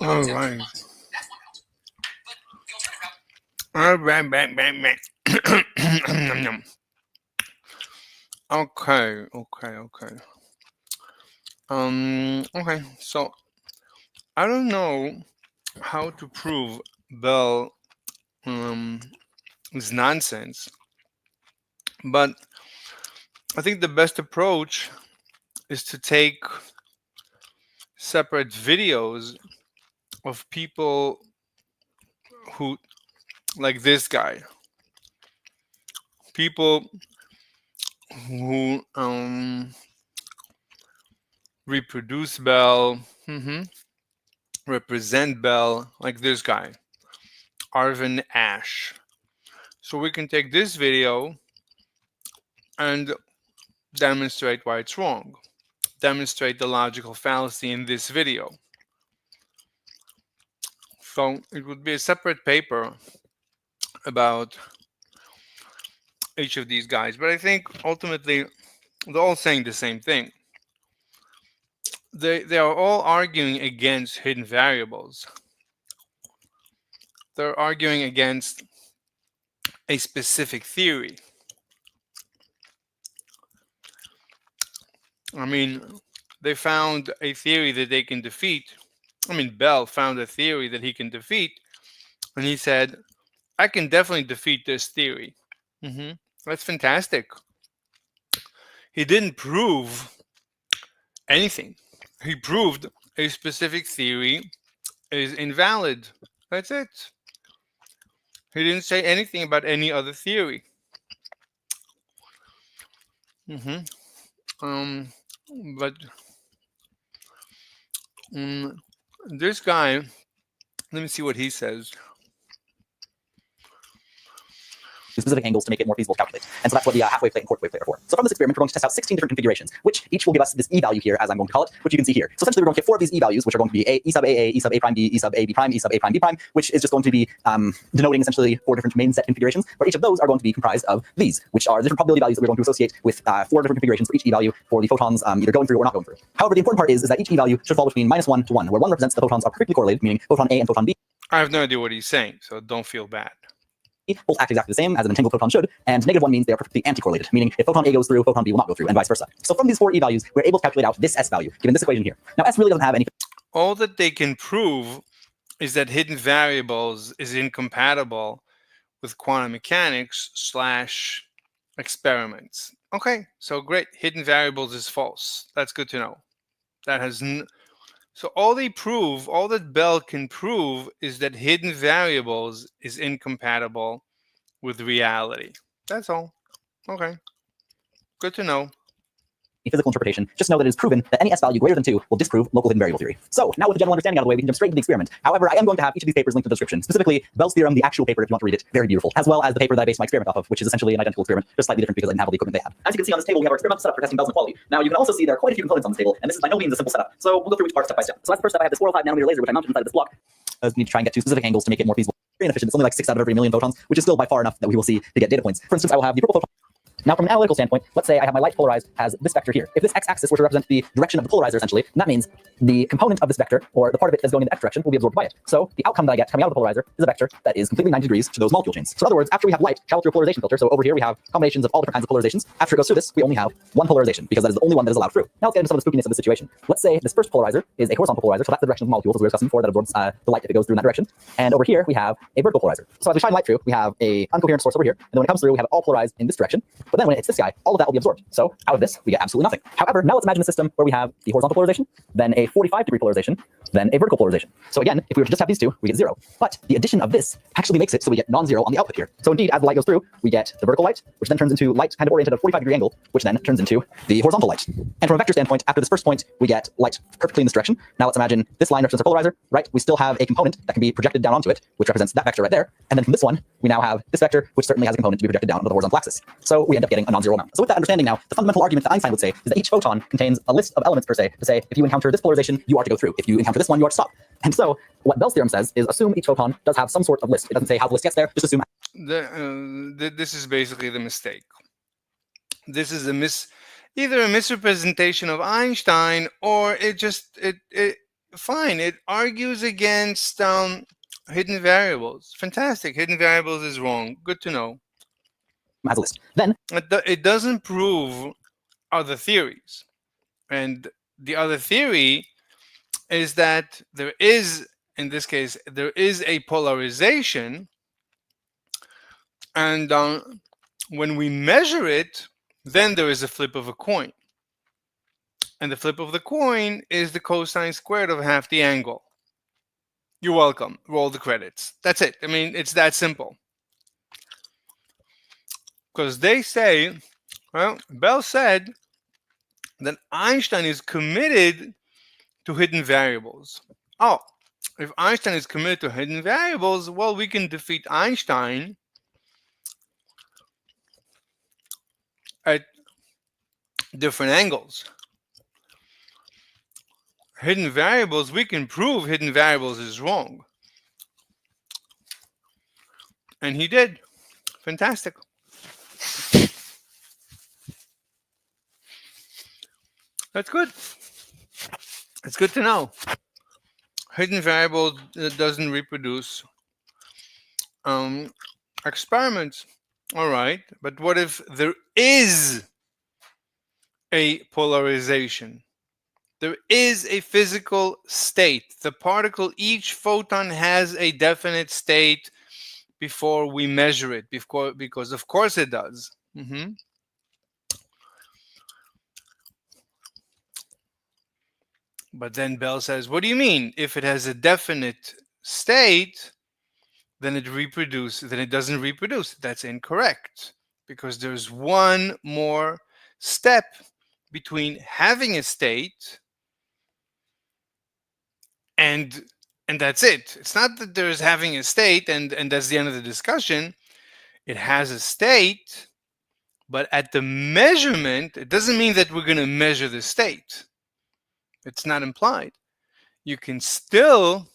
All right. All right, bang. Okay. Okay. So I don't know how to prove Bell is nonsense, but I think the best approach is to take separate videos of people who, like this guy, people who reproduce Bell, represent Bell, like this guy, Arvin Ash. So we can take this video and demonstrate why it's wrong, demonstrate the logical fallacy in this video. So it would be a separate paper about each of these guys, but I think ultimately they're all saying the same thing. They are all arguing against hidden variables. They're arguing against a specific theory. I mean, they found a theory that they can defeat. I mean, Bell found a theory that he can defeat, and he said, I can definitely defeat this theory. That's fantastic. He didn't prove anything. He proved a specific theory is invalid. That's it. He didn't say anything about any other theory. But this guy, let me see what he says. Specific angles to make it more feasible to calculate. And so that's what the halfway plate and quarter wave plate are for. So from this experiment, we're going to test out 16 different configurations, which each will give us this E value here, as I'm going to call it, which you can see here. So essentially, we're going to get 4 of these E values, which are going to be E sub AA, E sub A prime B, E sub A B prime, E sub A prime B prime, which is just going to be denoting essentially 4 different main set configurations, where each of those are going to be comprised of these, which are the different probability values that we're going to associate with 4 different configurations for each E value for the photons either going through or not going through. However, the important part is that each E value should fall between -1 to 1, where 1 represents the photons are perfectly correlated, meaning photon A and photon B. I have no idea what he's saying, so don't feel bad. Both act exactly the same as an entangled photon should, and -1 means they are perfectly anti-correlated, meaning if photon A goes through, photon B will not go through, and vice versa. So from these 4 E values, we're able to calculate out this S value, given this equation here. Now, S really doesn't have any... All that they can prove is that hidden variables is incompatible with quantum mechanics / experiments. Okay, so great. Hidden variables is false. That's good to know. That has so all that Bell can prove is that hidden variables is incompatible with reality. That's all. Okay. Good to know. Physical interpretation, just know that it is proven that any S value greater than 2 will disprove local hidden variable theory. So now with the general understanding out of the way, we can jump straight into the experiment. However, I am going to have each of these papers linked in the description, specifically Bell's theorem, the actual paper if you want to read it, very beautiful, as well as the paper that I based my experiment off of, which is essentially an identical experiment, just slightly different because I didn't have all the equipment they had. As you can see on this table, we have our experiment set up for testing Bell's inequality. Now you can also see there are quite a few components on this table, and this is by no means a simple setup. So we'll go through each part step by step. So as the first step, I have this 405 nanometer laser, which I mounted inside of this block. I need to try and get 2 specific angles to make it more feasible. Very inefficient. It's only like 6 out of every million photons, which is still by far enough that we will see to get data points. For instance, I will have the purple photon. Now, from an analytical standpoint, let's say I have my light polarized as this vector here. If this x-axis were to represent the direction of the polarizer, essentially, that means the component of this vector, or the part of it that's going in the x direction, will be absorbed by it. So the outcome that I get coming out of the polarizer is a vector that is completely 90 degrees to those molecule chains. So in other words, after we have light travel through a polarization filter, so over here we have combinations of all different kinds of polarizations. After it goes through this, we only have one polarization, because that is the only one that is allowed through. Now let's get into some of the spookiness of the situation. Let's say this first polarizer is a horizontal polarizer, so that's the direction of the molecules, as we were discussing before, that absorbs the light if it goes through in that direction. And over here we have a vertical polarizer. So as we shine light through, we have a uncoherent source over here, and then when it comes through, we have it all polarized in this direction. But then when it hits this guy, all of that will be absorbed. So out of this, we get absolutely nothing. However, now let's imagine a system where we have the horizontal polarization, then a 45-degree polarization, then a vertical polarization. So again, if we were to just have these two, we get 0. But the addition of this actually makes it so we get non-zero on the output here. So indeed, as the light goes through, we get the vertical light, which then turns into light kind of oriented at a 45-degree angle, which then turns into the horizontal light. And from a vector standpoint, after this first point, we get light perfectly in this direction. Now let's imagine this line represents a polarizer, right? We still have a component that can be projected down onto it, which represents that vector right there. And then from this one, we now have this vector, which certainly has a component to be projected down onto the horizontal axis. So we end up getting a non-zero amount. So with that understanding now, the fundamental argument that Einstein would say is that each photon contains a list of elements per se, to say if you encounter this polarization, you are to go through. If you encounter this one, you are to stop. And so what Bell's theorem says is assume each photon does have some sort of list. It doesn't say how the list gets there, just assume. This is basically the mistake. This is either a misrepresentation of Einstein, or fine. It argues against hidden variables. Fantastic. Hidden variables is wrong. Good to know. As a list. Then It doesn't prove other theories. And the other theory is that there is, in this case, there is a polarization. And when we measure it, then there is a flip of a coin. And the flip of the coin is the cosine squared of half the angle. You're welcome. Roll the credits. That's it. I mean, it's that simple. Because they say, well, Bell said that Einstein is committed to hidden variables. Oh, if Einstein is committed to hidden variables, well, we can defeat Einstein at different angles. Hidden variables, we can prove hidden variables is wrong. And he did. Fantastic. That's good. It's good to know. Hidden variable doesn't reproduce experiments. All right, but what if there is a polarization? There is a physical state. The particle, each photon has a definite state before we measure it, because of course it does. But then Bell says, what do you mean? If it has a definite state, then it doesn't reproduce. That's incorrect, because there's one more step between having a state and that's it. It's not that there's having a state and that's the end of the discussion. It has a state, but at the measurement, it doesn't mean that we're going to measure the state. It's not implied. You can still,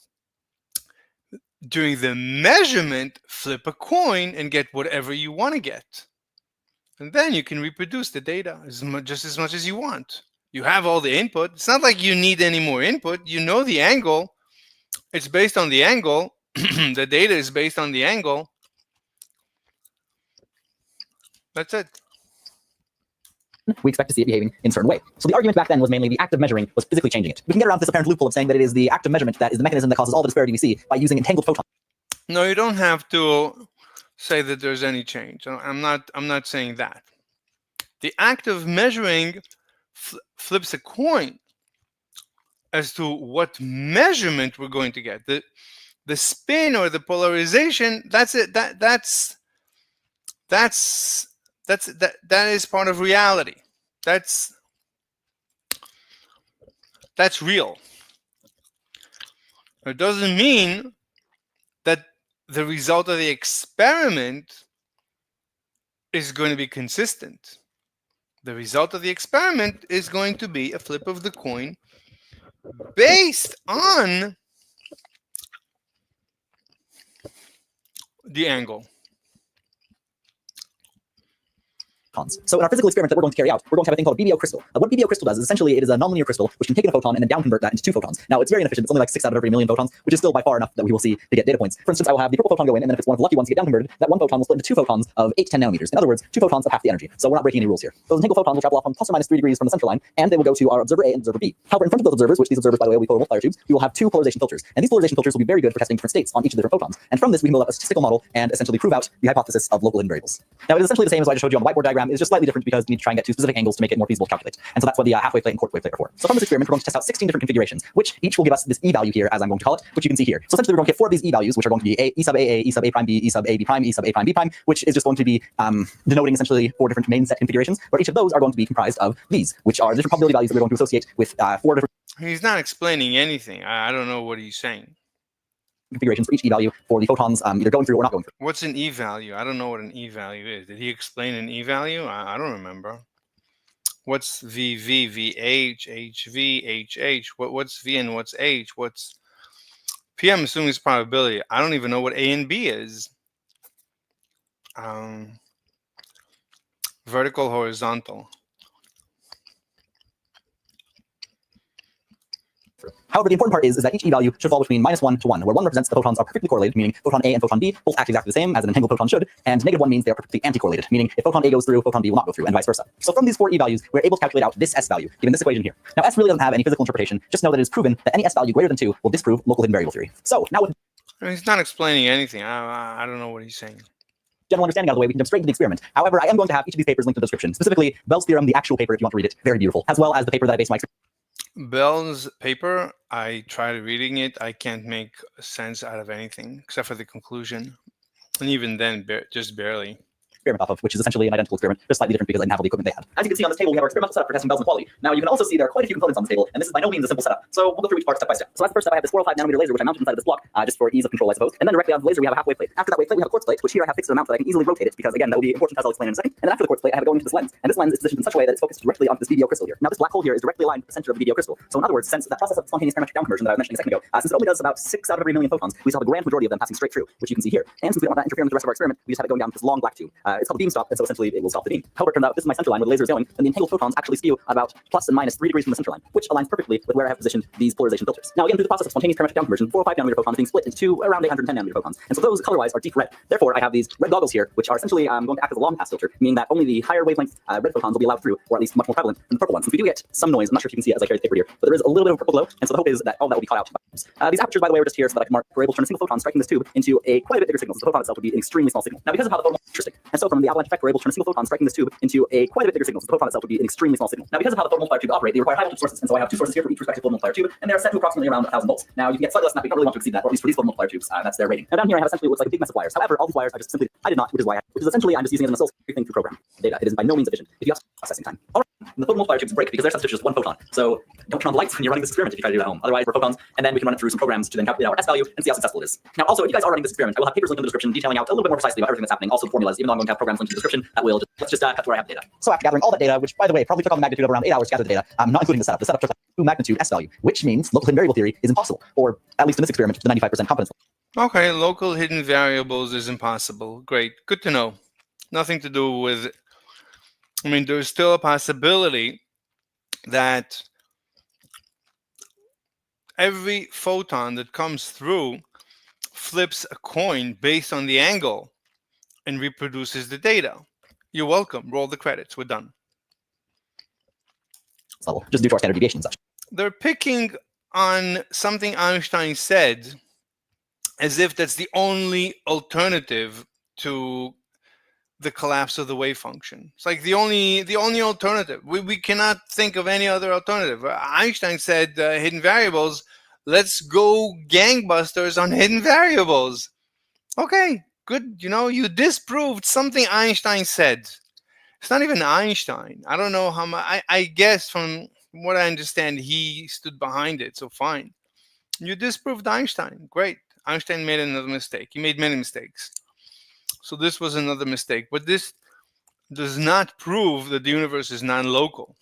during the measurement, flip a coin and get whatever you want to get. And then you can reproduce the data just as much as you want. You have all the input. It's not like you need any more input. You know the angle. It's based on the angle. The data is based on the angle. That's it. We expect to see it behaving in a certain way. So the argument back then was mainly the act of measuring was physically changing it. We can get around this apparent loophole of saying that it is the act of measurement that is the mechanism that causes all the disparity we see by using entangled photons. No, you don't have to say that there's any change. I'm not saying that. The act of measuring flips a coin as to what measurement we're going to get. The spin or the polarization, that's it. That is part of reality. That's real. It doesn't mean that the result of the experiment is going to be consistent. The result of the experiment is going to be a flip of the coin based on the angle. So in our physical experiment that we're going to carry out, we're going to have a thing called a BBO crystal. What BBO crystal does is essentially it is a nonlinear crystal which can take in a photon and then down convert that into two photons. Now it's very inefficient. It's only like 6 out of every million photons, which is still by far enough that we will see to get data points. For instance, I will have the purple photon go in, and then if it's one of the lucky ones to get down converted, that one photon will split into two photons of 8 to 10 nanometers. In other words, two photons of half the energy. So we're not breaking any rules here. Those entangled photons will travel off from plus or minus 3 degrees from the center line, and they will go to our observer A and observer B. However, in front of those observers, which these observers, by the way, we put multiplier tubes, we will have two polarization filters. And these polarization filters will be very good for testing different states on each of the different photons. And from this, we can build up a statistical model and essentially prove out the hypothesis of local hidden variables. Now, it is essentially the same as what I just showed you on the whiteboard diagram. It's just slightly different because we need to try and get two specific angles to make it more feasible to calculate. And so that's what the halfway plate and quarter wave plate are for. So from this experiment, we're going to test out 16 different configurations, which each will give us this E value here, as I'm going to call it, which you can see here. So essentially, we're going to get 4 of these E values, which are going to be E sub AA, E sub A prime B, E sub A B prime, E sub A prime B prime, which is just going to be denoting essentially 4 different main set configurations, where each of those are going to be comprised of these, which are the different probability values that we're going to associate with 4 different He's not explaining anything. I don't know what he's saying. configurations for each E value for the photons either going through or not going through. What's an E value? I don't know what an E value is. Did he explain an E value? I don't remember. What's VV, VH, HV, HH? What's V and what's H? What's P? I'm assuming it's probability. I don't even know what A and B is. Vertical, horizontal. through. However, the important part is that each e-value should fall between -1 to 1, where 1 represents the photons are perfectly correlated, meaning photon A and photon B both act exactly the same as an entangled photon should, and -1 means they are perfectly anti-correlated, meaning if photon A goes through, photon B will not go through, and vice versa. So from these 4 e-values, we're able to calculate out this S value, given this equation here. Now, S really doesn't have any physical interpretation. Just know that it is proven that any S value greater than 2 will disprove local hidden variable theory. So now with He's not explaining anything. I don't know what he's saying. general understanding out of the way, we can jump straight into the experiment. However, I am going to have each of these papers linked in the description, specifically Bell's theorem, the actual paper, if you want to read it, very beautiful, as well as the paper that I based my experiment. Bell's paper, I tried reading it. I can't make sense out of anything except for the conclusion. And even then, just barely. Experiment off of, which is essentially an identical experiment, just slightly different because I didn't have all the equipment they had. As you can see on this table, we have our experimental setup for testing Bell's inequality. Now, you can also see there are quite a few components on this table, and this is by no means a simple setup. So we'll go through each part step by step. So that's the first step. I have this 405 nanometer laser, which I mounted inside of this block, just for ease of control, I suppose. And then directly on the laser, we have a half wave plate. After that wave plate, we have a quartz plate, which here I have fixed to a mount that I can easily rotate it, because again, that will be important as I'll explain in a second. And then after the quartz plate, I have it going into this lens. And this lens is positioned in such a way that it's focused directly onto this VDO crystal here. Now, this black hole here is directly aligned with the center of the VDO crystal. So in other words, since that process of spontaneous parametric down conversion that I was mentioning a second ago, since it only does about 6 out of every million photons, we still have a grand majority of them passing straight through, which you can see here. And since we don't want that interfering with the rest of our experiment, we just have it going down this long black tube. It's called the beam stop, and so essentially it will stop the beam. However, it turns out this is my center line where the laser is going, and the entangled photons actually skew about plus and minus 3 degrees from the center line, which aligns perfectly with where I have positioned these polarization filters. Now, again, through the process of spontaneous parametric down conversion, 405 nanometer photons are being split into 2 around 810 nanometer photons, and so those color-wise are deep red. Therefore, I have these red goggles here, which are essentially going to act as a long pass filter, meaning that only the higher wavelength red photons will be allowed through, or at least much more prevalent than the purple ones. Since we do get some noise, I'm not sure if you can see it as I carry the paper here, but there is a little bit of a purple glow, and so the hope is that all that will be caught out. These apertures, by the way, are just here so that I can mark we're able to turn a single photon striking this tube into a quite a bit bigger signal. So the photon itself would be an extremely small signal. Now, because of how the photon is interesting, and so from the avalanche effect, we're able to turn a single photon striking this tube into a quite a bit bigger signal. So the photon itself would be an extremely small signal. Now, because of how the photomultiplier tubes operate, they require high voltage sources, and so I have 2 sources here for each respective photomultiplier tube, and they are set to approximately around 1,000 volts. Now, you can get slightly less than that, but you don't really want to exceed that, or at least for these photomultiplier tubes, that's their rating. Now, down here I have essentially what looks like a big mess of wires. However, all these wires I did not, which is essentially I'm just using it as an oscilloscope thing to program data. It is by no means efficient if you have processing time. All right, the photomultiplier tubes break because they're sensitive to just 1 photon. So don't turn on the lights when you're running this experiment if you try to do it at home. Otherwise, we're photons, and then we can run it through some programs to then calculate our S value and see how successful it is. Now, also, if you guys are running this experiment, I will have papers linked in the description detailing out a little bit more precisely about everything that's happening. Also, the formulas, even though I'm going to have programs linked in the description, that will let's just cut to where I have the data. So after gathering all that data, which by the way probably took on the magnitude of around 8 hours to gather the data, not including the setup took like 2 magnitude S value, which means local hidden variable theory is impossible, or at least in this experiment, the 95% confidence. Okay, local hidden variables is impossible. Great, good to know. Nothing to do with, I mean, there's still a possibility that every photon that comes through flips a coin based on the angle and reproduces the data. You're welcome. Roll the credits. We're done. Level, just due to our standard deviation and such. They're picking on something Einstein said as if that's the only alternative to the collapse of the wave function. It's like the only alternative. We cannot think of any other alternative. Einstein said hidden variables. Let's go gangbusters on hidden variables. Okay, good. You know, you disproved something Einstein said. It's not even Einstein. I don't know how much. I guess from what I understand, he stood behind it. So fine. You disproved Einstein. Great. Einstein made another mistake. He made many mistakes. So this was another mistake. But this does not prove that the universe is non-local.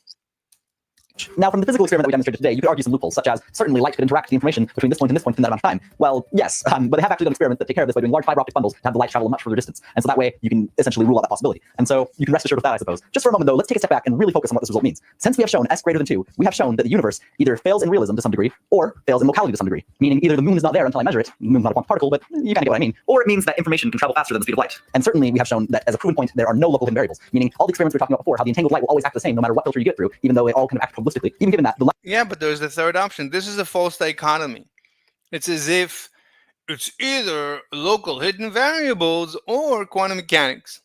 Now, from the physical experiment that we demonstrated today, you could argue some loopholes, such as certainly light could interact with the information between this point and this point in that amount of time. Well, yes, but they have actually done experiments that take care of this by doing large fiber optic bundles to have the light travel a much further distance. And so that way, you can essentially rule out that possibility. And so you can rest assured with that, I suppose. Just for a moment, though, let's take a step back and really focus on what this result means. Since we have shown S greater than 2, we have shown that the universe either fails in realism to some degree or fails in locality to some degree. Meaning either the moon is not there until I measure it, the moon's not a quantum particle, but you kind of get what I mean. Or it means that information can travel faster than the speed of light. And certainly we have shown that as a proven point, there are no local hidden variables. Meaning all the experiments we were talking about before, how the entangled light will always act the same no matter what filter you get through, even though they all kind of act probabilistically. Even given that, yeah, but there's the third option. This is a false dichotomy. It's as if it's either local hidden variables or quantum mechanics.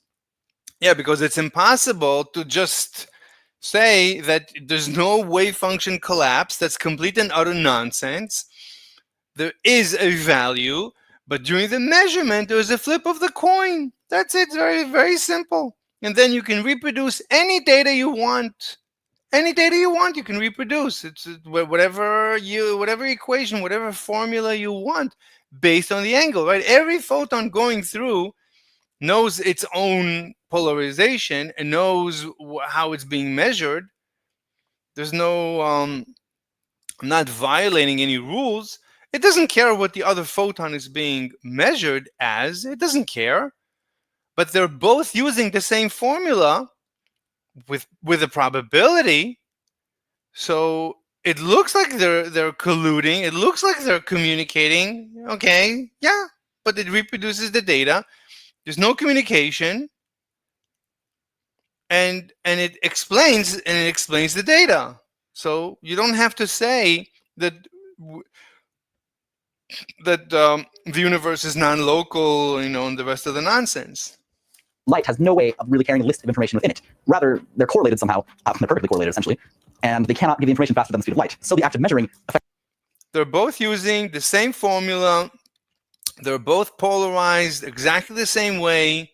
Yeah, because it's impossible to just say that there's no wave function collapse. That's complete and utter nonsense. There is a value, but during the measurement, there's a flip of the coin. That's it. Very, very simple. And then you can reproduce any data you want. Any data you want, you can reproduce. It's whatever equation, whatever formula you want based on the angle, right? Every photon going through knows its own polarization and knows how it's being measured. There's no, I'm not violating any rules. It doesn't care what the other photon is being measured as. It doesn't care. But they're both using the same formula with a probability. So it looks like they're colluding. It looks like they're communicating. Okay, yeah, but it reproduces the data. There's no communication, and it explains the data. So you don't have to say that the universe is non-local, and the rest of the nonsense. Light has no way of really carrying a list of information within it. Rather, they're correlated somehow. They're perfectly correlated, essentially. And they cannot give the information faster than the speed of light. So the act of measuring affects. They're both using the same formula. They're both polarized exactly the same way.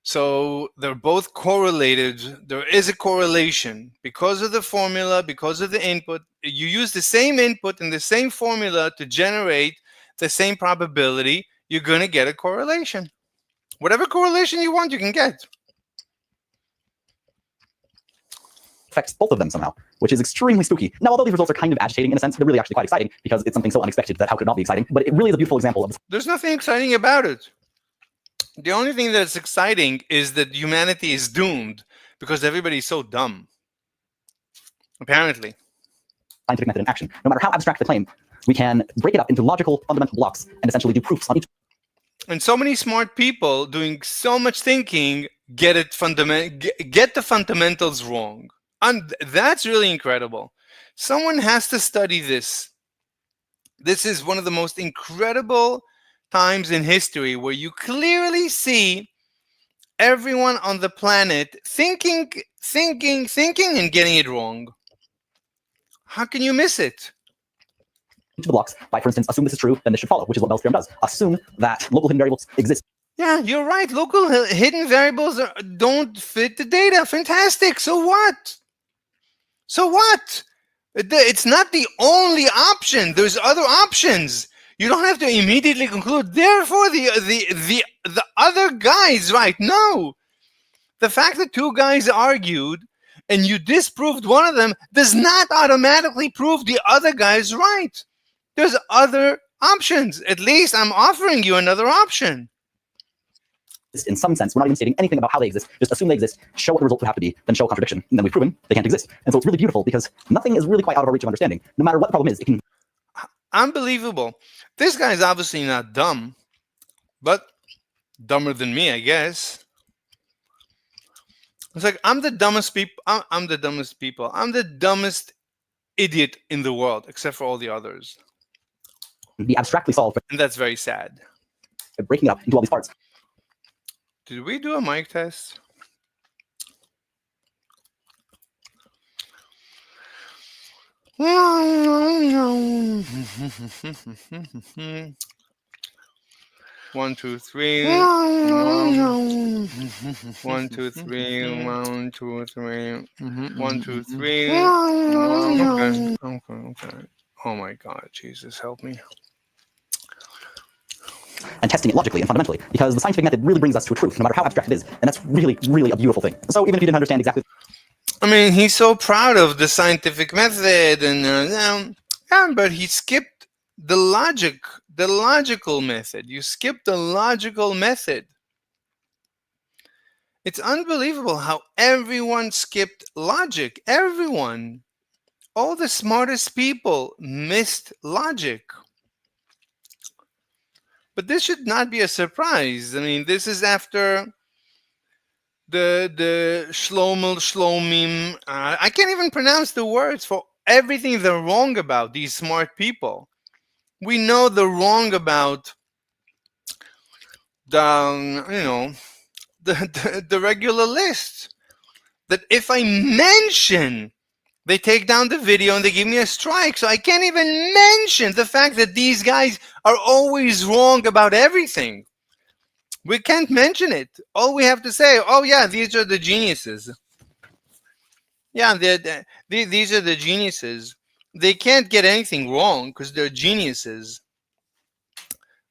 So they're both correlated. There is a correlation because of the formula, because of the input. You use the same input and the same formula to generate the same probability. You're going to get a correlation. Whatever correlation you want, you can get. Affects both of them somehow, which is extremely spooky. Now, although these results are kind of agitating in a sense, they're really actually quite exciting because it's something so unexpected that how could it not be exciting? But it really is a beautiful example of. There's nothing exciting about it. The only thing that's exciting is that humanity is doomed because everybody's so dumb. Apparently. Scientific method in action. No matter how abstract the claim, we can break it up into logical fundamental blocks and essentially do proofs on each. And so many smart people doing so much thinking get the fundamentals wrong. And that's really incredible. Someone has to study this. This is one of the most incredible times in history where you clearly see everyone on the planet thinking, and getting it wrong. How can you miss it? Each of the blocks by, for instance, assume this is true, then this should follow, which is what Bell's theorem does. Assume that local hidden variables exist. Yeah, you're right. Local hidden variables don't fit the data. Fantastic. So what? So what? It's not the only option. There's other options. You don't have to immediately conclude, therefore the other guy's right. No. The fact that two guys argued and you disproved one of them does not automatically prove the other guy's right. There's other options. At least I'm offering you another option. In some sense, we're not even stating anything about how they exist. Just assume they exist, show what the result would have to be, then show a contradiction. And then we've proven they can't exist. And so it's really beautiful because nothing is really quite out of our reach of understanding. No matter what the problem is, it can. Unbelievable. This guy's obviously not dumb, but dumber than me, I guess. It's like, I'm the dumbest people. I'm the dumbest people. I'm the dumbest idiot in the world, except for all the others. Be abstractly solved. And that's very sad. Breaking it up into all these parts. Did we do a mic test? One, two, three. 1, 2, 3. 1, 2, 3. 1, 2, 3. Okay. Oh my God, Jesus, help me. And testing it logically and fundamentally, because the scientific method really brings us to a truth, no matter how abstract it is. And that's really, really a beautiful thing. So even if you didn't understand exactly. I mean, he's so proud of the scientific method, and but he skipped the logical method. You skipped the logical method. It's unbelievable how everyone skipped logic. Everyone. All the smartest people missed logic. But this should not be a surprise. I mean, this is after the Shlomim. I can't even pronounce the words for everything they're wrong about, these smart people. We know they're wrong about the regular list. That if I mention, they take down the video and they give me a strike. So I can't even mention the fact that these guys are always wrong about everything. We can't mention it. All we have to say, oh yeah, these are the geniuses. Yeah, these are the geniuses. They can't get anything wrong because they're geniuses.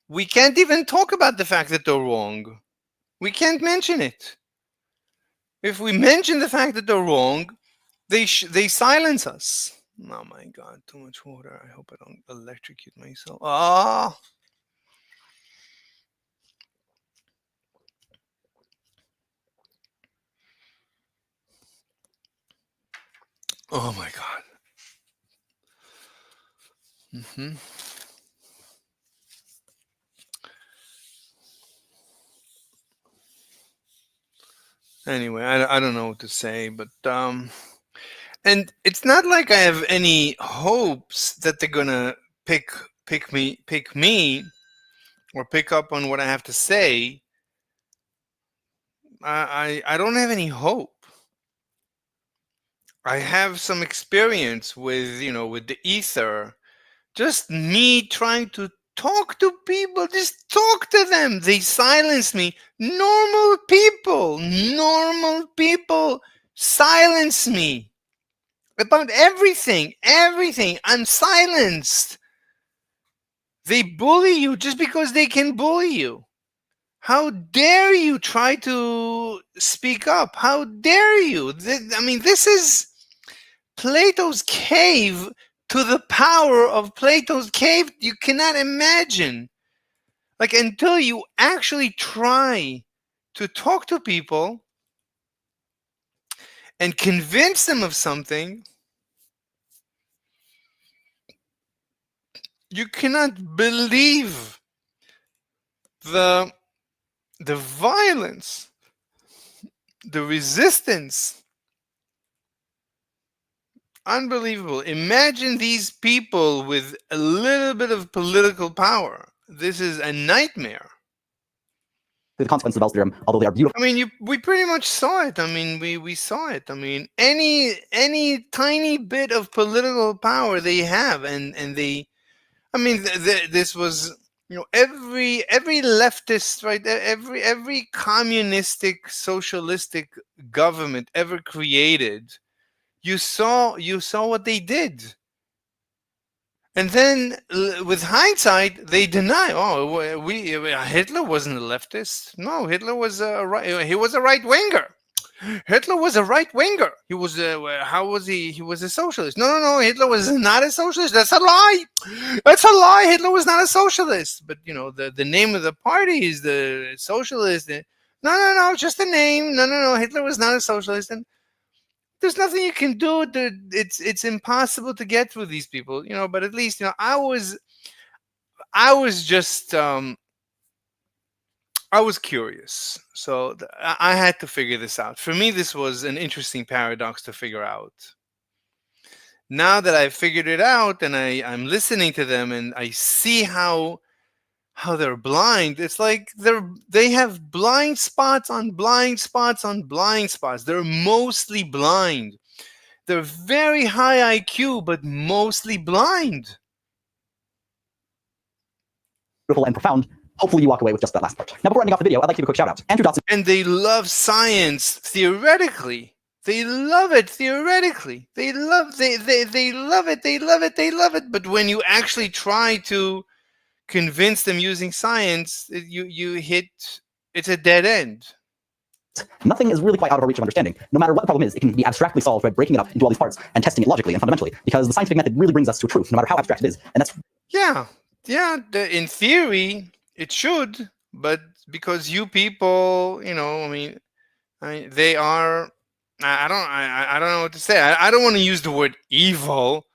We can't even talk about the fact that they're wrong. We can't mention it. If we mention the fact that they're wrong, they silence us. Oh my God, too much water. I hope I don't electrocute myself. Oh my God. Hmm. Anyway, I don't know what to say, but and it's not like I have any hopes that they're gonna pick pick me or pick up on what I have to say. I don't have any hope. I have some experience with, with the ether. Just me trying to talk to people, just talk to them. They silence me. Normal people silence me about everything. Everything. I'm silenced. They bully you just because they can bully you. How dare you try to speak up? How dare you? I mean, this is Plato's cave to the power of Plato's cave. You cannot imagine. Like, until you actually try to talk to people and convince them of something, you cannot believe the violence, the resistance. Unbelievable. Imagine these people with a little bit of political power. This is a nightmare. The consequences of Bell's theorem, although they are beautiful. I mean, we pretty much saw it. I mean, we saw it. I mean, any tiny bit of political power they have, and they, I mean, this was, every leftist, right? Every communistic, socialistic government ever created. You saw what they did. And then, with hindsight, they deny. Oh, Hitler wasn't a leftist. No, Hitler was he was a right winger. Hitler was a right winger. He was how was he? He was a socialist. No. Hitler was not a socialist. That's a lie. That's a lie. Hitler was not a socialist. But the name of the party is the socialist. No. Just the name. No. Hitler was not a socialist. And there's nothing you can do. It's impossible to get through these people, but at least, I was just I was curious. So I had to figure this out. For me, this was an interesting paradox to figure out. Now that I've figured it out and I'm listening to them and I see how they're blind, it's like they have blind spots on blind spots on blind spots. They're mostly blind. They're very high IQ, but mostly blind. Beautiful and profound. Hopefully you walk away with just that last part. Now, before ending off the video, I'd like to give a quick shout out. Andrew Dotson. And they love science theoretically. They love it theoretically. They love it. But when you actually try to convince them using science, you hit, it's a dead end. Nothing is really quite out of our reach of understanding. No matter what the problem is, it can be abstractly solved by breaking it up into all these parts and testing it logically and fundamentally, because the scientific method really brings us to a truth, no matter how abstract it is. And that's in theory it should, but because you people, I mean they are, I don't know what to say. I don't want to use the word evil,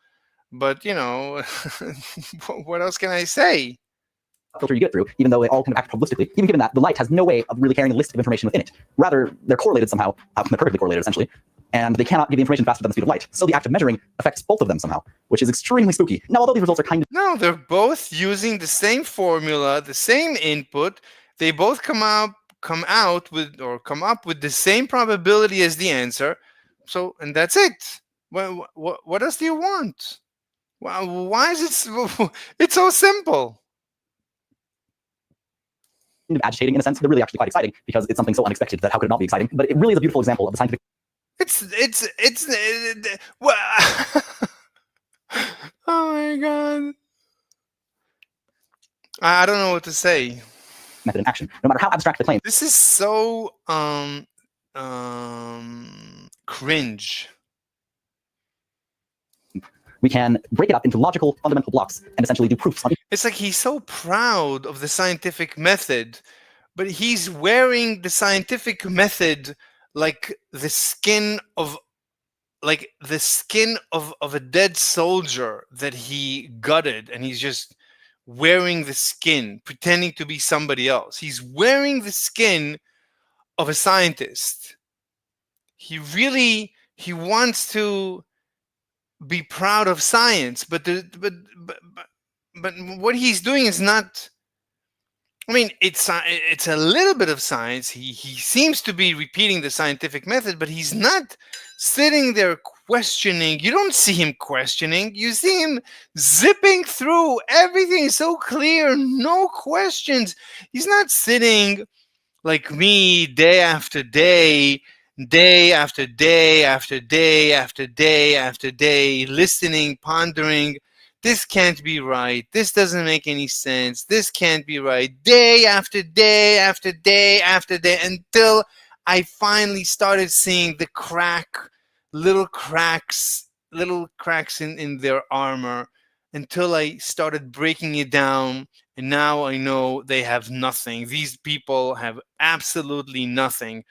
but what else can I say? filter you get through, even though they all kind of act probabilistically, even given that the light has no way of really carrying a list of information within it. Rather, they're correlated somehow, they're perfectly correlated essentially, and they cannot give the information faster than the speed of light. So the act of measuring affects both of them somehow, which is extremely spooky. Now, although these results are kind of... No, they're both using the same formula, the same input. They both come up with the same probability as the answer. So, and that's it. What else do you want? Why is it so, it's so simple? Agitating in a sense, they're really actually quite exciting because it's something so unexpected that how could it not be exciting? But it really is a beautiful example of the scientific... Oh my god. I don't know what to say. Method in action, no matter how abstract the claim. This is so cringe. We can break it up into logical, fundamental blocks and essentially do proofs on each. It's like he's so proud of the scientific method, but he's wearing the scientific method like the skin of like the skin of a dead soldier that he gutted, and he's just wearing the skin, pretending to be somebody else. He's wearing the skin of a scientist. He wants to be proud of science, but but what he's doing is not. I mean, it's a little bit of science. He seems to be repeating the scientific method, but he's not sitting there questioning. You don't see him questioning. You see him zipping through everything so clear, no questions. He's not sitting like me day after day, day after day after day after day after day, listening, pondering. This can't be right. This doesn't make any sense. This can't be right. Day after day after day after day, until I finally started seeing the little cracks in their armor, until I started breaking it down. And now I know they have nothing. These people have absolutely nothing.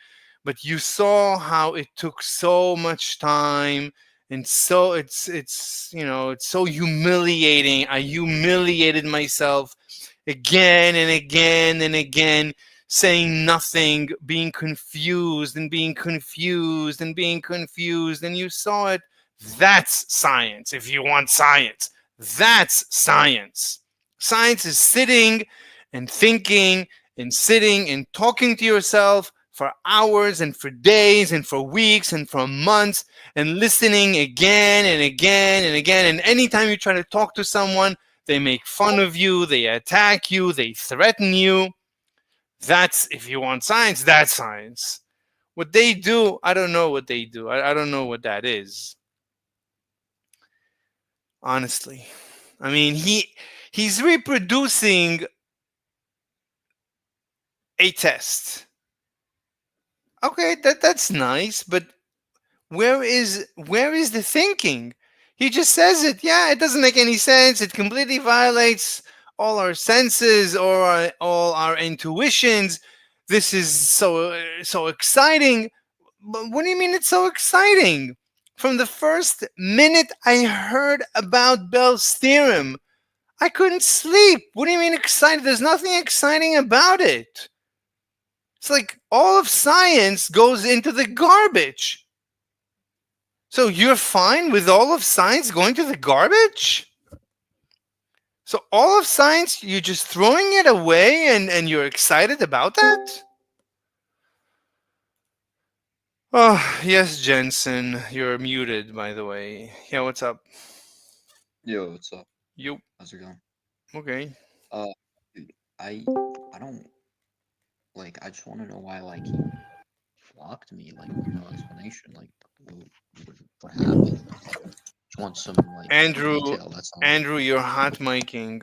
But you saw how it took so much time, and so it's it's so humiliating. I humiliated myself again and again and again, saying nothing, being confused and being confused and being confused. And you saw it. That's science. If you want science, that's science. Science is sitting and thinking and sitting and talking to yourself for hours and for days and for weeks and for months, and listening again and again and again. And anytime you try to talk to someone, they make fun of you, they attack you, they threaten you. That's, if you want science, that's science. What they do, I don't know what they do. I don't know what that is. Honestly. I mean, he's reproducing a test. Okay, that's nice, but where is the thinking? He just says it. Yeah, it doesn't make any sense. It completely violates all our senses or all our intuitions. This is so exciting. But what do you mean it's so exciting? From the first minute I heard about Bell's theorem, I couldn't sleep. What do you mean excited? There's nothing exciting about it. It's like all of science goes into the garbage. So you're fine with all of science going to the garbage? So all of science, you're just throwing it away and you're excited about that? Oh, yes, Jensen. You're muted, by the way. Yeah, what's up? Yo, what's up? You. How's it going? Okay. Dude, I don't like. I just want to know why like he blocked me. Like no explanation. Like what happened? Just want some like Andrew, detail. That's all. Andrew, you're hot miking.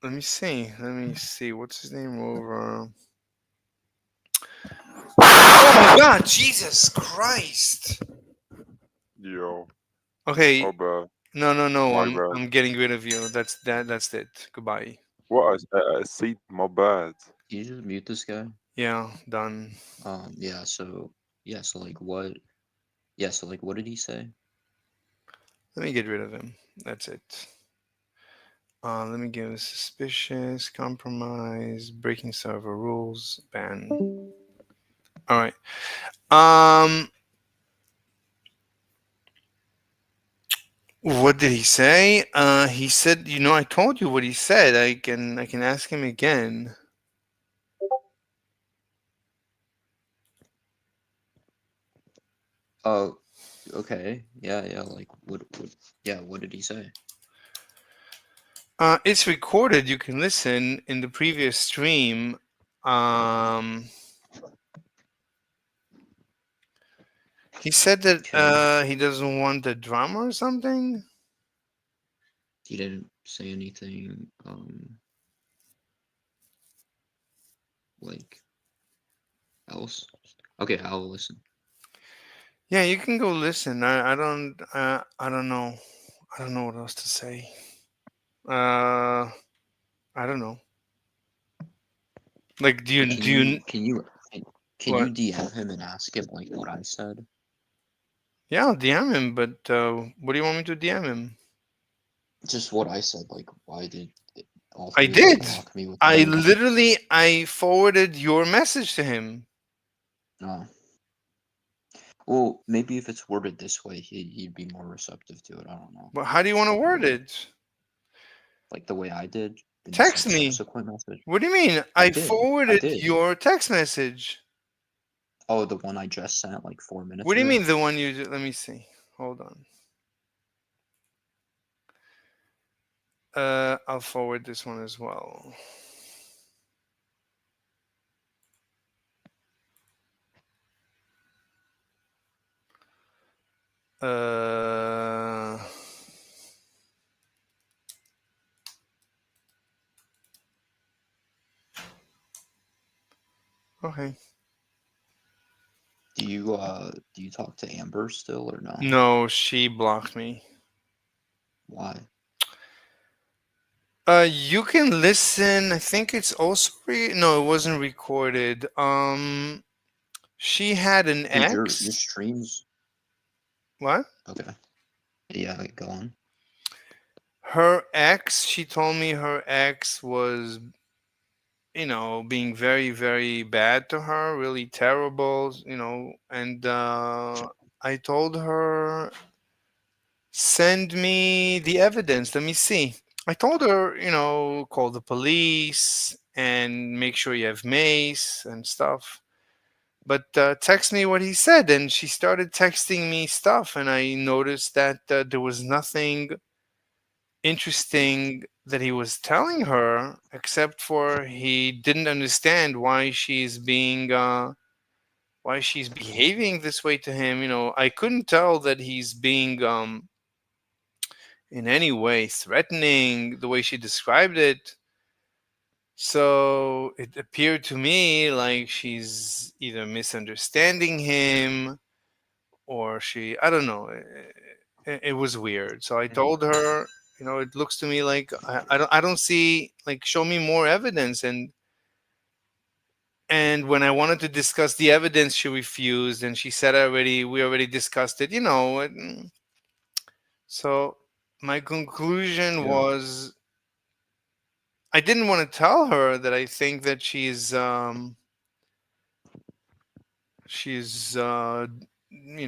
Let me see. What's his name over? Oh my God, Jesus Christ. Yo, Okay, my bad. no. My bad. I'm getting rid of you. That's it. Goodbye. What? I see. My bad. Can you just mute this guy? Yeah, done. Yeah. So yeah. So like what? Yeah. So like what did he say? Let me get rid of him. That's it. Let me give suspicious, compromise, breaking server rules, ban. All right. What did he say? He said, I told you what he said. I can ask him again. Oh, okay. Yeah. Like what? Yeah. What did he say? It's recorded. You can listen in the previous stream. He said that he doesn't want the drama or something. He didn't say anything. Like else. Okay, I'll listen. Yeah, you can go listen. I don't know. I don't know what else to say. I don't know. Like, Can you what? DM him and ask him like what I said? Yeah, I'll DM him, but what do you want me to DM him? Just what I said. Like, why did all I three of them did. block me with I no? literally I forwarded your message to him. No. Well, maybe if it's worded this way, he'd be more receptive to it. I don't know. But how do you want to Like, word it? like the way I did in this Text like me. subsequent message. What do you mean? I I did. forwarded did. your text message. Oh, the one I just sent like 4 minutes What do you ago? mean the one you let me see. Hold on. I'll forward this one as well. Uh, okay. Do you talk to Amber still or no? No, she blocked me. Why? You can listen. I think it's also no, it wasn't recorded. She had an Dude, your ex. streams. What? Okay. Yeah, go on. Her ex. She told me her ex was, being very, very bad to her, really terrible. And I told her, send me the evidence. Let me see. I told her, call the police and make sure you have mace and stuff. But text me what he said. And she started texting me stuff. And I noticed that there was nothing interesting that he was telling her, except for he didn't understand why she's behaving this way to him. I couldn't tell that he's being in any way threatening the way she described it. So it appeared to me like she's either misunderstanding him, or I don't know. It was weird. So I told her, it looks to me like I don't see, like, show me more evidence. And when I wanted to discuss the evidence, she refused, and she said, we already discussed it. So my conclusion Yeah. was, I didn't want to tell her that I think that she's you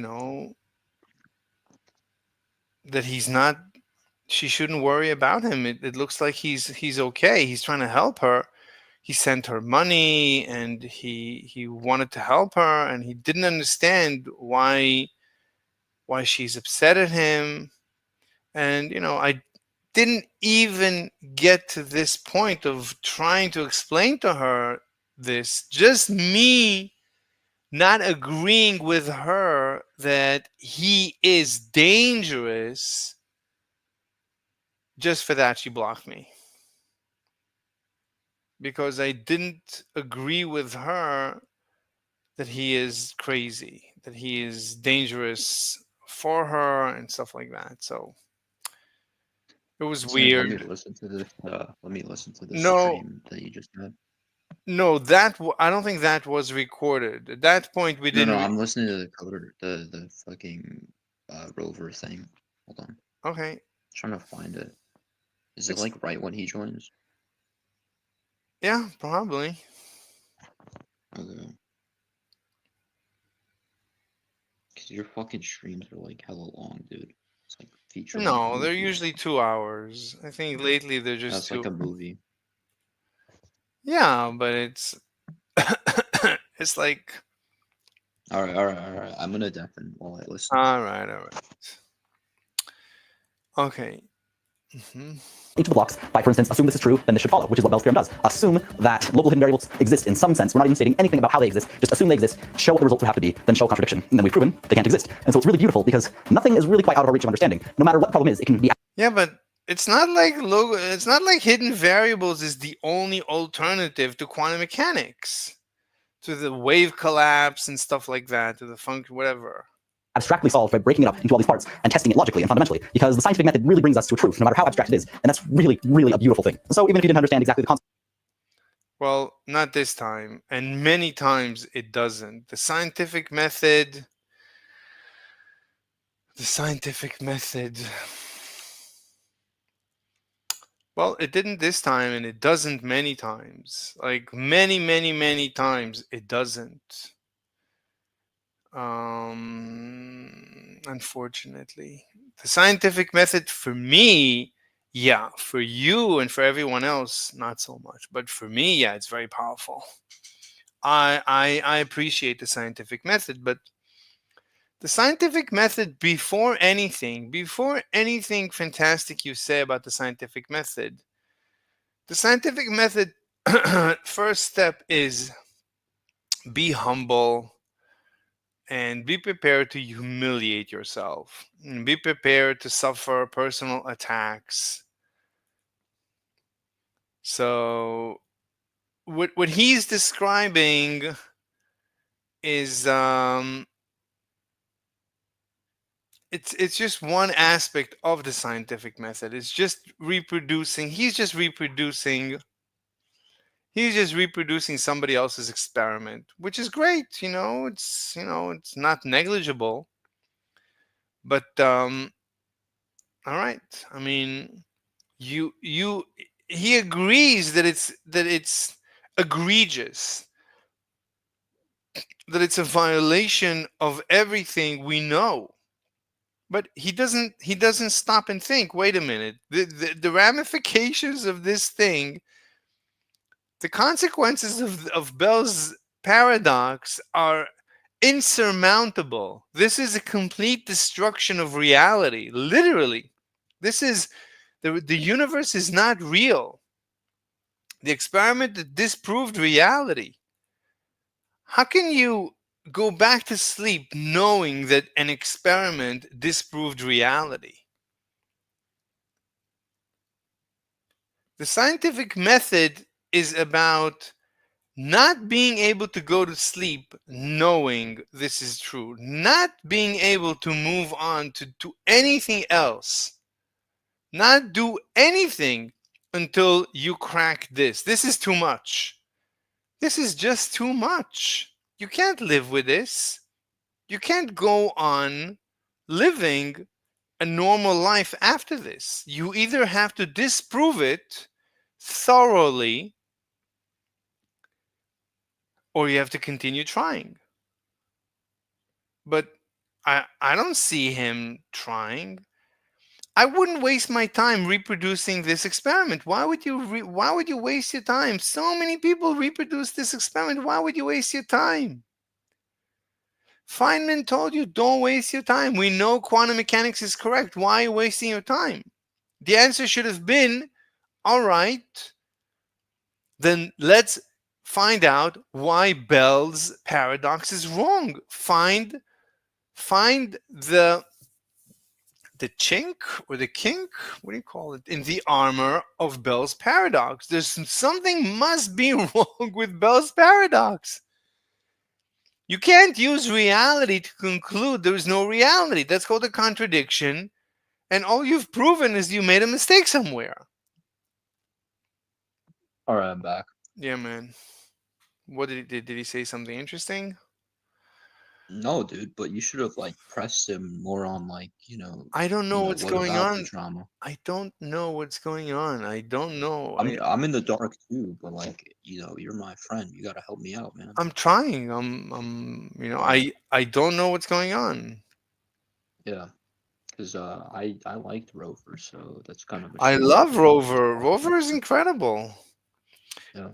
know that he's not, she shouldn't worry about him. It looks like he's okay. He's trying to help her. He sent her money, and he wanted to help her, and he didn't understand why she's upset at him. And I didn't even get to this point of trying to explain to her this. Just me not agreeing with her that he is dangerous. Just for that, she blocked me, because I didn't agree with her that he is crazy, that he is dangerous for her and stuff like that. So it was Sam, let me weird. listen to this. Let me listen to this No, stream that you just had. no, I don't think that was recorded. At that point, we No, didn't. I'm listening to the coder, the fucking Rover thing. Hold on, Okay, trying to find it. Is it it's like right when he joins? yeah, probably. Okay. Cause your fucking streams are like hella long, dude. It's like feature length No, they're movie. usually 2 hours. I think lately they're just That's like two. a movie. Yeah, but it's it's like, All right. I'm gonna deafen while I listen. all right. Okay. Mhm. Each of the blocks by, for instance, assume this is true, then this should follow, which is what Bell's theorem does. Assume that local hidden variables exist in some sense. We're not even stating anything about how they exist. Just assume they exist, show what the results would have to be, then show a contradiction. And then we've proven they can't exist. And so it's really beautiful because nothing is really quite out of our reach of understanding. No matter what the problem is, it can be Yeah, but it's not like hidden variables is the only alternative to quantum mechanics, to the wave collapse and stuff like that, to the function, whatever. abstractly solved by breaking it up into all these parts and testing it logically and fundamentally, because the scientific method really brings us to a truth, no matter how abstract it is. And that's really, really a beautiful thing. So even if you didn't understand exactly the concept, Well, not this time, and many times it doesn't. The scientific method The scientific method. Well, it didn't this time, and it doesn't many times. Like many, many, many times, it doesn't. Unfortunately, the scientific method for me, yeah, for you and for everyone else, not so much. But for me, yeah, it's very powerful. I appreciate the scientific method, but the scientific method, before anything fantastic you say about the scientific method, the scientific method first step is be humble and be prepared to humiliate yourself. And be prepared to suffer personal attacks. So what he's describing is it's just one aspect of the scientific method. It's just reproducing. He's just reproducing somebody else's experiment, which is great. It's not negligible. But all right. I mean, you he agrees that it's egregious, that it's a violation of everything we know. But he doesn't stop and think, wait a minute, the ramifications of this thing, the consequences of Bell's paradox are insurmountable. This is a complete destruction of reality, literally. This is the universe is not real. The experiment that disproved reality. How can you go back to sleep knowing that an experiment disproved reality? The scientific method is about not being able to go to sleep knowing this is true, not being able to move on to do anything else, not do anything until you crack this. This is too much. This is just too much. You can't live with this. You can't go on living a normal life after this. You either have to disprove it thoroughly or you have to continue trying. But I don't see him trying. I wouldn't waste my time reproducing this experiment. Why would you waste your time? So many people reproduce this experiment. Why would you waste your time? Feynman told you, don't waste your time. We know quantum mechanics is correct. Why are you wasting your time? The answer should have been, all right, then let's find out why Bell's paradox is wrong. Find the chink or the kink, what do you call it, in the armor of Bell's paradox. There's something must be wrong with Bell's paradox. You can't use reality to conclude there is no reality. That's called a contradiction. And all you've proven is you made a mistake somewhere. All right, I'm back. Yeah, man. What did he say something interesting? No, dude, but you should have like pressed him more on I don't know what's what going about the on. drama? I don't know what's going on. I don't know. I'm in the dark too, but you're my friend. You gotta help me out, man. I'm trying. Alright. I don't know what's going on. Yeah, because I liked Rover, so that's kind of a I shame. love Rover. Rover is incredible. Yeah.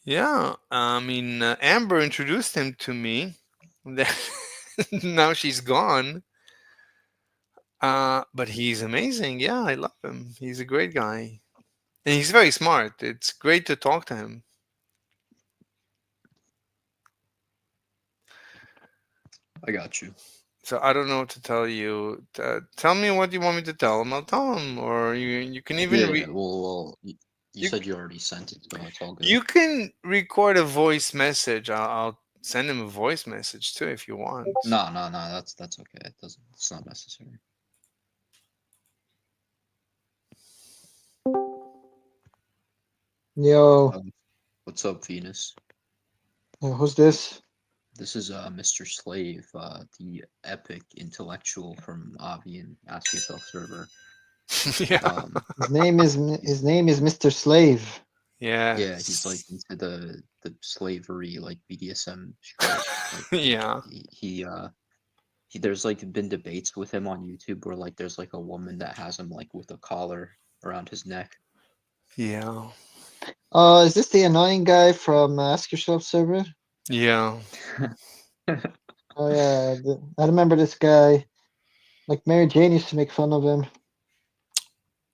Yeah. I mean, Amber introduced him to me. Now she's gone. But he's amazing. Yeah, I love him. He's a great guy. And he's very smart. It's great to talk to him. I got you. So I don't know what to tell you. Tell me what you want me to tell him. I'll tell him. Or you can even Yeah, well, you You- said you already sent it, so it's all good. you can record a voice message. I'll send him a voice message too if you want. No, that's okay. It's not necessary. Yo, What's up, Venus? who's this? This is Mr. Slave, the epic intellectual from Avi and Ask Yourself server. Yeah. Um, His name is Mr. Slave. yeah, Yes. he's like into the slavery, like BDSM shit. Like Yeah. he there's like been debates with him on YouTube where like there's like a woman that has him like with a collar around his neck. Yeah. Is this the annoying guy from Ask Yourself server? Yeah. Oh yeah, I remember this guy. Like Mary Jane used to make fun of him.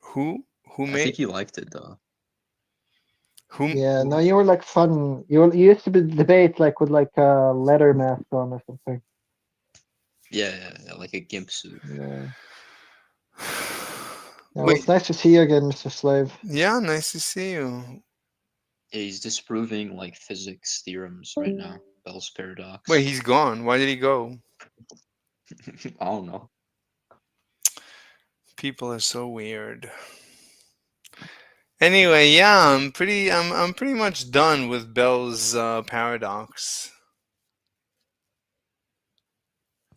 Who I made think he liked it though. Yeah, no, you were like fun. You used to be debate like with like a leather mask on or something. Yeah, like a gimp suit. Yeah. Yeah, well, Wait, it's nice to see you again, Mr. Slave. yeah, nice to see you. Yeah, he's disproving like physics theorems right now. Bell's paradox. Wait, he's gone. Why did he go? I don't know. People are so weird. Anyway, yeah, I'm pretty much done with Bell's paradox.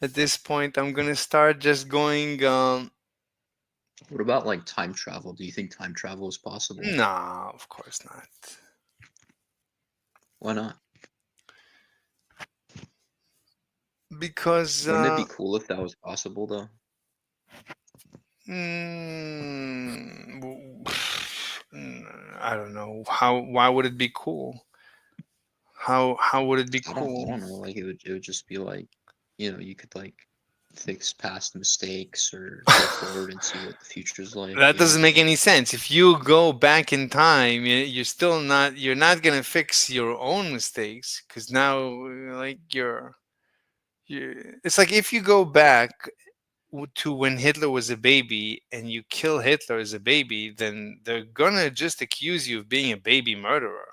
At this point, I'm gonna start just going. What about like time travel? Do you think time travel is possible? Nah, of course not. Why not? Because Wouldn't it be cool if that was possible though? I don't know how. Why would it be cool? How would it be I cool? don't know. Like it would just be like, you could like fix past mistakes or go forward and see what the future's like. That doesn't make any sense. If you go back in time, you're not gonna fix your own mistakes because now like it's like if you go back to when Hitler was a baby and you kill Hitler as a baby, then they're gonna just accuse you of being a baby murderer.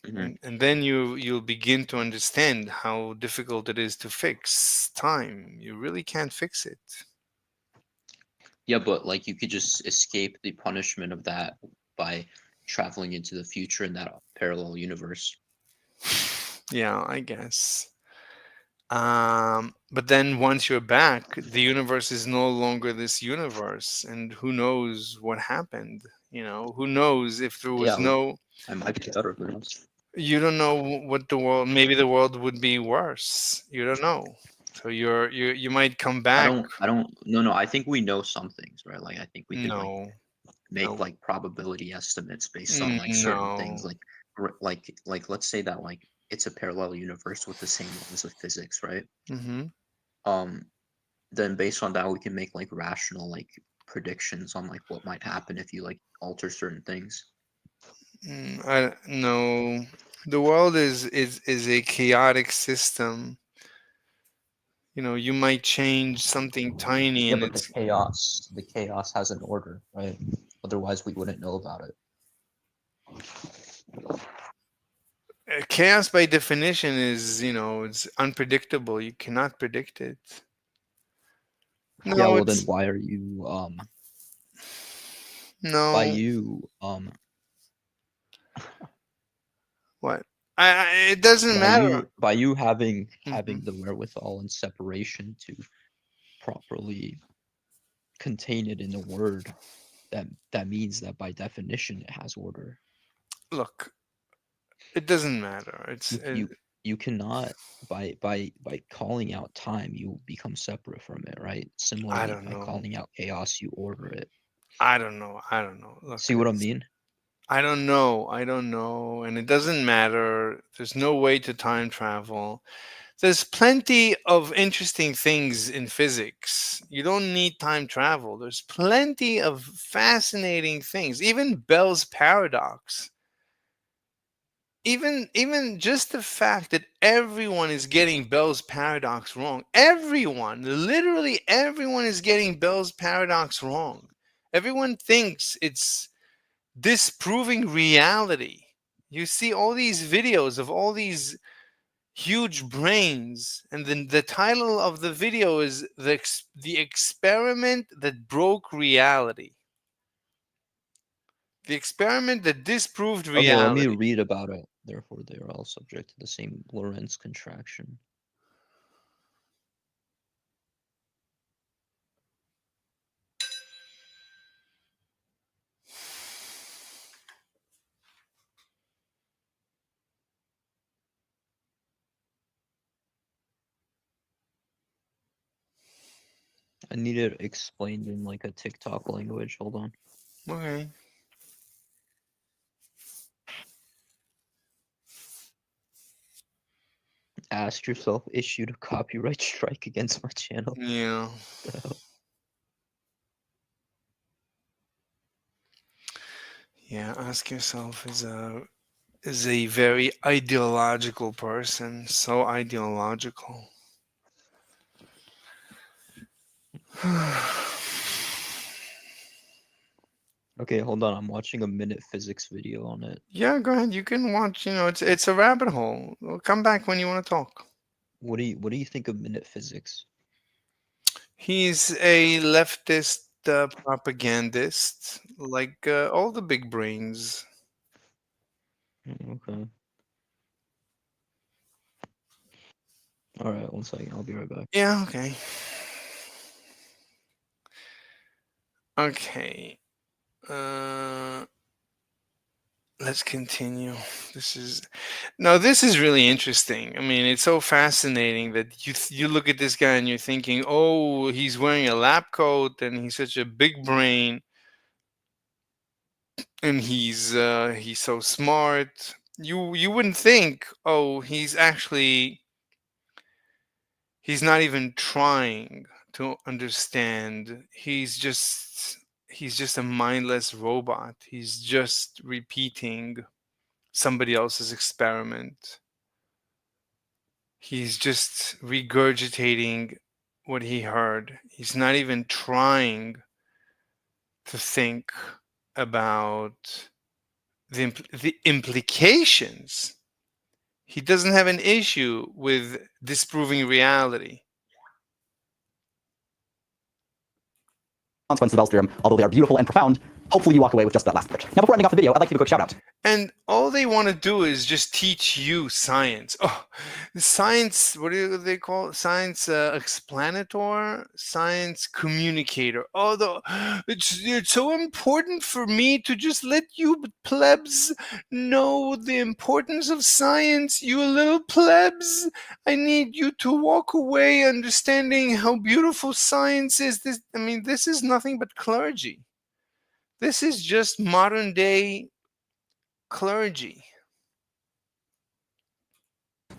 Mhm. And then you'll begin to understand how difficult it is to fix time. You really can't fix it. Yeah, but like you could just escape the punishment of that by traveling into the future in that parallel universe. Yeah, I guess. But then once you're back, the universe is no longer this universe, and who knows what happened? Who knows if there was Yeah, no. I might be better than us. You don't know what the world. Maybe the world would be worse. You don't know. So you might come back. I don't. No. I think we know some things, right? Like I think we could like No. make No. like probability estimates based on like certain things, No. like let's say that like it's a parallel universe with the same laws of physics, right? Mm-hmm. Then based on that we can make like rational like predictions on like what might happen if you like alter certain things. No. The world is a chaotic system. You might change something tiny, Yeah, and but it's the chaos has an order, right? Otherwise we wouldn't know about it. chaos by definition is it's unpredictable. You cannot predict it. No, Yeah, well then it's why are you no. by you What? It doesn't matter. by you having Mhm. the wherewithal and separation to properly contain it in a word, that means that by definition it has order. Look, it doesn't matter. It's You cannot by calling out time you become separate from it, right? Similarly, don't by know. calling out chaos you order it. I don't know. Look, See what I mean? I don't know. And it doesn't matter. There's no way to time travel. There's plenty of interesting things in physics. You don't need time travel. There's plenty of fascinating things. Even Bell's paradox. Even just the fact that everyone is getting Bell's paradox wrong. Everyone, literally everyone is getting Bell's paradox wrong. Everyone thinks it's disproving reality. You see all these videos of all these huge brains, and then the title of the video is the experiment that broke reality. The experiment that disproved Okay, let me reality. read about it. Therefore, they are all subject to the same Lorentz contraction. I need it explained in like a TikTok language. Hold on. Okay. Ask yourself, issued a copyright strike against my channel. Yeah. The hell? Yeah. Ask yourself is a very ideological person. So ideological. Okay, hold on. I'm watching a minute physics video on it. Yeah, go ahead. You can watch. It's a rabbit hole. We'll come back when you want to talk. What do you think of minute physics? He's a leftist propagandist, like all the big brains. Okay. All right, 1 second. I'll be right back. Yeah. Okay. Okay. Let's continue. This is really interesting. I mean, it's so fascinating that you look at this guy and you're thinking, oh, he's wearing a lab coat and he's such a big brain and he's so smart. You wouldn't think, oh, he's not even trying to understand. He's just a mindless robot. He's just repeating somebody else's experiment. He's just regurgitating what he heard. He's not even trying to think about the implications. He doesn't have an issue with disproving reality. Consequences of Bell's theorem, although they are beautiful and profound, hopefully you walk away with just that last bit. Now, before ending off the video, I'd like to give a quick shout out. And all they want to do is just teach you science. Oh, science, what do they call it? Science explanator, science communicator. Although it's so important for me to just let you plebs know the importance of science. You little plebs, I need you to walk away understanding how beautiful science is. This is nothing but clergy. This is just modern day clergy.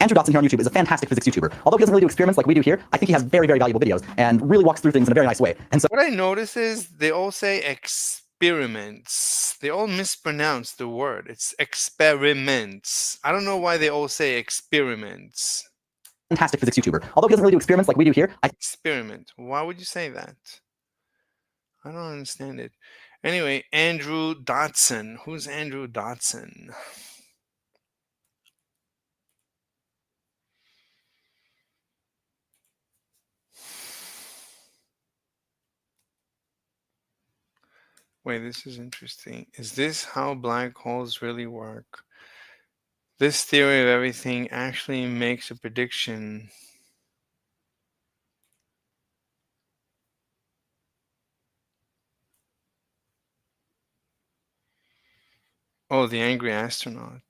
Andrew Dotson here on YouTube is a fantastic physics YouTuber. Although he doesn't really do experiments like we do here, I think he has very, very valuable videos and really walks through things in a very nice way. And so What I notice is they all say experiments. They all mispronounce the word. It's experiments. I don't know why they all say experiments. fantastic physics YouTuber. Although he doesn't really do experiments like we do here, I Experiment. Why would you say that? I don't understand it. Anyway, Andrew Dotson. Who's Andrew Dotson? Wait, this is interesting. Is this how black holes really work? This theory of everything actually makes a prediction. Oh, the angry astronaut.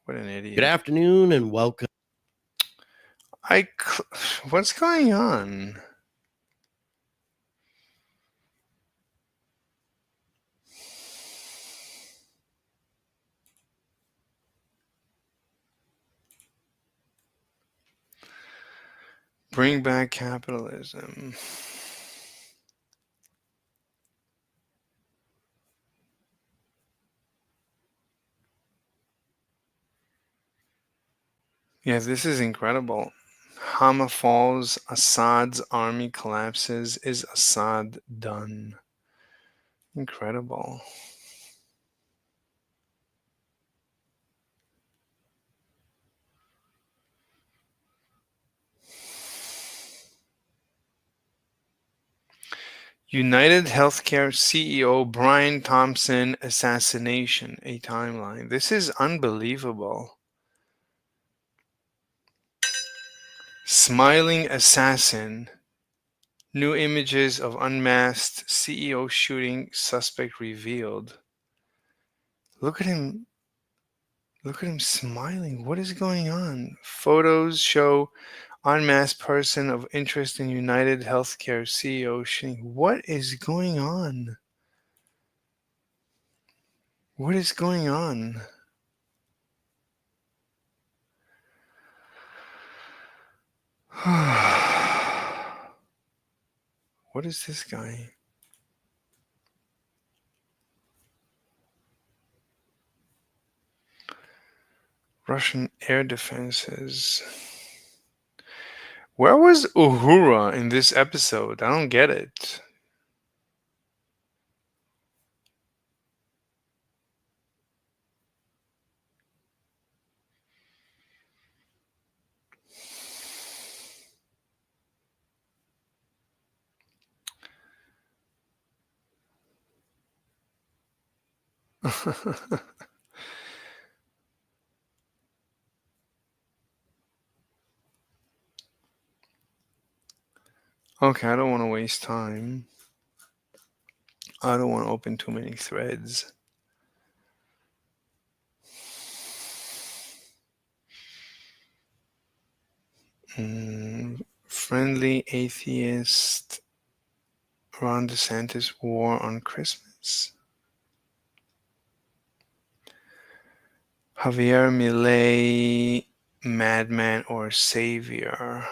What an idiot. Good afternoon and welcome. What's going on? Bring back capitalism. Yeah, this is incredible. Hama falls, Assad's army collapses. Is Assad done? Incredible. United Healthcare CEO Brian Thompson assassination, a timeline. This is unbelievable. Smiling assassin. New images of unmasked CEO shooting suspect revealed. Look at him. Look at him smiling. What is going on? Photos show unmasked person of interest in United Healthcare CEO shooting. What is going on? What is going on? What is this guy? Russian air defenses. Where was Uhura in this episode? I don't get it. Okay, I don't want to waste time. I don't want to open too many threads. Friendly atheist Ron DeSantis war on Christmas. Javier Milei, madman or savior?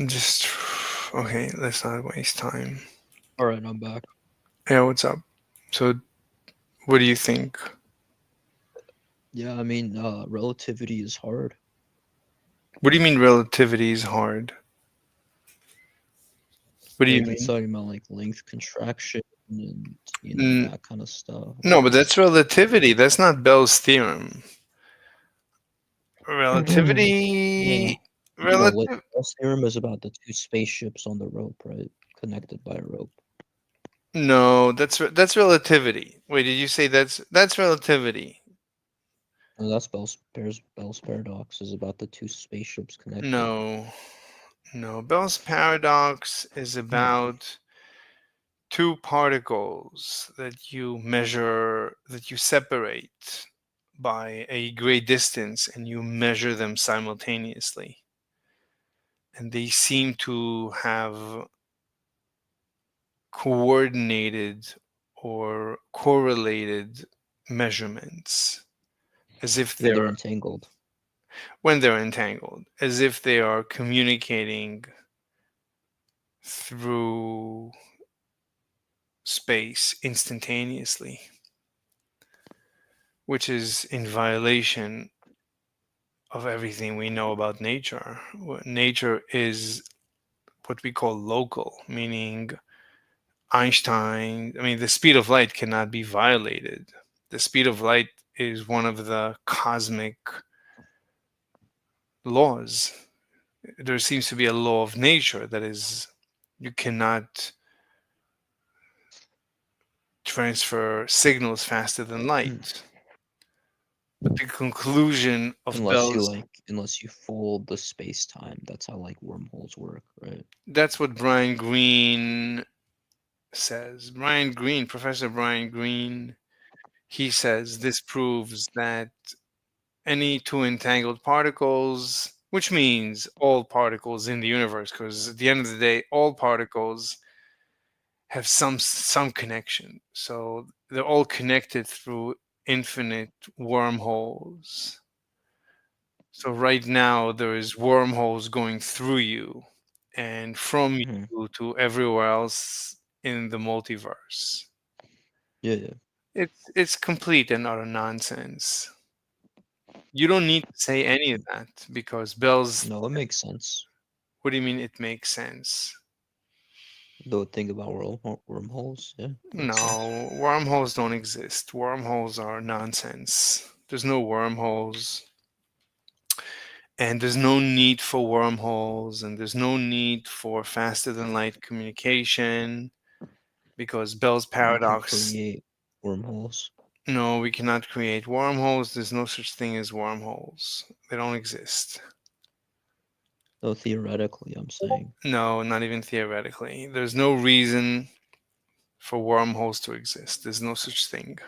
Just okay. Let's not waste time. All right, I'm back. Yeah, what's up? So, what do you think? Yeah, I mean, relativity is hard. What do you mean relativity is hard? What do you It's mean? talking about like length contraction and that kind of stuff. No, but that's relativity. That's not Bell's theorem. Relativity. Bell's theorem is about the two spaceships on the rope, right? Connected by a rope. No, that's relativity. Wait, did you say that's relativity? No, that's Bell's paradox is about the two spaceships connected. No, Bell's paradox is about two particles that you measure, that you separate by a great distance, and you measure them simultaneously, and they seem to have coordinated or correlated measurements, as if they're entangled. When they're entangled, as if they are communicating through space instantaneously, which is in violation of everything we know about nature. Nature is what we call local, meaning Einstein, the speed of light cannot be violated. The speed of light is one of the cosmic laws. There seems to be a law of nature that is, you cannot transfer signals faster than light. But the conclusion of unless you fold the space time, that's how like wormholes work, right? That's what Brian Greene says. Professor Brian Greene, he says this proves that any two entangled particles, which means all particles in the universe, because at the end of the day, all particles have some connection. So they're all connected through infinite wormholes. So right now there is wormholes going through you and from you to everywhere else in the multiverse. Yeah. It's complete and utter nonsense. You don't need to say any of that because Bell's. No, it makes sense. What do you mean it makes sense? The thing about wormholes, yeah. No, wormholes don't exist. Wormholes are nonsense. There's no wormholes. And there's no need for wormholes, and there's no need for faster than light communication, because Bell's paradox. You can create wormholes. No, we cannot create wormholes. There's no such thing as wormholes. They don't exist. So theoretically, I'm saying. No, not even theoretically. There's no reason for wormholes to exist. There's no such thing.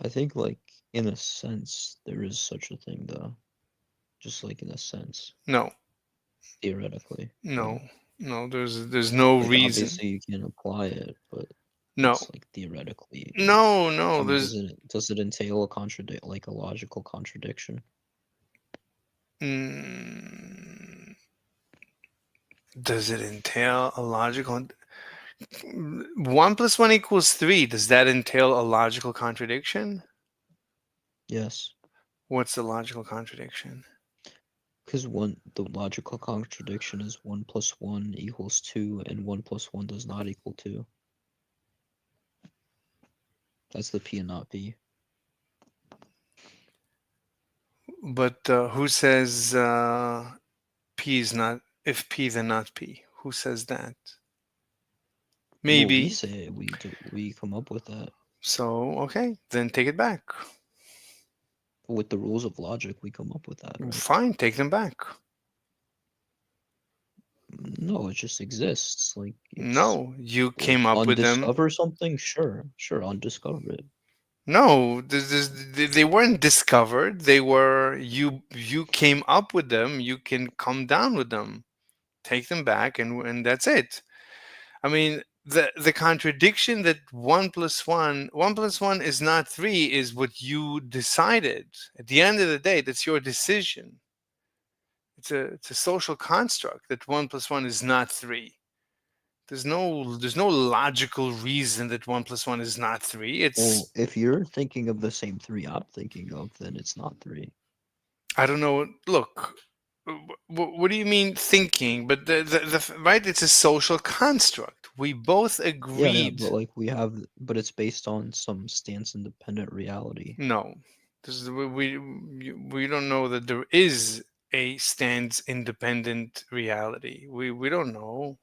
I think, like, in a sense, there is such a thing, though. Just like in a sense, No, theoretically. no, no. There's no Like, reason. obviously, you can apply it, but No, it's like theoretically. no, I no. mean, There's does it entail like a logical contradiction? Does it entail a logical? 1 + 1 = 3. Does that entail a logical contradiction? Yes, What's the logical contradiction? because the logical contradiction is 1 + 1 = 2, and 1 + 1 does not equal 2. That's the P and not P. But who says P is not? If P, then not P. Who says that? Well, Maybe. we say it, we come up with that. So okay, then take it back. With the rules of logic, we come up with that, right? Fine, take them back. No, it just exists. Like, No, you like, came up with them. undiscover something? Sure, undiscover it. No, they weren't discovered. They were you came up with them. You can come down with them, take them back, and that's it. I mean, the contradiction that 1 + 1 is not 3 is what you decided. At the end of the day, that's your decision. It's a social construct that 1 + 1 is not 3. There's no logical reason that 1 + 1 is not 3. It's Well, if you're thinking of the same 3 I'm thinking of, then it's not 3. I don't know. Look, what do you mean thinking? But the right, it's a social construct. We both Yeah, agreed. but like but it's based on some stance independent reality. No, we don't know that there is a stands independent reality. We don't know.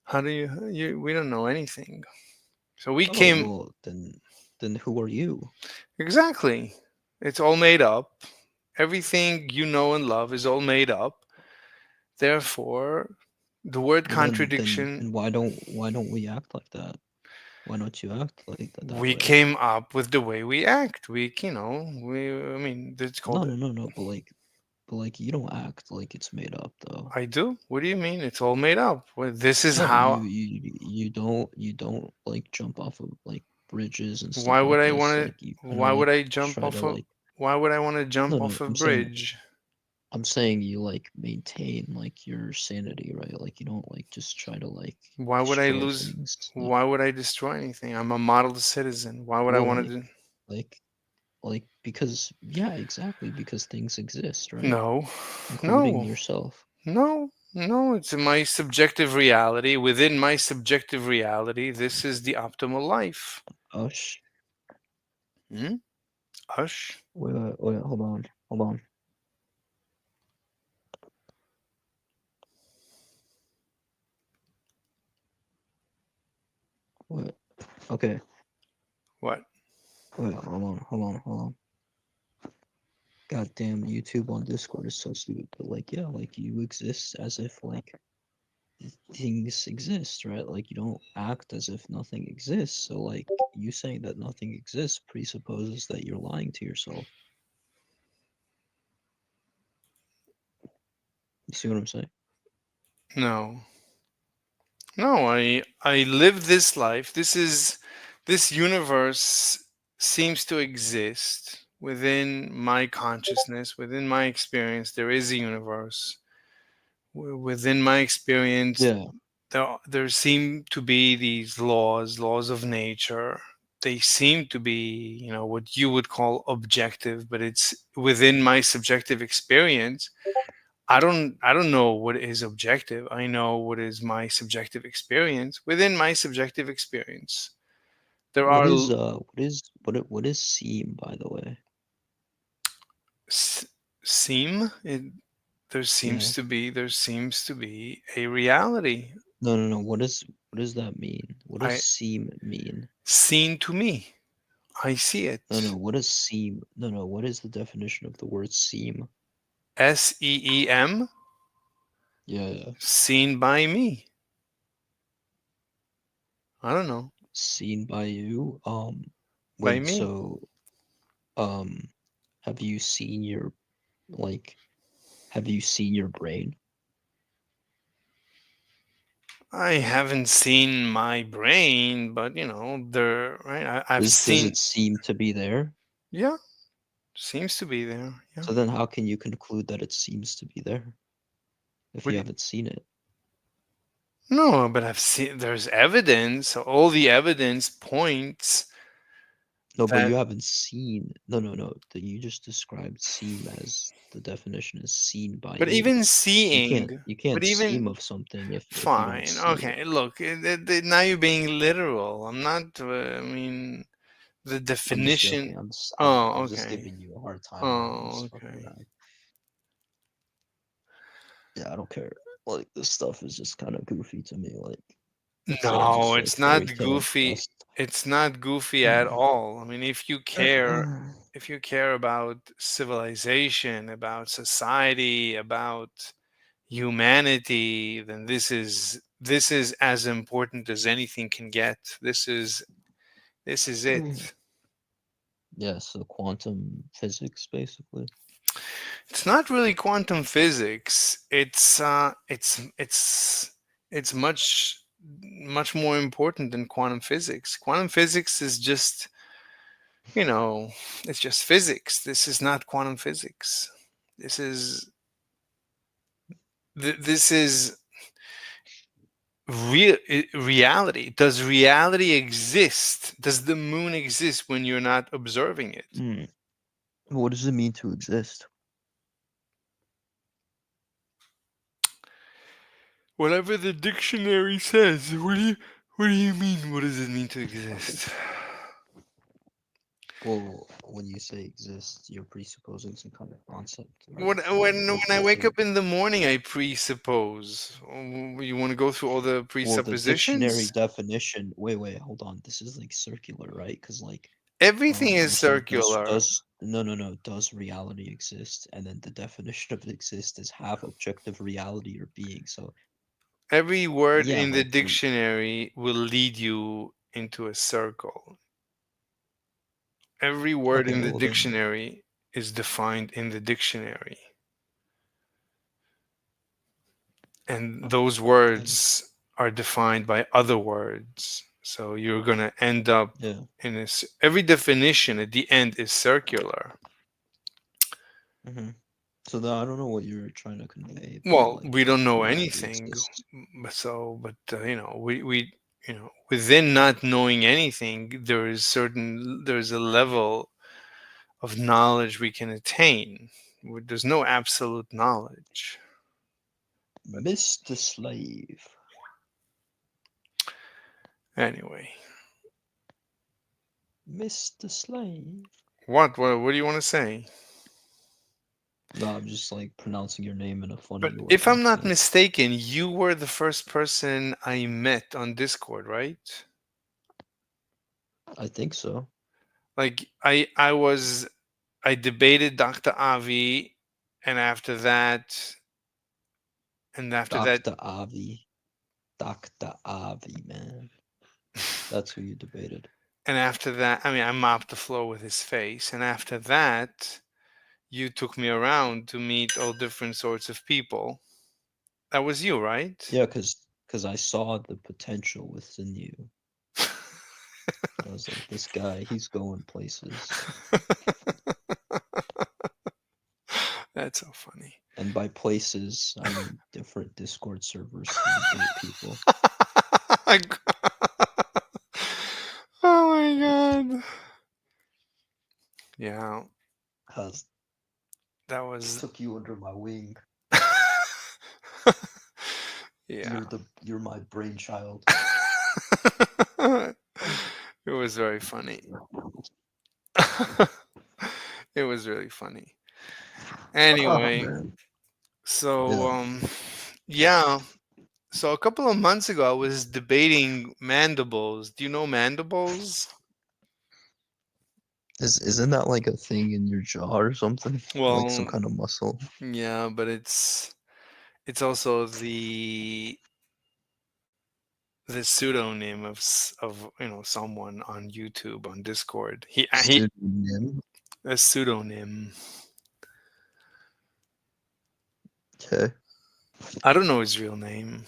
How do you we don't know anything. So we Oh, came well, then who are you? exactly. It's all made up. Everything you know and love is all made up. Therefore, the word Well, then contradiction, and why don't we act like that? Why don't you act like that we way? came up with the way we act. I mean, it's called. No, but like you don't act like it's made up though. I do. What do you mean? It's all made up. Well, this is No, how. you don't like jump off of like bridges and stuff Why would like I this. want Like to? you Why would I jump try off to of? like Why would I want to jump no, off a I'm saying bridge? I'm saying you like maintain like your sanity, right? Like you don't like just try to like Why would I destroy lose? things. Why would I destroy anything? I'm a model citizen. Why would I Well, want to do? like because yeah, exactly, because things exist, right? No, Including no, yourself. no, no. It's my subjective reality. Within my subjective reality, this is the optimal life. Ush. Hmm? Hush. Wait, hold on. What? Okay. What? Wait, hold on. Goddamn, YouTube on Discord is so stupid. But like, yeah, like you exist as if like things exist, right? Like you don't act as if nothing exists. So like you saying that nothing exists presupposes that you're lying to yourself. You see what I'm saying? No. No, I live this life. This universe seems to exist within my consciousness, within my experience. There is a universe. Within my experience, Yeah. there seem to be these laws of nature. They seem to be, what you would call objective, but it's within my subjective experience. I don't know what is objective. I know what is my subjective experience. Within my subjective experience, there What are is what is seem, by the way? seem. There seems to be a reality. No. What does that mean? What does I seem mean? seen to me. I see it. No. What does seem? No. What is the definition of the word seem? SEEM, Yeah. seen by me. I don't know. Seen by you. By Wait. me. So, have you seen your Have you seen your brain? I haven't seen my brain, but there, right? I've Does seen. it seem to be there? Yeah, seems to be there. Yeah. So then how can you conclude that it seems to be there if What you do haven't seen it? No, but I've seen. There's evidence. All the evidence points No, but that. you haven't seen. No. That you just described seem as the definition is seen by But you. even seeing. You But can't even seem of something if you don't fine. see it. Okay. Look, now you're being literal. I'm not. I mean, the I'm just definition. joking. Oh, I'm just okay. giving you a hard time. Oh, okay. Yeah, I don't care. Like this stuff is just kind of goofy to me. Like it's all No, just like it's fairy not tale goofy. dust. It's not goofy at all. I mean, if you care about civilization, about society, about humanity, then this is as important as anything can get. This is it. Yeah, so quantum physics basically. It's not really quantum physics. It's much more important than quantum physics. Quantum physics is just, it's just physics. This is not quantum physics. This is this is reality. Does reality exist? Does the moon exist when you're not observing it? What does it mean to exist? Whatever the dictionary says. What do you mean? What does it mean to exist? Well, when you say exist, you're presupposing some kind of concept. When I wake up in the morning, I presuppose. You want to go through all the Well, the dictionary presuppositions? definition. Wait, hold on. This is like circular, right? Because like Everything you're is saying circular. no. Does reality exist? And then the definition of exist is have objective reality or being. So Every word yeah, in the like dictionary will lead you into a circle. Every word okay, in the well then dictionary is defined in the dictionary. And those words are defined by other words. So you're going to end up yeah. in every definition at the end is circular. So I don't know what you're trying to convey. By, Well, like, we don't know reality anything. exists. But we within not knowing anything, there's a level of knowledge we can attain. There's no absolute knowledge. Mr. Slave. Anyway, Mr. Slave. what do you want to say? No, I'm just like pronouncing your name in a funny But way. if I'm not accent. mistaken, you were the first person I met on Discord, right? I think so. Like I debated Dr. Avi, and after that, Dr. Avi. Dr. Avi, man. That's who you debated. and after that, I mean, I mopped the floor with his face, and after that, you took me around to meet all different sorts of people. That was you, right? Yeah, because I saw the potential within you. I was like, this guy, he's going places. That's so funny. And by places, I mean different Discord servers to debate people. Oh my god. Yeah. Cause That was took you under my wing. yeah. You're my brainchild. It was very funny. It was really funny. Anyway, man. so Yeah. yeah. So a couple of months ago, I was debating mandibles. Do you know mandibles? Isn't that like a thing in your jaw or something? Like some Well, kind of muscle? yeah, but it's also the pseudonym of someone on YouTube on Discord. He Pseudonym? a pseudonym. Okay. I don't know his real name.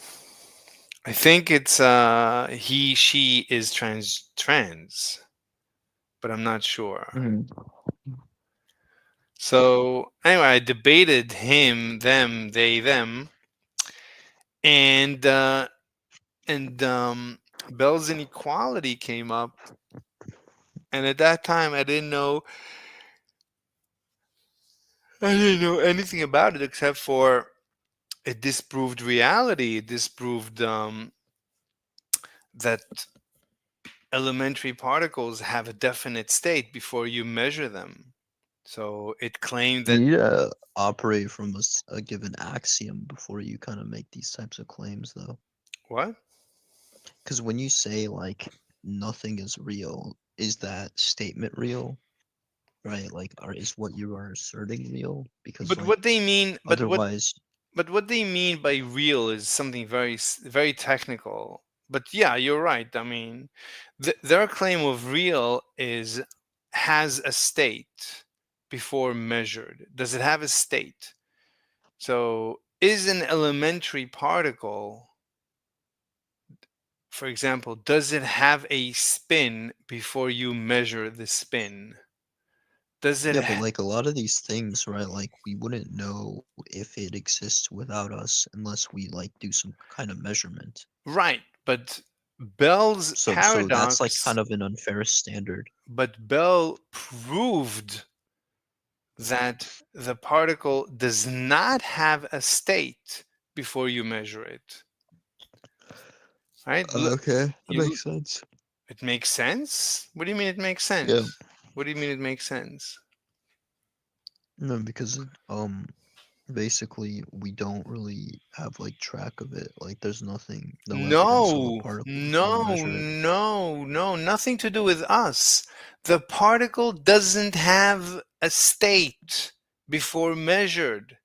I think it's he she is trans, but I'm not sure. Mhm. So anyway, I debated him, them, they, them, and Bell's inequality came up, and at that time I didn't know anything about it except for it disproved reality. It disproved that elementary particles have a definite state before you measure them. So it claimed You that need to operate from a given axiom before you kind of make these types of claims, though. what? Because when you say like nothing is real, is that statement real? Right? Like, is what you are asserting real? Because But like what they mean, otherwise, but what they mean by real is something very technical. But yeah, you're right. I mean, their claim of real is has a state before measured. Does it have a state? So, is an elementary particle, for example, does it have a spin before you measure the spin? Does it yeah, but like a lot of these things, right? Like we wouldn't know if it exists without us unless we like do some kind of measurement. right, but Bell's So that's like paradox, kind of an unfair standard. but Bell proved that the particle does not have a state before you measure it. Right? Okay, that You, makes sense. it makes sense? What do you mean it makes Yeah, sense? What do you mean it makes sense? no, because basically we don't really have like track of it. Like there's nothing, no evidence of a No, particle before we no, measure it. no, no, nothing to do with us. The particle doesn't have a state before measured.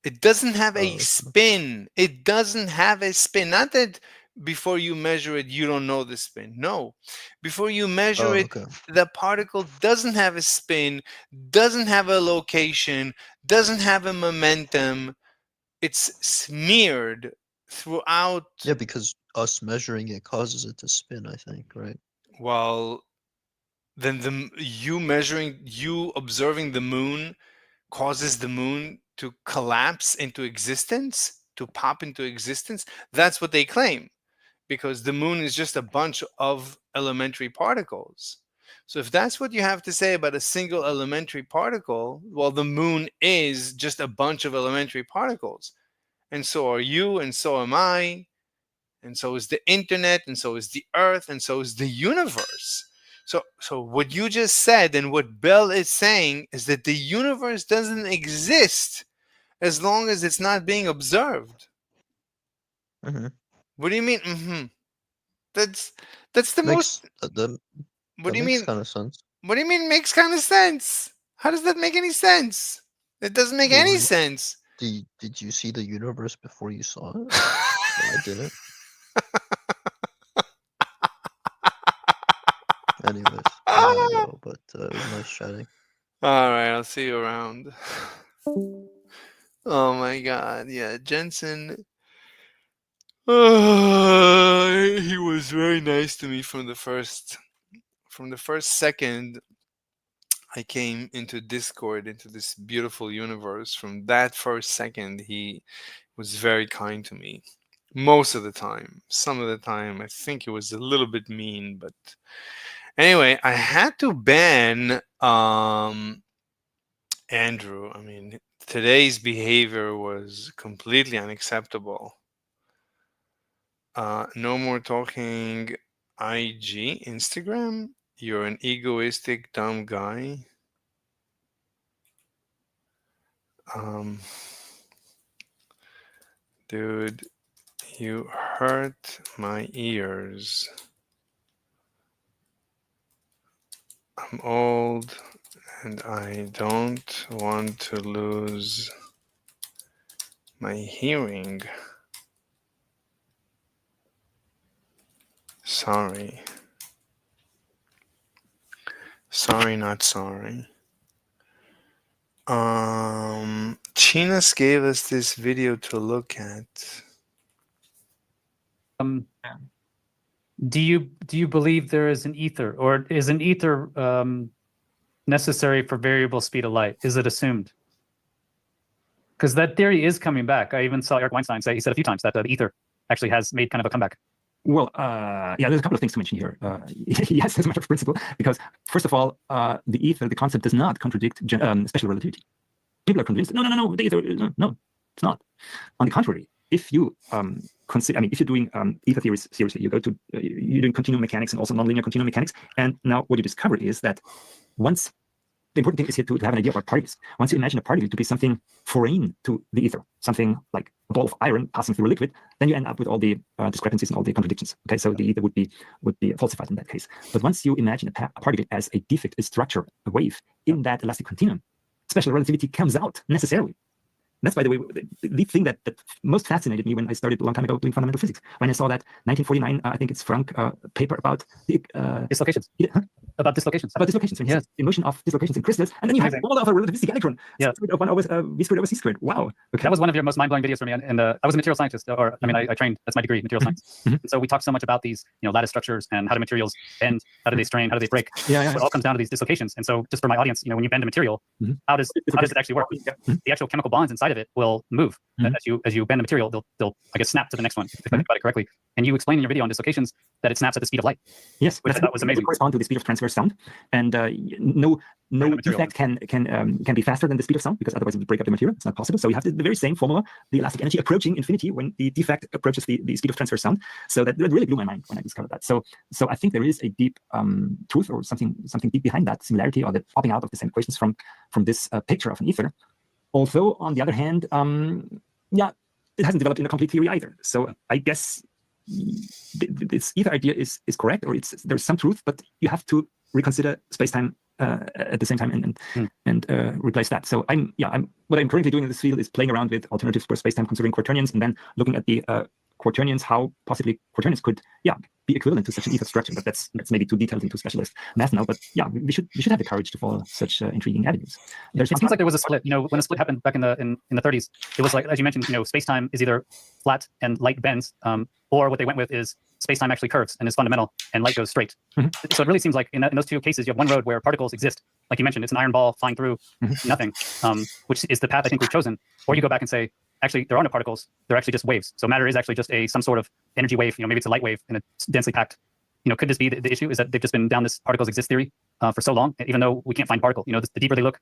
It doesn't have a Okay. spin. It doesn't have a spin. Not that before you measure it, you don't know the spin. No. Before you measure it, Okay. the particle doesn't have a spin, doesn't have a location, doesn't have a momentum. It's smeared throughout. Yeah, because us measuring it causes it to spin, I think, right? Well, then you observing the moon causes the moon to collapse into existence, to pop into existence. That's what they claim, because the moon is just a bunch of elementary particles. So if that's what you have to say about a single elementary particle, well, the moon is just a bunch of elementary particles. And so are you, and so am I, and so is the internet, and so is the earth, and so is the universe. So what you just said and what Bell is saying is that the universe doesn't exist as long as it's not being observed. Mm-hmm. What do you mean? That's that's the most. Makes that What that do you makes mean? kind of sense. What do you mean makes kind of sense? How does that make any sense? It doesn't make any Well, sense. did you see the universe before you saw it? I didn't. Anyways, I gotta go, but it was nice chatting. All right, I'll see you around. Oh my God, yeah, Jensen. He was very nice to me from the first second I came into Discord, into this beautiful universe. From that first second, he was very kind to me. Most of the time. Some of the time, I think he was a little bit mean, but anyway, I had to ban Andrew. I mean, today's behavior was completely unacceptable. No more talking IG, Instagram. You're an egoistic, dumb guy. Um, dude, You hurt my ears. I'm old and I don't want to lose my hearing. Sorry. Sorry, not sorry. Chinas gave us this video to look at. Do you believe there is an ether, or is an ether necessary for variable speed of light? Is it assumed? Because that theory is coming back. I even saw Eric Weinstein say, he said a few times that the ether actually has made kind of a comeback. Well, yeah, there's a couple of things to mention here. Yes, as a matter of principle, because first of all, the ether, the concept does not contradict special relativity. People are convinced, no, the ether, no, it's not. On the contrary, if you consider, I mean, if you're doing ether theories seriously, you go to, you're doing continuum mechanics and also nonlinear continuum mechanics, and now what you discover is that once, the important thing is here to have an idea about particles. Once you imagine a particle to be something foreign to the ether, something like a ball of iron passing through a liquid, then you end up with all the discrepancies and all the contradictions. Okay, so the ether would be falsified in that case. But once you imagine a particle as a defect, a structure, a wave in that elastic continuum, special relativity comes out necessarily. That's, by the way, the thing that most fascinated me when I started a long time ago doing fundamental physics. When I saw that 1949, I think it's Frank paper about the Dislocations. About dislocations. About dislocations, Yes. the motion of dislocations in crystals, and then you have Amazing. all of a relativistic electron. Yeah. Of 1 over v squared over c squared. Wow. Okay. That was one of your most mind-blowing videos for me. And I was a material scientist, or I mean, I trained, that's my degree, material science. Mhm. And so we talked so much about these, lattice structures and how do materials bend, how do they strain, how do they break. Yeah. So it all comes down to these dislocations. And so just for my audience, when you bend a material, Mhm. how does it actually work? Mhm. The actual chemical bonds inside of it will move. Mhm. As you bend the material, they'll I guess snap to the next one, if I think about it correctly. And you explain in your video on dislocations that it snaps at the speed of light. Yes, Which I thought was amazing. It corresponds to the speed of transverse sound, and no material. defect can be faster than the speed of sound, because otherwise it would break up the material. It's not possible. So you have the very same formula, the elastic energy approaching infinity when the defect approaches the speed of transverse sound. So that really blew my mind when I discovered that. So I think there is a deep truth, or something deep behind that similarity, or the popping out of the same equations from this picture of an ether. Also, on the other hand, it hasn't developed in a complete theory either. So I guess this ether idea is correct, or there's some truth, but you have to reconsider space-time at the same time and replace that. So what I'm currently doing in this field is playing around with alternatives for space-time considering quaternions, and then looking at the quaternions, how possibly quaternions could be equivalent to such an ether structure. But that's maybe too detailed into specialist math now. But we should have the courage to follow such intriguing avenues. It seems like there was a split. When the split happened back in the 30s, it was like, as you mentioned, space-time is either flat and light bends, or what they went with is space-time actually curves and is fundamental, and light goes straight. Mm-hmm. So it really seems like in those two cases, you have one road where particles exist, like you mentioned, it's an iron ball flying through nothing, which is the path I think we've chosen. Or you go back and say, actually, there are no particles; they're actually just waves. So matter is actually just some sort of energy wave. Maybe it's a light wave and it's densely packed. Could this be the issue? Is that they've just been down this particles exist theory for so long, even though we can't find particle? The deeper they look,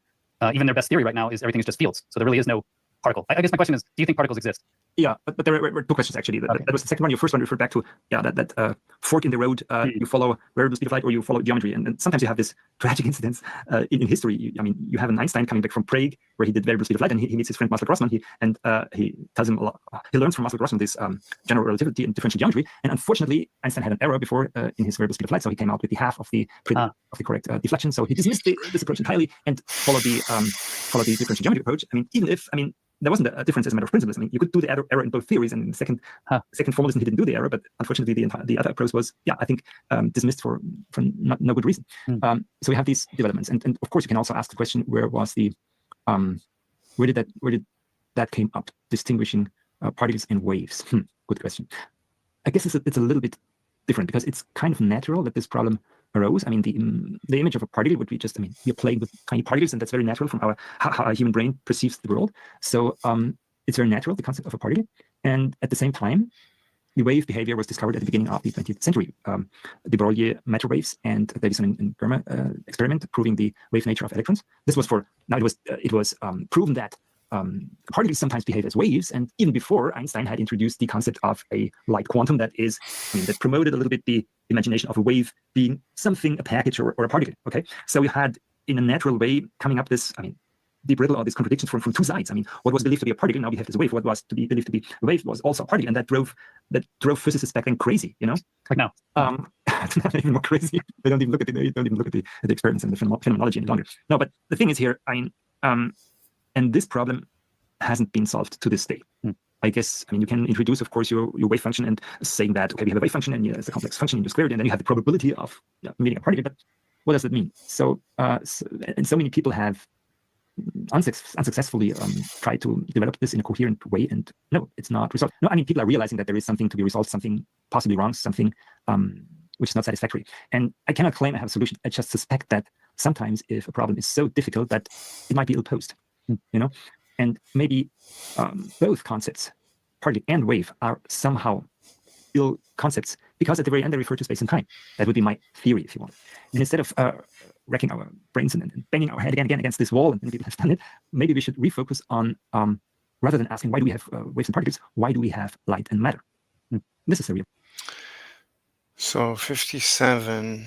even their best theory right now is everything is just fields. So there really is no particle. I guess my question is, do you think particles exist? Yeah, but there were two questions actually. That was the second one. Your first one referred back to that fork in the road. You follow variable speed of light, or you follow geometry, and sometimes you have this tragic incidents in history. You have an Einstein coming back from Prague, where he did variable speed of light, and he meets his friend Marcel Grossmann. He tells him a lot. He learns from Marcel Grossmann this general relativity and differential geometry. And unfortunately, Einstein had an error before in his variable speed of light, so he came out with the half of the correct deflection. So he dismissed this approach entirely and followed the differential geometry approach. Even if there wasn't a difference as a matter of principles. You could do the error in both theories, and in the second formalism, he didn't do the error. But unfortunately, the other approach was, I think, dismissed for no good reason. So we have these developments, and of course, you can also ask the question: where did that came up, distinguishing particles and waves? Good question. I guess it's a little bit different, because it's kind of natural that this problem arose. The image of a particle would be just, we're playing with tiny particles, and that's very natural from how our human brain perceives the world. So it's very natural, the concept of a particle. And at the same time, the wave behavior was discovered at the beginning of the 20th century. De Broglie matter waves and Davison and Germer experiment proving the wave nature of electrons. This was it was proven that particles sometimes behave as waves, and even before, Einstein had introduced the concept of a light quantum that promoted a little bit the imagination of a wave being something, a package or a particle. Okay, so we had in a natural way coming up this deep riddle or these contradictions from two sides. I mean, what was believed to be a particle, now we have this wave. What was to be believed to be a wave was also a particle, and that drove physicists back then crazy. Like now. It's not even more crazy. They don't even look at the experiments and the phenomenology any longer. No, but the thing is here, and this problem hasn't been solved to this day. I guess, you can introduce, of course, your wave function and saying that, okay, we have a wave function and it's a complex function and you square it, and then you have the probability of meeting a particle. But what does that mean? So many people have unsuccessfully tried to develop this in a coherent way, and no, it's not resolved. No, people are realizing that there is something to be resolved, something possibly wrong, something which is not satisfactory. And I cannot claim I have a solution. I just suspect that sometimes if a problem is so difficult that it might be ill-posed, and maybe both concepts, particle and wave, are somehow ill concepts because at the very end they refer to space and time. That would be my theory, if you want. And instead of wrecking our brains and banging our head again against this wall, and many people have done it, maybe we should refocus on, rather than asking why do we have waves and particles, why do we have light and matter? This is a real. So 57.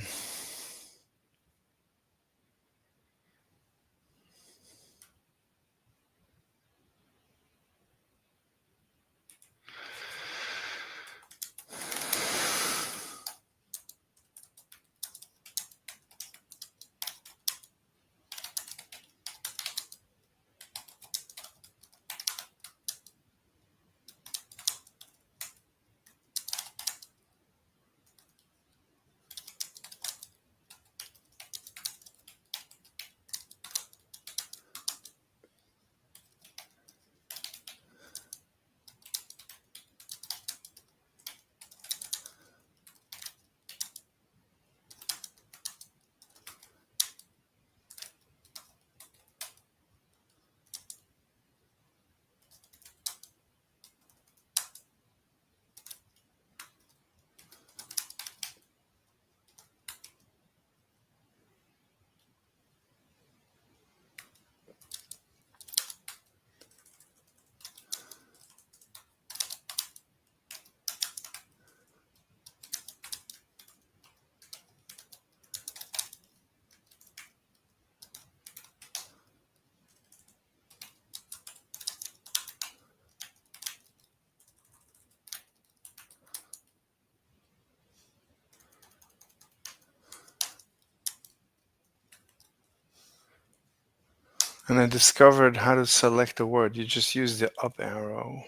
And I discovered how to select a word. You just use the up arrow.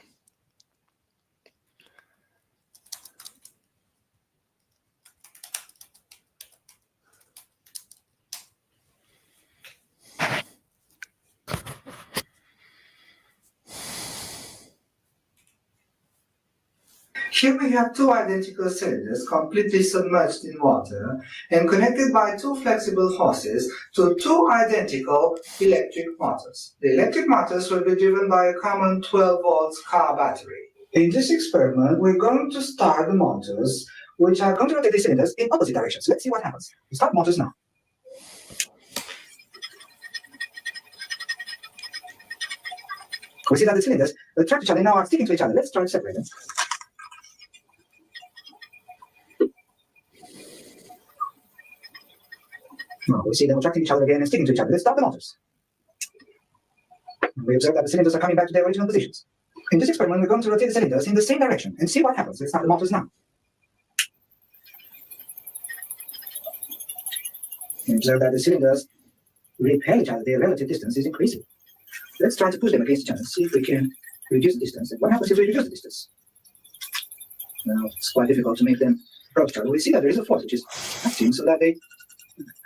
Here we have two identical cylinders completely submerged in water and connected by two flexible hoses to two identical electric motors. The electric motors will be driven by a common 12 volts car battery. In this experiment, we're going to start the motors, which are going to rotate the cylinders in opposite directions. Let's see what happens. We start motors now. We see that the cylinders attract each other, now are sticking to each other. Let's try to separate them. Now we see them attracting each other again and sticking to each other. Let's start the motors. We observe that the cylinders are coming back to their original positions. In this experiment, we're going to rotate the cylinders in the same direction and see what happens. Let's start the motors now. We observe that the cylinders repel each other. Their relative distance is increasing. Let's try to push them against each other, see if we can reduce the distance. And what happens if we reduce the distance? Now, it's quite difficult to make them approach each other. We see that there is a force which is acting so that they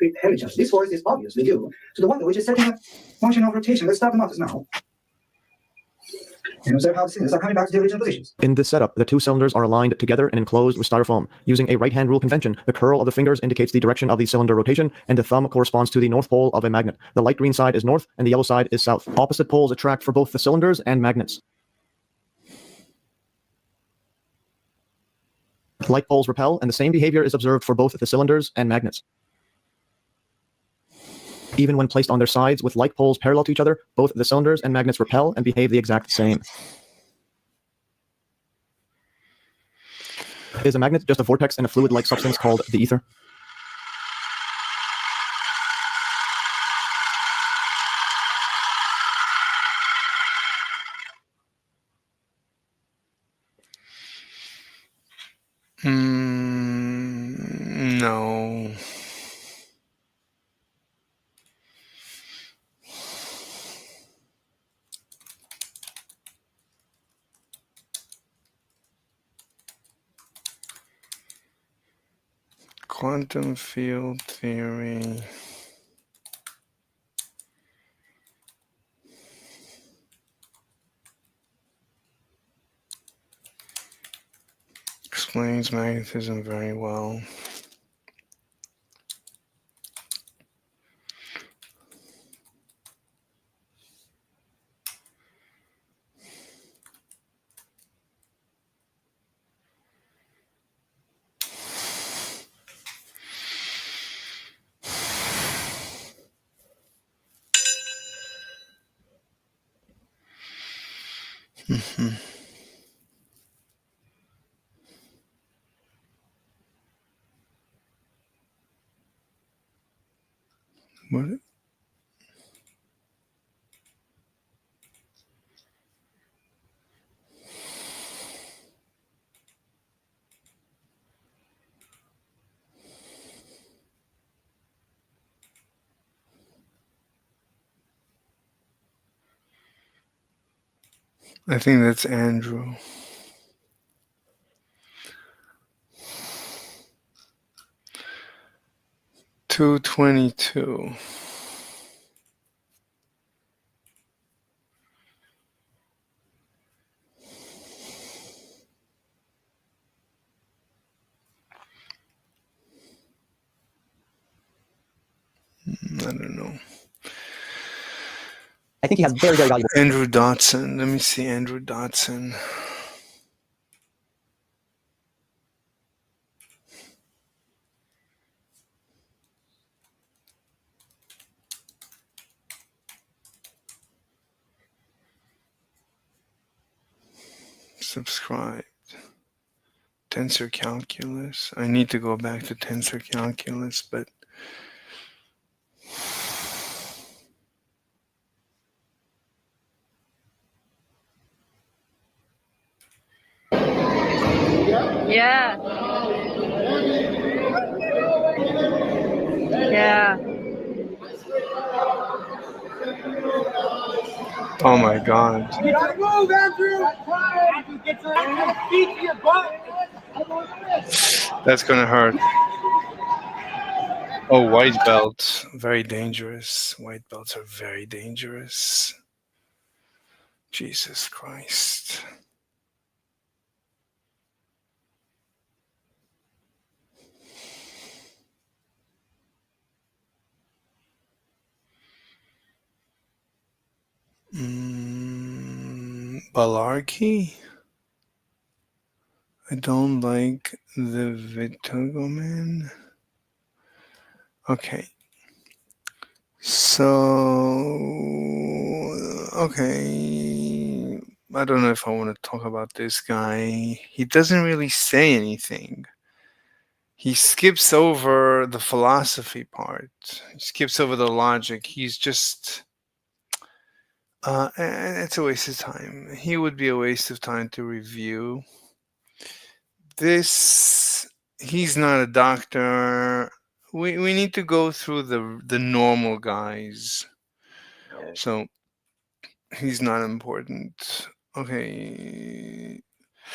repel each other. This force is obviously due to the one which is setting a function of rotation. Let's start the motors now. And observe how the cylinders are coming back to their original positions. In this setup, the two cylinders are aligned together and enclosed with styrofoam. Using a right-hand rule convention, the curl of the fingers indicates the direction of the cylinder rotation, and the thumb corresponds to the north pole of a magnet. The light green side is north, and the yellow side is south. Opposite poles attract for both the cylinders and magnets. Like poles repel, and the same behavior is observed for both the cylinders and magnets. Even when placed on their sides with like poles parallel to each other, both the cylinders and magnets repel and behave the exact same. Is a magnet just a vortex in a fluid-like substance called the ether? No. Quantum field theory. Explains magnetism very well. What? I think that's Andrew. $222. I don't know. I think he has very, very valuable. Andrew Dotson. Let me see Andrew Dotson. Subscribed. Tensor calculus. I need to go back to tensor calculus, but Yeah. Yeah. oh my God. You gotta move, Andrew! Andrew, get your feet to your butt! That's gonna hurt. Oh, white belt. Very dangerous. White belts are very dangerous. Jesus Christ. Balarkey? I don't like the Vitugo man. Okay. So, okay. I don't know if I want to talk about this guy. He doesn't really say anything. He skips over the philosophy part. He skips over the logic. He's just... it's a waste of time. He would be a waste of time to review. This, he's not a doctor. We need to go through the normal guys. So he's not important. Okay.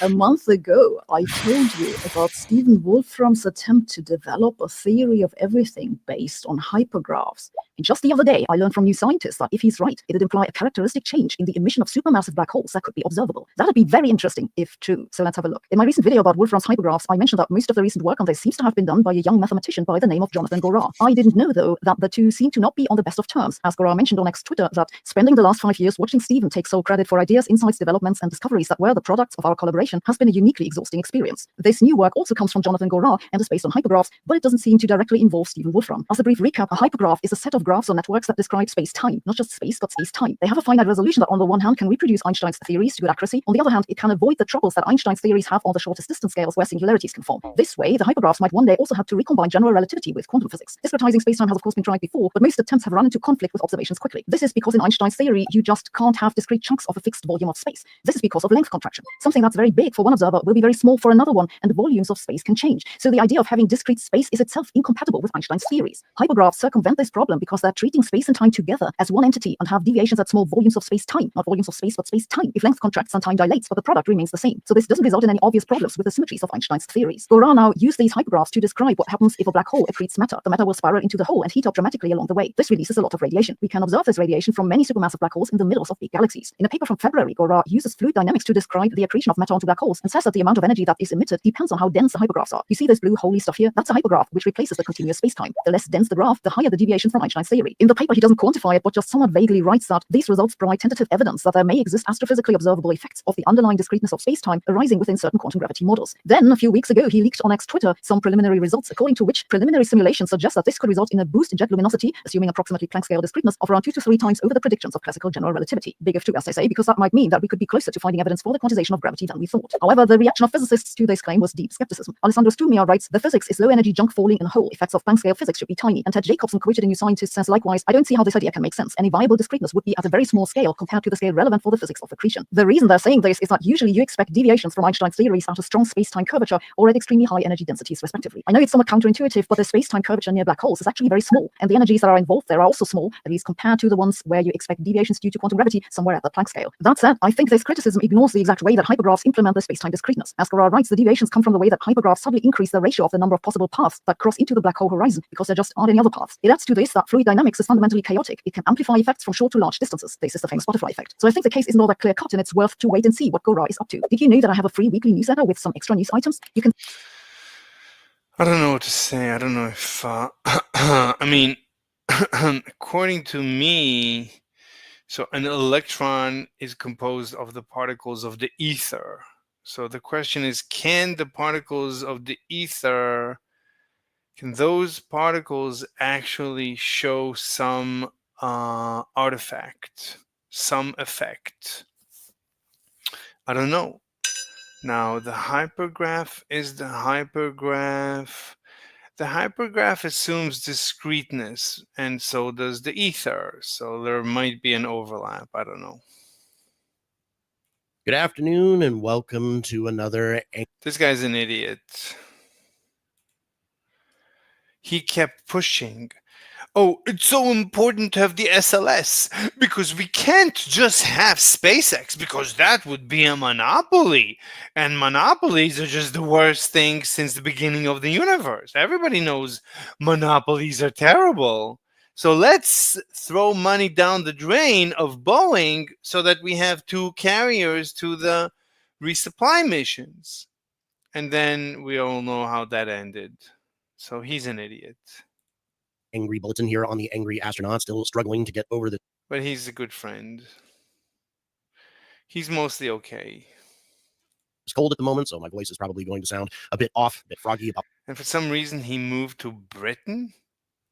A month ago, I told you about Stephen Wolfram's attempt to develop a theory of everything based on hypergraphs. And just the other day, I learned from New Scientist that if he's right, it'd imply a characteristic change in the emission of supermassive black holes that could be observable. That'd be very interesting, if true. So let's have a look. In my recent video about Wolfram's hypergraphs, I mentioned that most of the recent work on this seems to have been done by a young mathematician by the name of Jonathan Gorar. I didn't know, though, that the two seem to not be on the best of terms, as Gorar mentioned on X Twitter that spending the last 5 years watching Stephen take sole credit for ideas, insights, developments, and discoveries that were the products of our collaboration has been a uniquely exhausting experience. This new work also comes from Jonathan Gorar and is based on hypergraphs, but it doesn't seem to directly involve Stephen Wolfram. As a brief recap, a hypergraph is a set of graphs or networks that describe space-time, not just space, but space-time. They have a finite resolution that on the one hand can reproduce Einstein's theories to good accuracy, on the other hand it can avoid the troubles that Einstein's theories have on the shortest distance scales where singularities can form. This way, the hypergraphs might one day also have to recombine general relativity with quantum physics. Discretizing space-time has of course been tried before, but most attempts have run into conflict with observations quickly. This is because in Einstein's theory, you just can't have discrete chunks of a fixed volume of space. This is because of length contraction, something that's very big for one observer will be very small for another one, and the volumes of space can change. So the idea of having discrete space is itself incompatible with Einstein's theories. Hypergraphs circumvent this problem because they're treating space and time together as one entity and have deviations at small volumes of space-time, not volumes of space, but space-time. If length contracts and time dilates, but the product remains the same. So this doesn't result in any obvious problems with the symmetries of Einstein's theories. Gorat now used these hypergraphs to describe what happens if a black hole accretes matter. The matter will spiral into the hole and heat up dramatically along the way. This releases a lot of radiation. We can observe this radiation from many supermassive black holes in the middles of big galaxies. In a paper from February, Gorat uses fluid dynamics to describe the accretion of matter onto black holes and says that the amount of energy that is emitted depends on how dense the hypergraphs are. You see this blue holy stuff here? That's a hypergraph which replaces the continuous spacetime. The less dense the graph, the higher the deviation from Einstein's theory. In the paper, he doesn't quantify it, but just somewhat vaguely writes that these results provide tentative evidence that there may exist astrophysically observable effects of the underlying discreteness of spacetime arising within certain quantum gravity models. Then, a few weeks ago, he leaked on X Twitter some preliminary results, according to which preliminary simulations suggest that this could result in a boost in jet luminosity, assuming approximately Planck scale discreteness, of around 2 to 3 times over the predictions of classical general relativity. Big if too, as they say, because that might mean that we could be closer to finding evidence for the quantization of gravity than we thought. However, the reaction of physicists to this claim was deep skepticism. Alessandro Stumia writes, the physics is low energy junk falling in a hole. Effects of Planck scale physics should be tiny. And Ted Jacobson, quoted in New Scientist, says likewise, I don't see how this idea can make sense. Any viable discreteness would be at a very small scale compared to the scale relevant for the physics of accretion. The reason they're saying this is that usually you expect deviations from Einstein's theories at a strong space-time curvature or at extremely high energy densities respectively. I know it's somewhat counterintuitive, but the space-time curvature near black holes is actually very small, and the energies that are involved there are also small, at least compared to the ones where you expect deviations due to quantum gravity somewhere at the Planck scale. That said, I think this criticism ignores the exact way that hypergraphs implement the space-time discreteness. As Gorat writes, the deviations come from the way that hypergraphs suddenly increase the ratio of the number of possible paths that cross into the black hole horizon because there just aren't any other paths. It adds to this that fluid dynamics is fundamentally chaotic. It can amplify effects from short to large distances. This is the famous butterfly effect. So I think the case isn't all that clear-cut, and it's worth to wait and see what Gorat is up to. Did you know that I have a free weekly newsletter with some extra news items? You can... I don't know what to say. I don't know if, I mean, according to me, so an electron is composed of the particles of the ether. So the question is, can the particles of the ether, can those particles actually show some artifact, some effect? I don't know. Now, the hypergraph is the hypergraph. The hypergraph assumes discreteness, and so does the ether. So there might be an overlap. I don't know. Good afternoon, and welcome to another... This guy's an idiot. He kept pushing. Oh, it's so important to have the SLS because we can't just have SpaceX because that would be a monopoly. And monopolies are just the worst thing since the beginning of the universe. Everybody knows monopolies are terrible. So let's throw money down the drain of Boeing so that we have 2 carriers to the resupply missions. And then we all know how that ended. So he's an idiot. Angry bulletin here on the angry astronaut, still struggling to get over the... But he's a good friend. He's mostly okay. It's cold at the moment, so my voice is probably going to sound a bit off, a bit froggy. And for some reason, he moved to Britain.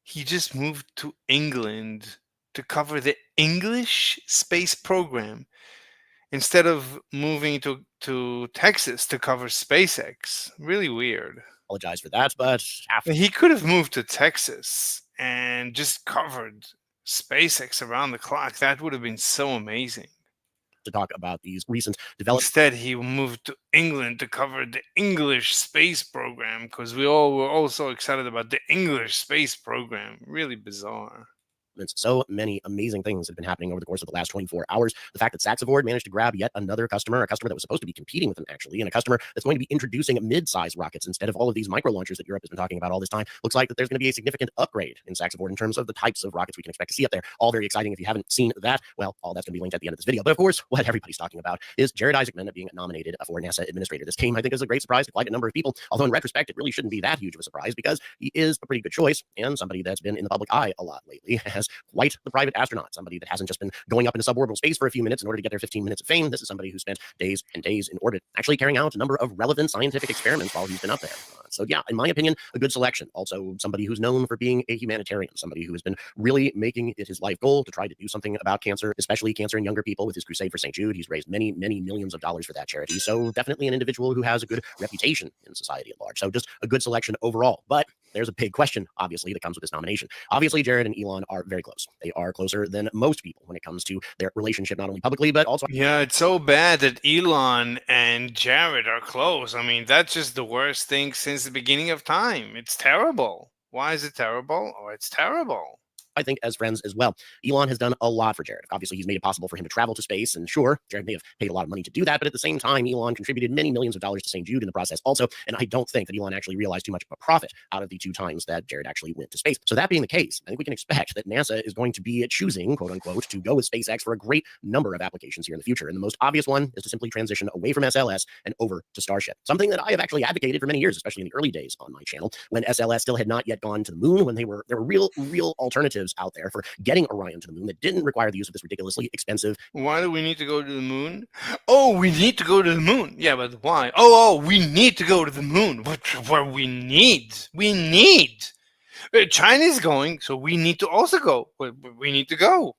He just moved to England to cover the English space program instead of moving to Texas to cover SpaceX. Really weird. Apologize for that, but he could have moved to Texas and just covered SpaceX around the clock. That would have been so amazing. To talk about these recent developments. Instead, he moved to England to cover the English space program because we all were all so excited about the English space program. Really bizarre. So many amazing things have been happening over the course of the last 24 hours. The fact that Saxavord managed to grab yet another customer, a customer that was supposed to be competing with them actually, and a customer that's going to be introducing mid-size rockets instead of all of these micro launchers that Europe has been talking about all this time. Looks like that there's going to be a significant upgrade in Saxavord in terms of the types of rockets we can expect to see up there. All very exciting. If you haven't seen that, well, all that's going to be linked at the end of this video. But of course, what everybody's talking about is Jared Isaacman being nominated for NASA Administrator. This came, I think, as a great surprise to quite a number of people, although in retrospect, it really shouldn't be that huge of a surprise because he is a pretty good choice and somebody that's been in the public eye a lot lately, has quite the private astronaut, somebody that hasn't just been going up into suborbital space for a few minutes in order to get their 15 minutes of fame. This is somebody who spent days and days in orbit, actually carrying out a number of relevant scientific experiments while he's been up there. So yeah, in my opinion, a good selection. Also somebody who's known for being a humanitarian, somebody who has been really making it his life goal to try to do something about cancer, especially cancer in younger people with his crusade for St. Jude. He's raised many, many millions of dollars for that charity. So definitely an individual who has a good reputation in society at large. So just a good selection overall. But there's a big question, obviously, that comes with this nomination. Obviously, Jared and Elon are very close. They are closer than most people when it comes to their relationship, not only publicly, but also. Yeah, it's so bad that Elon and Jared are close. I mean, that's just the worst thing since the beginning of time. It's terrible. Why is it terrible? Oh, it's terrible. I think, as friends as well. Elon has done a lot for Jared. Obviously, he's made it possible for him to travel to space, and sure, Jared may have paid a lot of money to do that, but at the same time, Elon contributed many millions of dollars to St. Jude in the process also, and I don't think that Elon actually realized too much of a profit out of the 2 times that Jared actually went to space. So that being the case, I think we can expect that NASA is going to be choosing, quote unquote, to go with SpaceX for a great number of applications here in the future, and the most obvious one is to simply transition away from SLS and over to Starship, something that I have actually advocated for many years, especially in the early days on my channel, when SLS still had not yet gone to the moon, when there were real alternatives out there for getting Orion to the moon that didn't require the use of this ridiculously expensive. Why do we need to go to the moon? Oh, we need to go to the moon. Yeah, but why? Oh, we need to go to the moon. What we need? China's going, so we need to also go. We need to go.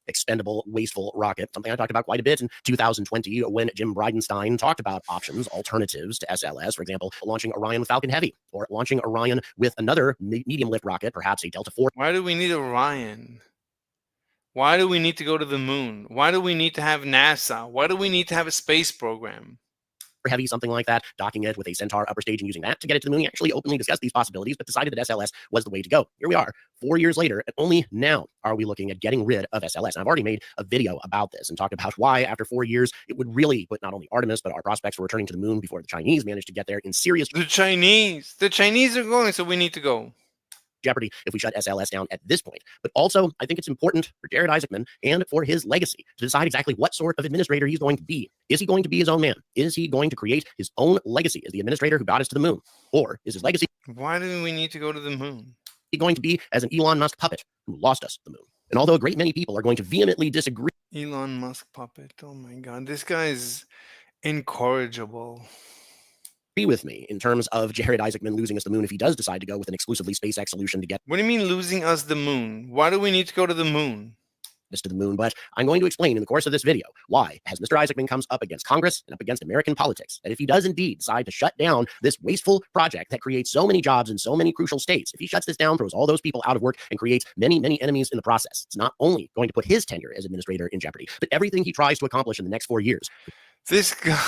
Expendable, wasteful rocket, something I talked about quite a bit in 2020 when Jim Bridenstine talked about options, alternatives to SLS, for example, launching Orion with Falcon Heavy, or launching Orion with another medium lift rocket, perhaps a Delta IV. Why do we need Orion? Why do we need to go to the moon? Why do we need to have NASA? Why do we need to have a space program? Heavy, something like that, docking it with a Centaur upper stage and using that to get it to the moon. He actually openly discussed these possibilities, but decided that SLS was the way to go. Here we are, 4 years later, and only now are we looking at getting rid of SLS. And I've already made a video about this and talked about why, after 4 years, it would really put not only Artemis, but our prospects for returning to the moon before the Chinese managed to get there in serious. The Chinese are going, so we need to go. Jeopardy if we shut SLS down at this point. But also, I think it's important for Jared Isaacman and for his legacy to decide exactly what sort of administrator he's going to be. Is he going to be his own man? Is he going to create his own legacy as the administrator who got us to the moon? Or is his legacy... Why do we need to go to the moon? He going to be as an Elon Musk puppet who lost us the moon? And although a great many people are going to vehemently disagree... Elon Musk puppet. Oh my God, this guy is incorrigible. With me in terms of Jared Isaacman losing us the moon if he does decide to go with an exclusively SpaceX solution to get. What do you mean losing us the moon? Why do we need to go to the moon? To the moon, but I'm going to explain in the course of this video why, as Mr. Isaacman comes up against Congress and up against American politics, that if he does indeed decide to shut down this wasteful project that creates so many jobs in so many crucial states, if he shuts this down, throws all those people out of work, and creates many, many enemies in the process, it's not only going to put his tenure as administrator in jeopardy, but everything he tries to accomplish in the next 4 years. This guy...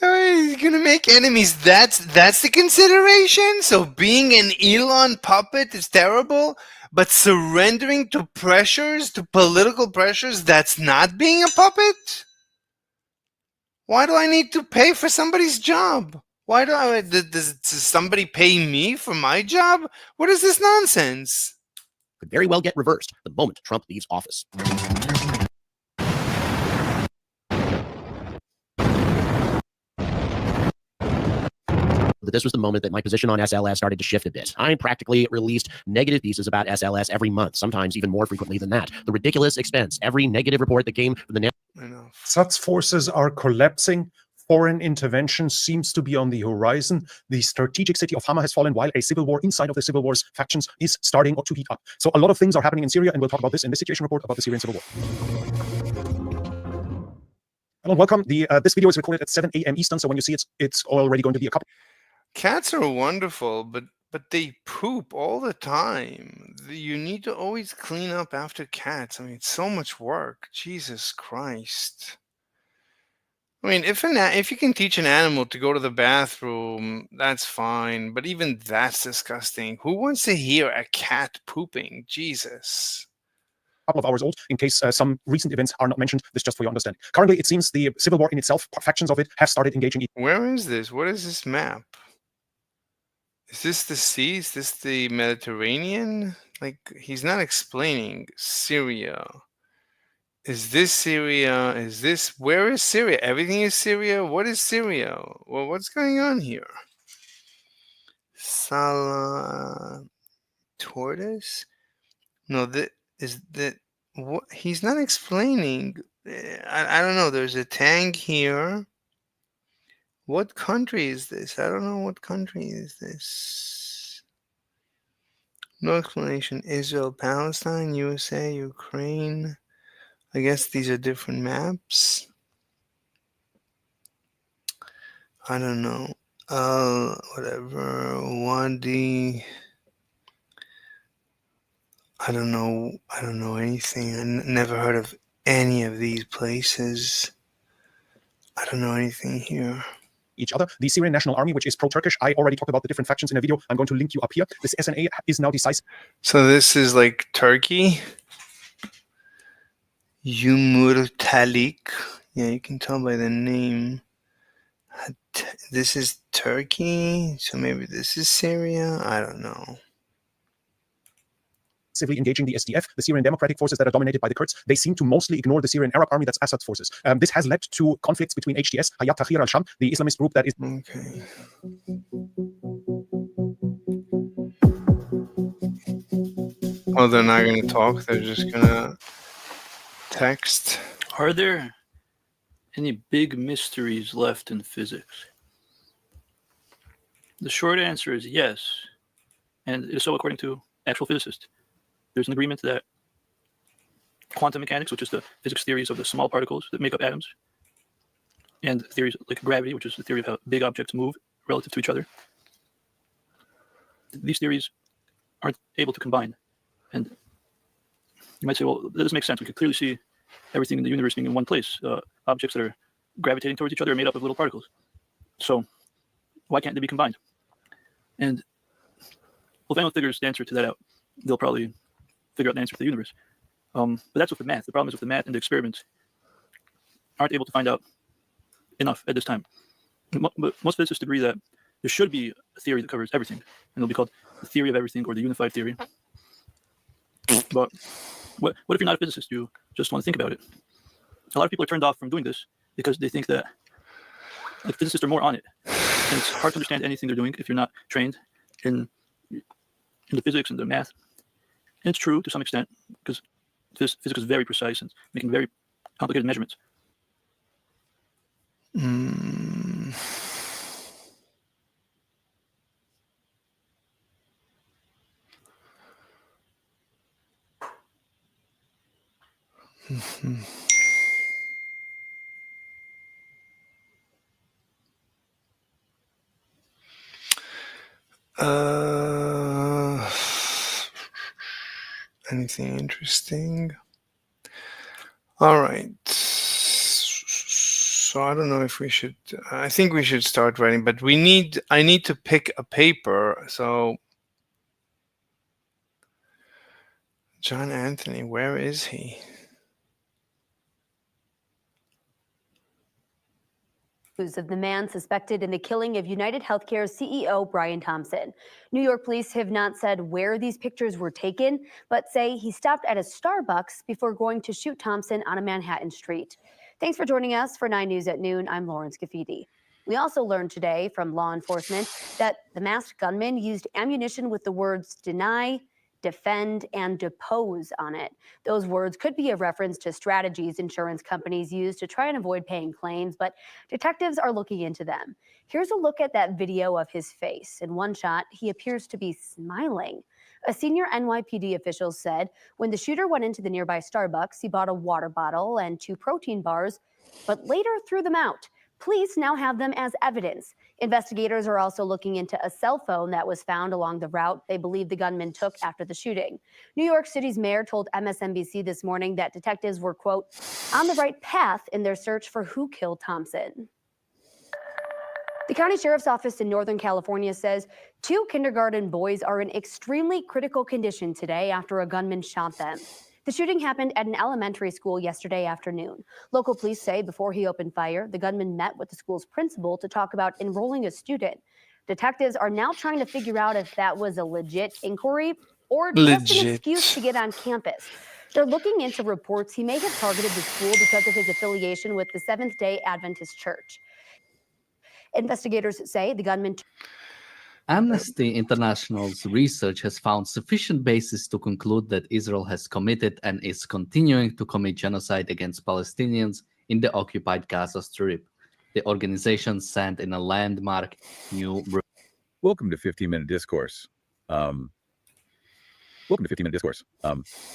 He's gonna make enemies. That's the consideration. So being an Elon puppet is terrible, but surrendering to pressures, to political pressures, that's not being a puppet. Why do I need to pay for somebody's job? Why does somebody pay me for my job? What is this nonsense? Could very well get reversed the moment Trump leaves office. That this was the moment that my position on SLS started to shift a bit. I practically released negative pieces about SLS every month, sometimes even more frequently than that. The ridiculous expense, every negative report that came from the Assad's forces are collapsing. Foreign intervention seems to be on the horizon. The strategic city of Hama has fallen, while a civil war inside of the civil war's factions is starting to heat up. So a lot of things are happening in Syria, and we'll talk about this in this situation report about the Syrian civil war. Hello, welcome. This video is recorded at 7 a.m. Eastern, so when you see it, it's already going to be a couple. Cats are wonderful, but they poop all the time. You need to always clean up after cats. I mean, it's so much work. Jesus Christ. I mean, if you can teach an animal to go to the bathroom, that's fine. But even that's disgusting. Who wants to hear a cat pooping? Jesus. Couple of hours old, in case some recent events are not mentioned. This just for your understanding. Currently, it seems the civil war in itself, factions of it, have started engaging. Where is this? What is this map? Is this the sea? Is this the Mediterranean? Like, he's not explaining. Syria. Is this Syria? Is this... Where is Syria? Everything is Syria? What is Syria? Well, what's going on here? Salah... Tortoise? No, what? He's not explaining. I don't know. There's a tank here. What country is this? I don't know what country is this. No explanation. Israel, Palestine, USA, Ukraine. I guess these are different maps. I don't know. whatever. Wadi. I don't know anything. I never heard of any of these places. I don't know anything here. Each other. The Syrian National Army, which is pro-Turkish. I already talked about the different factions in a video. I'm going to link you up here. This SNA is now decisive. So this is like Turkey. Yumurtalik. Yeah, you can tell by the name. This is Turkey. So maybe this is Syria. I don't know. Actively engaging the SDF, the Syrian Democratic Forces that are dominated by the Kurds. They seem to mostly ignore the Syrian Arab Army, that's Assad's forces. This has led to conflicts between HTS, Hayat Tahrir al-Sham, the Islamist group that is... Okay. Oh, they're not going to talk. They're just going to text. Are there any big mysteries left in physics? The short answer is yes. And it is so according to actual physicists. There's an agreement that quantum mechanics, which is the physics theories of the small particles that make up atoms, and theories like gravity, which is the theory of how big objects move relative to each other, these theories aren't able to combine. And you might say, well, that doesn't make sense. We could clearly see everything in the universe being in one place. Objects that are gravitating towards each other are made up of little particles. So why can't they be combined? And well, if anyone figures the answer to that out, they'll probably figure out the answer to the universe. But that's with the math. The problem is with the math and the experiments aren't able to find out enough at this time. But most physicists agree that there should be a theory that covers everything, and it'll be called the theory of everything or the unified theory. But what if you're not a physicist? You just want to think about it. A lot of people are turned off from doing this because they think that like physicists are more on it, and it's hard to understand anything they're doing if you're not trained in the physics and the math. And it's true to some extent because physics is very precise and making very complicated measurements. Anything interesting? All right. So I don't know if we should. I think we should start writing, but I need to pick a paper. So John Anthony, where is he? Of the man suspected in the killing of United Healthcare CEO Brian Thompson. New York police have not said where these pictures were taken, but say he stopped at a Starbucks before going to shoot Thompson on a Manhattan street. Thanks for joining us for 9 News at Noon. I'm Lawrence Gafidi. We also learned today from law enforcement that the masked gunman used ammunition with the words deny, defend, and depose on it. Those words could be a reference to strategies insurance companies use to try and avoid paying claims, but detectives are looking into them. Here's a look at that video of his face. In one shot, he appears to be smiling. A senior NYPD official said when the shooter went into the nearby Starbucks, he bought a water bottle and 2 protein bars, but later threw them out. Police now have them as evidence. Investigators are also looking into a cell phone that was found along the route they believe the gunman took after the shooting. New York City's mayor told MSNBC this morning that detectives were, quote, on the right path in their search for who killed Thompson. The county sheriff's office in Northern California says 2 kindergarten boys are in extremely critical condition today after a gunman shot them. The shooting happened at an elementary school yesterday afternoon. Local police say before he opened fire, the gunman met with the school's principal to talk about enrolling a student. Detectives are now trying to figure out if that was a legit inquiry or just an excuse to get on campus. They're looking into reports he may have targeted the school because of his affiliation with the Seventh-day Adventist Church. Investigators say the gunman... Amnesty International's research has found sufficient basis to conclude that Israel has committed and is continuing to commit genocide against Palestinians in the occupied Gaza Strip. The organization sent in a landmark new... Welcome to 15-Minute Discourse. Welcome to 15-Minute Discourse.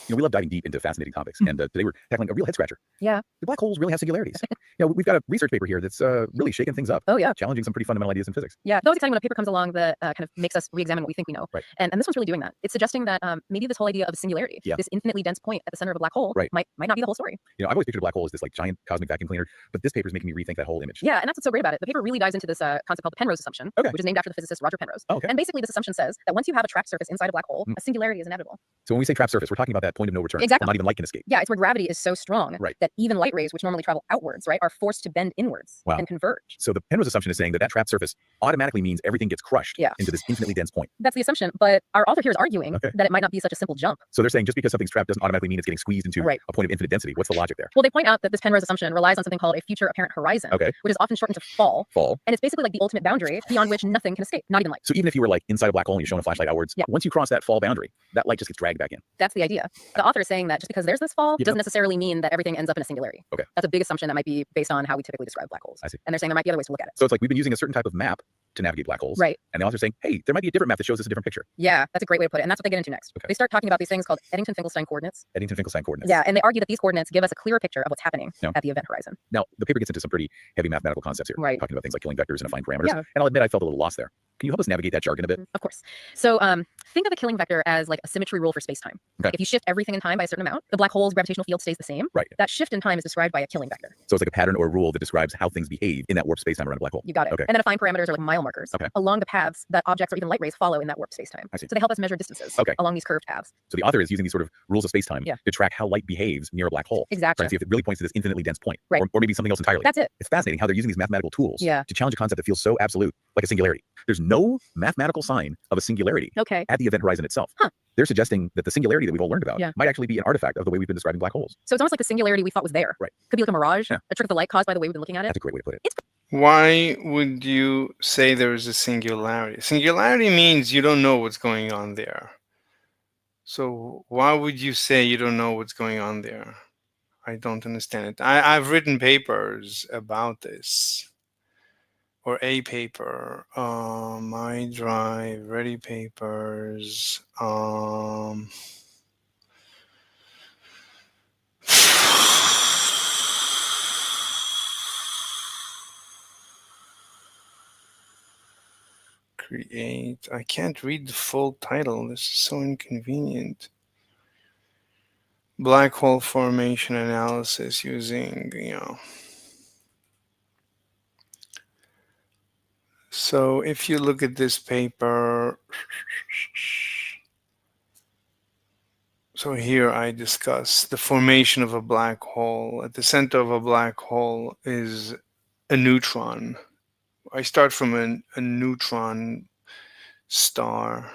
We love diving deep into fascinating topics, and today we're tackling a real head scratcher. Yeah. The black holes really have singularities. We've got a research paper here that's really shaking things up. Oh, yeah. Challenging some pretty fundamental ideas in physics. Yeah, it's always exciting when a paper comes along that kind of makes us re-examine what we think we know. Right. And this one's really doing that. It's suggesting that maybe this whole idea of a singularity, Yeah. this infinitely dense point at the center of a black hole, Right. might not be the whole story. I've always pictured a black hole as this like giant cosmic vacuum cleaner, but this paper is making me rethink that whole image. Yeah, and that's what's so great about it. The paper really dives into this concept called the Penrose assumption, Okay. which is named after the physicist Roger Penrose. Oh, okay. And basically, this assumption says that once you have a trapped surface inside a black hole, a singularity is inevitable. So when we say trapped surface, we're talking about that point of no return. Exactly. Where not even light can escape. Yeah, it's where gravity is so strong Right. that even light rays, which normally travel outwards, right, are forced to bend inwards Wow. and converge. So the Penrose assumption is saying that trapped surface automatically means everything gets crushed Yeah. into this infinitely dense point. That's the assumption, but our author here is arguing Okay. that it might not be such a simple jump. So they're saying just because something's trapped doesn't automatically mean it's getting squeezed into Right. a point of infinite density. What's the logic there? Well, they point out that this Penrose assumption relies on something called a future apparent horizon, Okay. which is often shortened to fall. Fall. And it's basically like the ultimate boundary beyond which nothing can escape, not even light. So even if you were like inside a black hole and you're showing a flashlight outwards, Yeah. once you cross that fall boundary, that light just gets dragged back in. That's the idea. The author is saying that just because there's this fall Yeah. doesn't necessarily mean that everything ends up in a singularity. Okay. That's a big assumption that might be based on how we typically describe black holes. I see. And they're saying there might be other ways to look at it. So it's like we've been using a certain type of map to navigate black holes. Right. And the author's saying, hey, there might be a different map that shows us a different picture. Yeah, that's a great way to put it. And that's what they get into next. Okay. They start talking about these things called Eddington-Finkelstein coordinates. Eddington-Finkelstein coordinates. Yeah, and they argue that these coordinates give us a clearer picture of what's happening Yeah. at the event horizon. Now, the paper gets into some pretty heavy mathematical concepts here. Right. Talking about things like killing vectors and affine parameters. Yeah. And I'll admit I felt a little lost there. Can you help us navigate that jargon a bit? Of course. So think of a killing vector as like a symmetry rule for space-time. Okay. If you shift everything in time by a certain amount, the black hole's gravitational field stays the same. Right. That shift in time is described by a killing vector. So it's like a pattern or a rule that describes how things behave in that warped spacetime around a black hole. You got it. Okay. And then affine parameters are like mile markers Okay. along the paths that objects or even light rays follow in that warped spacetime. I see. So they help us measure distances Okay. along these curved paths. So the author is using these sort of rules of spacetime Yeah. to track how light behaves near a black hole. Exactly. Trying to see if it really points to this infinitely dense point. Right. Or maybe something else entirely. That's it. It's fascinating how they're using these mathematical tools Yeah. to challenge a concept that feels so absolute, like a singularity. There's no mathematical sign of a singularity Okay. at the event horizon itself. Huh. They're suggesting that the singularity that we've all learned about Yeah. might actually be an artifact of the way we've been describing black holes. So it's almost like the singularity we thought was there. Right. Could be like a mirage, Yeah. a trick of the light caused by the way we've been looking at it. That's a great way to put it. Why would you say there is a singularity? Singularity means you don't know what's going on there. So why would you say you don't know what's going on there? I don't understand it. I've written papers about this. Or a paper. My drive, ready papers. Create. I can't read the full title. This is so inconvenient. Black hole formation analysis using, So if you look at this paper, so here I discuss the formation of a black hole. At the center of a black hole is a neutron. I start from a neutron star.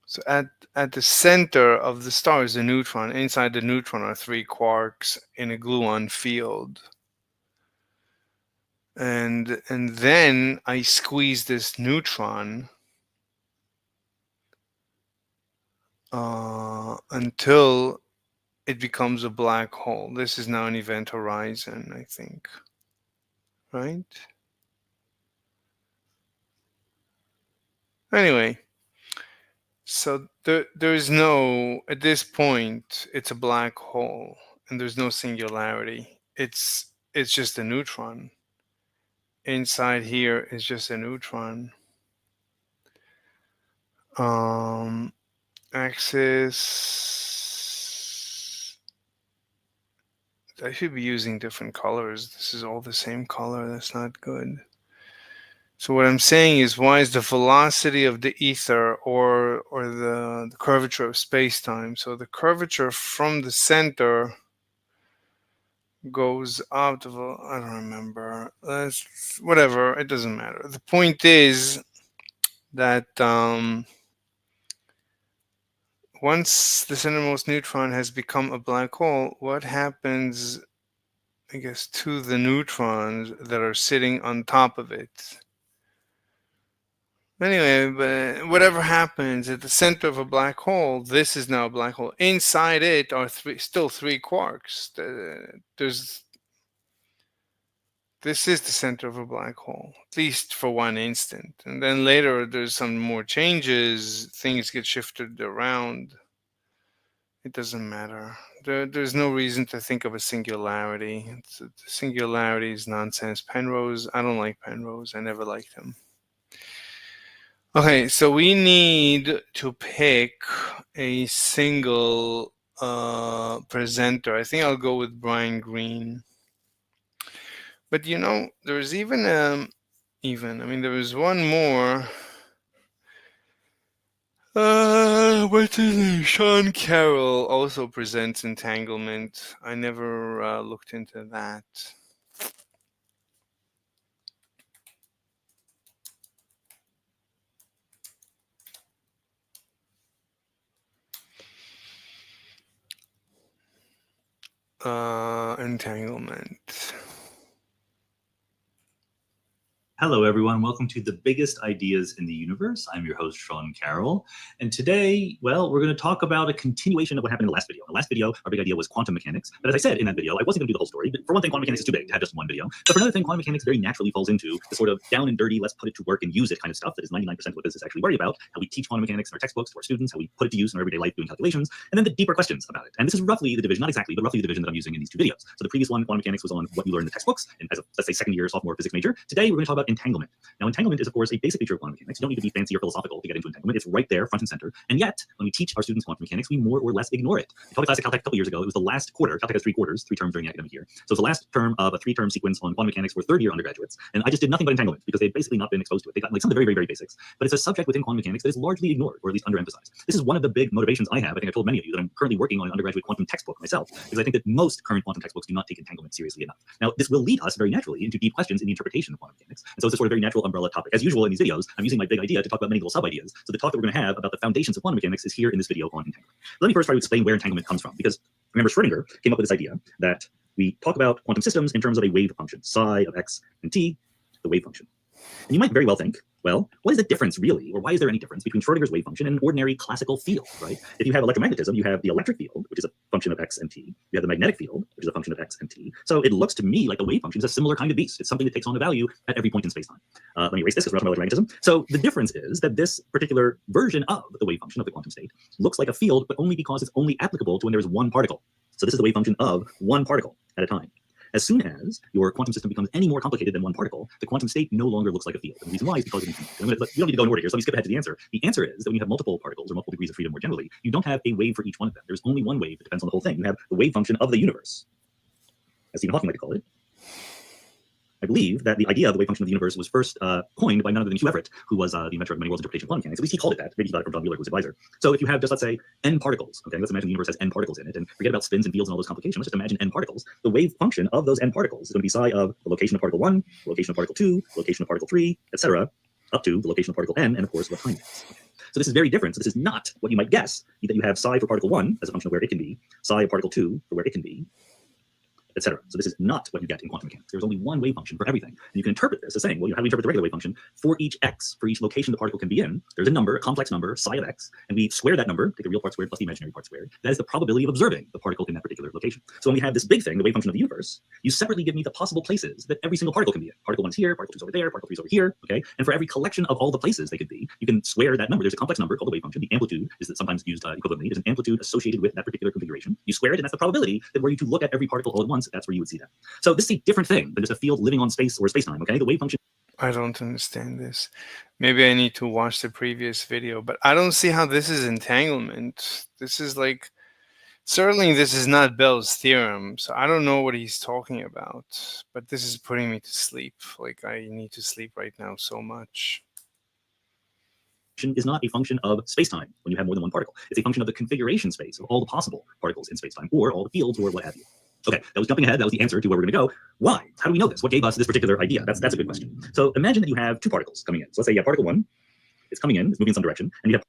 So at the center of the star is a neutron. Inside the neutron are 3 quarks in a gluon field. And then I squeeze this neutron until it becomes a black hole. This is now an event horizon, I think. Right? Anyway, so there's no, at this point, it's a black hole, and there's no singularity. It's just a neutron. Inside here is just a neutron. Axis. I should be using different colors. This is all the same color. That's not good. So what I'm saying is, why is the velocity of the ether or the curvature of space-time? So the curvature from the center goes out of I don't remember. Whatever, it doesn't matter. The point is that once the centermost neutron has become a black hole, what happens, I guess, to the neutrons that are sitting on top of it? Anyway, but whatever happens at the center of a black hole, this is now a black hole. Inside it are still 3 quarks. This is the center of a black hole, at least for one instant. And then later there's some more changes, things get shifted around. It doesn't matter. There's no reason to think of a singularity. The singularity is nonsense. Penrose, I don't like Penrose. I never liked him. Okay, so we need to pick a single presenter. I think I'll go with Brian Greene. But you know, there's even there was one more. What's his name? Sean Carroll also presents entanglement. I never looked into that. Entanglement. Hello, everyone. Welcome to The Biggest Ideas in the Universe. I'm your host, Sean Carroll. And today, well, we're going to talk about a continuation of what happened in the last video. In the last video, our big idea was quantum mechanics. But as I said in that video, I wasn't going to do the whole story. But for one thing, quantum mechanics is too big to have just one video. But for another thing, quantum mechanics very naturally falls into the sort of down and dirty, let's put it to work and use it kind of stuff that is 99% of what business actually worry about. How we teach quantum mechanics in our textbooks to our students, how we put it to use in our everyday life doing calculations, and then the deeper questions about it. And this is roughly the division, not exactly, but roughly the division that I'm using in these two videos. So the previous one, quantum mechanics, was on what you learn in the textbooks, and as a, let's say, second year sophomore physics major. Today, we're going to talk about entanglement. Now, entanglement is, of course, a basic feature of quantum mechanics. You don't need to be fancy or philosophical to get into entanglement. It's right there, front and center. And yet, when we teach our students quantum mechanics, we more or less ignore it. I taught a class at Caltech a couple years ago. It was the last quarter. Caltech has 3 quarters, 3 terms during the academic year. So it's the last term of a 3-term sequence on quantum mechanics for third-year undergraduates. And I just did nothing but entanglement because they'd basically not been exposed to it. They got like some of the very, very, very basics. But it's a subject within quantum mechanics that is largely ignored, or at least underemphasized. This is one of the big motivations I have. I think I told many of you that I'm currently working on an undergraduate quantum textbook myself, because I think that most current quantum textbooks do not take entanglement seriously enough. Now, this will lead us very naturally into deep questions in the interpretation of quantum mechanics. And so it's a sort of very natural umbrella topic. As usual in these videos, I'm using my big idea to talk about many little sub-ideas. So the talk that we're going to have about the foundations of quantum mechanics is here in this video on entanglement. Let me first try to explain where entanglement comes from, because remember Schrödinger came up with this idea that we talk about quantum systems in terms of a wave function, psi of x and t, the wave function. And you might very well think, well, what is the difference really, or why is there any difference between Schrödinger's wave function and an ordinary classical field, right? If you have electromagnetism, you have the electric field, which is a function of x and t. You have the magnetic field, which is a function of x and t. So it looks to me like the wave function is a similar kind of beast. It's something that takes on a value at every point in space-time. Let me erase this because we're talking about electromagnetism. So the difference is that this particular version of the wave function of the quantum state looks like a field, but only because it's only applicable to when there's one particle. So this is the wave function of one particle at a time. As soon as your quantum system becomes any more complicated than one particle, the quantum state no longer looks like a field. And the reason why is because of entanglement. You don't need to go in order here, so let me skip ahead to the answer. The answer is that when you have multiple particles or multiple degrees of freedom more generally, you don't have a wave for each one of them. There's only one wave that depends on the whole thing. You have the wave function of the universe, as Stephen Hawking liked to call it. I believe that the idea of the wave function of the universe was first coined by none other than Hugh Everett, who was the inventor of many worlds interpretation of quantum mechanics. At least he called it that. Maybe he got it from John Wheeler, who was his advisor. So if you have just, let's say, n particles, okay, let's imagine the universe has n particles in it, and forget about spins and fields and all those complications. Let's just imagine n particles. The wave function of those n particles is going to be psi of the location of particle 1, the location of particle 2, the location of particle 3, etc., up to the location of particle n, and of course, what time it is. Okay. So this is very different. So this is not what you might guess, that you have psi for particle 1 as a function of where it can be, psi of particle 2 for where it can be, etc. So this is not what you get in quantum mechanics. There's only one wave function for everything. And you can interpret this as saying, well, how do we interpret the regular wave function? For each x, for each location the particle can be in, there's a number, a complex number, psi of x, and we square that number, take the real part squared plus the imaginary part squared. That is the probability of observing the particle in that particular location. So when we have this big thing, the wave function of the universe, you separately give me the possible places that every single particle can be in. Particle 1 is here, particle 2 is over there, particle 3 is over here, okay? And for every collection of all the places they could be, you can square that number. There's a complex number called the wave function. The amplitude is sometimes used equivalently. There's an amplitude associated with that particular configuration. You square it, and that's the probability that were you to look at every particle all at once, that's where you would see that. So this is a different thing than just a field living on space or space-time, okay? The wave function. I don't understand this. Maybe I need to watch the previous video, but I don't see how this is entanglement. This is like, certainly this is not Bell's theorem, so I don't know what he's talking about, but this is putting me to sleep. Like, I need to sleep right now so much. Is not a function of space-time when you have more than one particle. It's a function of the configuration space of all the possible particles in space-time, or all the fields, or what have you. Okay, that was jumping ahead. That was the answer to where we're going to go. Why? How do we know this? What gave us this particular idea? That's a good question. So imagine that you have 2 particles coming in. So let's say you have particle 1. It's coming in, it's moving in some direction, and you have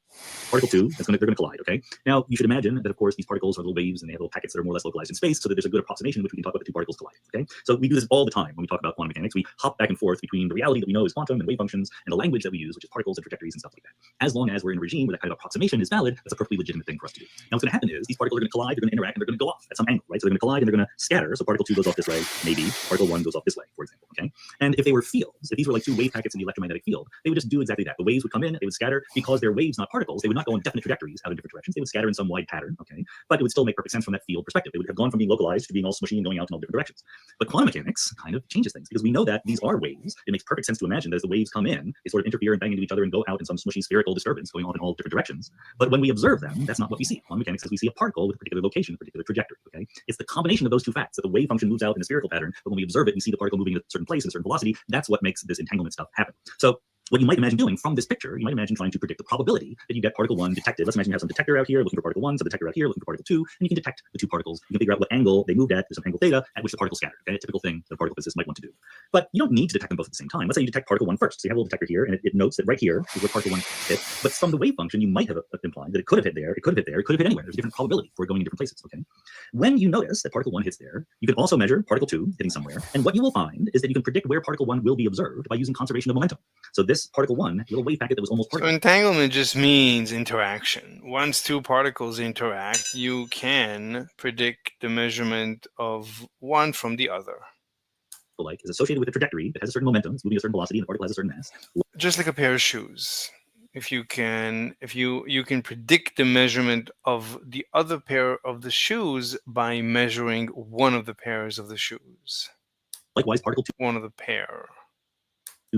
particle 2, they're going to collide, okay? Now, you should imagine that, of course, these particles are little waves, and they have little packets that are more or less localized in space, so that there's a good approximation in which we can talk about the 2 particles colliding, okay? So we do this all the time when we talk about quantum mechanics. We hop back and forth between the reality that we know is quantum and wave functions, and the language that we use, which is particles and trajectories and stuff like that. As long as we're in a regime where that kind of approximation is valid, that's a perfectly legitimate thing for us to do. Now, what's going to happen is these particles are going to collide, they're going to interact, and they're going to go off at some angle, right? So they're going to collide, and they're going to scatter, so particle 2 goes off this way, maybe particle 1 goes off this way, for example, okay? And if they were fields, if these were like two wave packets in the electromagnetic field, they would just do exactly that. The waves would come in, they would scatter. Because they're waves, not particles, they would not go in definite trajectories out in different directions. They would scatter in some wide pattern, okay? But it would still make perfect sense from that field perspective. They would have gone from being localized to being all smushy and going out in all different directions. But quantum mechanics kind of changes things because we know that these are waves. It makes perfect sense to imagine that as the waves come in, they sort of interfere and bang into each other and go out in some smushy spherical disturbance going on in all different directions. But when we observe them, that's not what we see. Quantum mechanics says we see a particle with a particular location, a particular trajectory, okay? It's the combination of those two facts that the wave function moves out in a spherical pattern, but when we observe it, we see the particle moving at a certain place at a certain velocity. That's what makes this entanglement stuff happen. So what you might imagine doing from this picture, you might imagine trying to predict the probability that you get particle 1 detected. Let's imagine you have some detector out here looking for particle 1, some detector out here looking for particle 2, and you can detect the two particles. You can figure out what angle they moved at. There's some angle theta at which the particle scattered. Okay, a typical thing that a particle physicist might want to do. But you don't need to detect them both at the same time. Let's say you detect particle 1 first. So you have a little detector here, and it notes that right here is where particle 1 hit. But from the wave function, you might have implied that it could have hit there, it could have hit there, it could have hit anywhere. There's a different probability for it going in different places. Okay. When you notice that particle 1 hits there, you can also measure particle 2 hitting somewhere. And what you will find is that you can predict where particle 1 will be observed by using conservation of momentum. So this particle 1, little wave packet that was almost So particle. entanglement just means interaction. Once two particles interact, you can predict the measurement of one from the other. Like is associated with a trajectory that has a certain momentum, it's moving at a certain velocity, and the particle has a certain mass. Just like a pair of shoes. If you can predict the measurement of the other pair of the shoes by measuring one of the pairs of the shoes. Likewise, particle 2. One of the pair.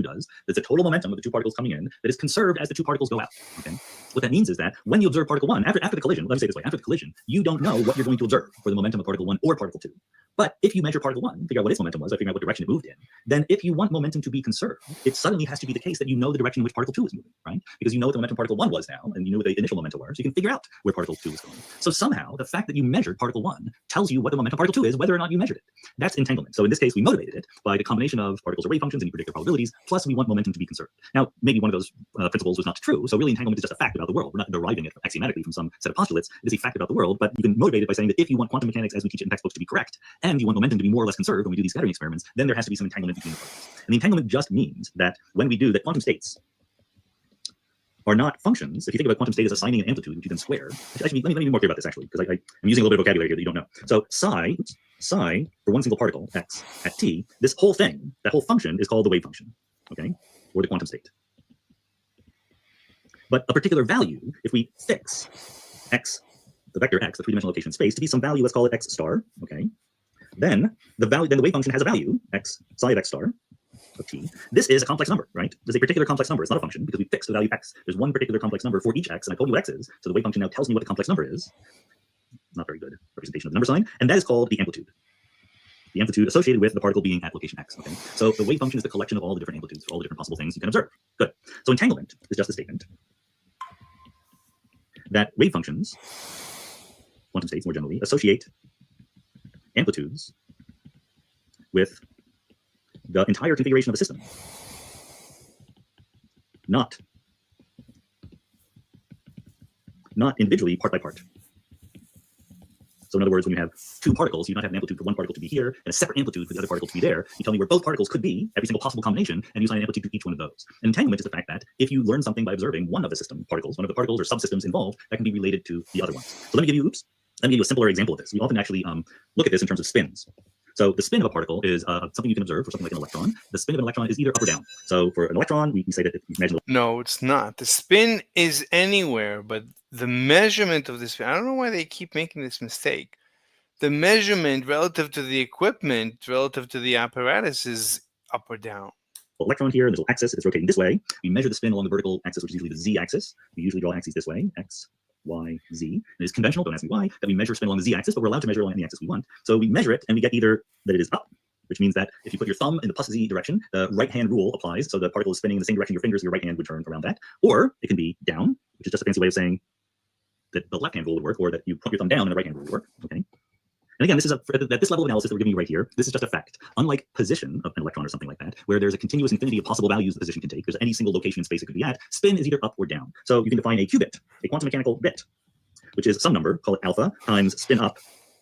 Does. There's a total momentum of the two particles coming in that is conserved as the two particles go out. Okay. What that means is that when you observe particle 1, after the collision, let me say it this way, after the collision, you don't know what you're going to observe for the momentum of particle 1 or particle 2. But if you measure particle 1, figure out what its momentum was, figure out what direction it moved in, then if you want momentum to be conserved, it suddenly has to be the case that you know the direction in which particle 2 is moving, right? Because you know what the momentum particle 1 was now, and you know what the initial momentum were, so you can figure out where particle 2 is going. So somehow, the fact that you measured particle 1 tells you what the momentum of particle 2 is, whether or not you measured it. That's entanglement. So in this case, we motivated it by the combination of particles or wave functions, and you predict their probabilities, plus we want momentum to be conserved. Now, maybe one of those principles was not true, so really entanglement is just a fact about the world. We're not deriving it axiomatically from some set of postulates. It is a fact about the world, but you can motivate it by saying that if you want quantum mechanics as we teach it in textbooks to be correct, and you want momentum to be more or less conserved when we do these scattering experiments, then there has to be some entanglement between the particles. And the entanglement just means that when we do that, quantum states are not functions. If you think about quantum state as assigning an amplitude, which you then square. Actually, let me be more clear about this, actually, because I'm using a little bit of vocabulary here that you don't know. So psi for one single particle, x, at t, this whole thing, that whole function is called the wave function, okay, or the quantum state. But a particular value, if we fix x, the vector x, the three-dimensional location in space, to be some value, let's call it x star, okay, then the wave function has a value, x, psi of x star, of t. This is a complex number, right? There's a particular complex number. It's not a function because we fixed the value x. There's one particular complex number for each x, and I told you what x is. So the wave function now tells me what the complex number is. Not very good representation of the number sign, and that is called the amplitude. The amplitude associated with the particle being at location x. Okay, so the wave function is the collection of all the different amplitudes for all the different possible things you can observe. Good. So entanglement is just a statement that wave functions, quantum states more generally, associate amplitudes with the entire configuration of a system, not individually part by part. So in other words, when you have two particles, you do not have an amplitude for one particle to be here and a separate amplitude for the other particle to be there. You tell me where both particles could be, every single possible combination, and you assign an amplitude to each one of those. And entanglement is the fact that if you learn something by observing one of the system particles, one of the particles or subsystems involved, that can be related to the other ones. So let me give you a simpler example of this. We often actually look at this in terms of spins. So the spin of a particle is something you can observe for something like an electron. The spin of an electron is either up or down. So for an electron, we say that if you measure. No, it's not. The spin is anywhere, but the measurement of the spin, I don't know why they keep making this mistake. The measurement relative to the equipment, relative to the apparatus is up or down. Electron here, and this little axis, it's rotating this way. We measure the spin along the vertical axis, which is usually the z-axis. We usually draw axes this way, x, y, z. And it's conventional, don't ask me why, that we measure spin along the z-axis, but we're allowed to measure along the axis we want. So we measure it, and we get either that it is up, which means that if you put your thumb in the plus z direction, the right-hand rule applies, so the particle is spinning in the same direction your fingers, your right hand would turn around that. Or it can be down, which is just a fancy way of saying that the left-hand rule would work, or that you put your thumb down and the right-hand rule would work, okay? And again, this is at this level of analysis that we're giving you right here, this is just a fact. Unlike position of an electron or something like that, where there's a continuous infinity of possible values the position can take, there's any single location in space it could be at, spin is either up or down. So you can define a qubit, a quantum mechanical bit, which is some number, call it alpha, times spin up,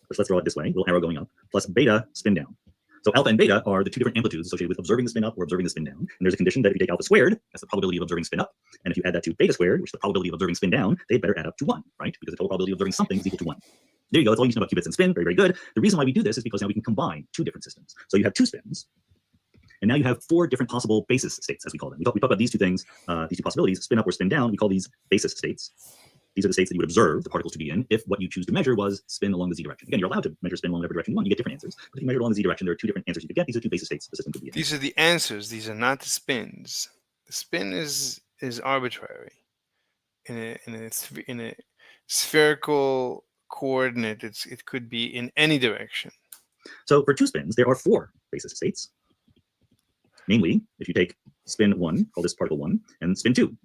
which let's draw it this way, little arrow going up, plus beta spin down. So alpha and beta are the two different amplitudes associated with observing the spin up or observing the spin down. And there's a condition that if you take alpha squared, that's the probability of observing spin up. And if you add that to beta squared, which is the probability of observing spin down, they'd better add up to 1, right? Because the total probability of observing something is equal to 1. There you go. That's all you need to know about qubits and spin. Very, very good. The reason why we do this is because now we can combine two different systems. So you have two spins, And now you have 4 different possible basis states, as we call them. We talk about these two things, these two possibilities, spin up or spin down. We call these basis states. These are the states that you would observe the particles to be in if what you choose to measure was spin along the z direction. Again, you're allowed to measure spin along whatever direction you want. You get different answers. But if you measure along the z direction, there are 2 different answers you could get. These are 2 basis states the system could be in. These are the answers. These are not the spins. The spin is arbitrary. In a spherical coordinate, it could be in any direction. So for 2 spins, there are 4 basis states. Namely, if you take spin 1, call this particle 1, and spin 2,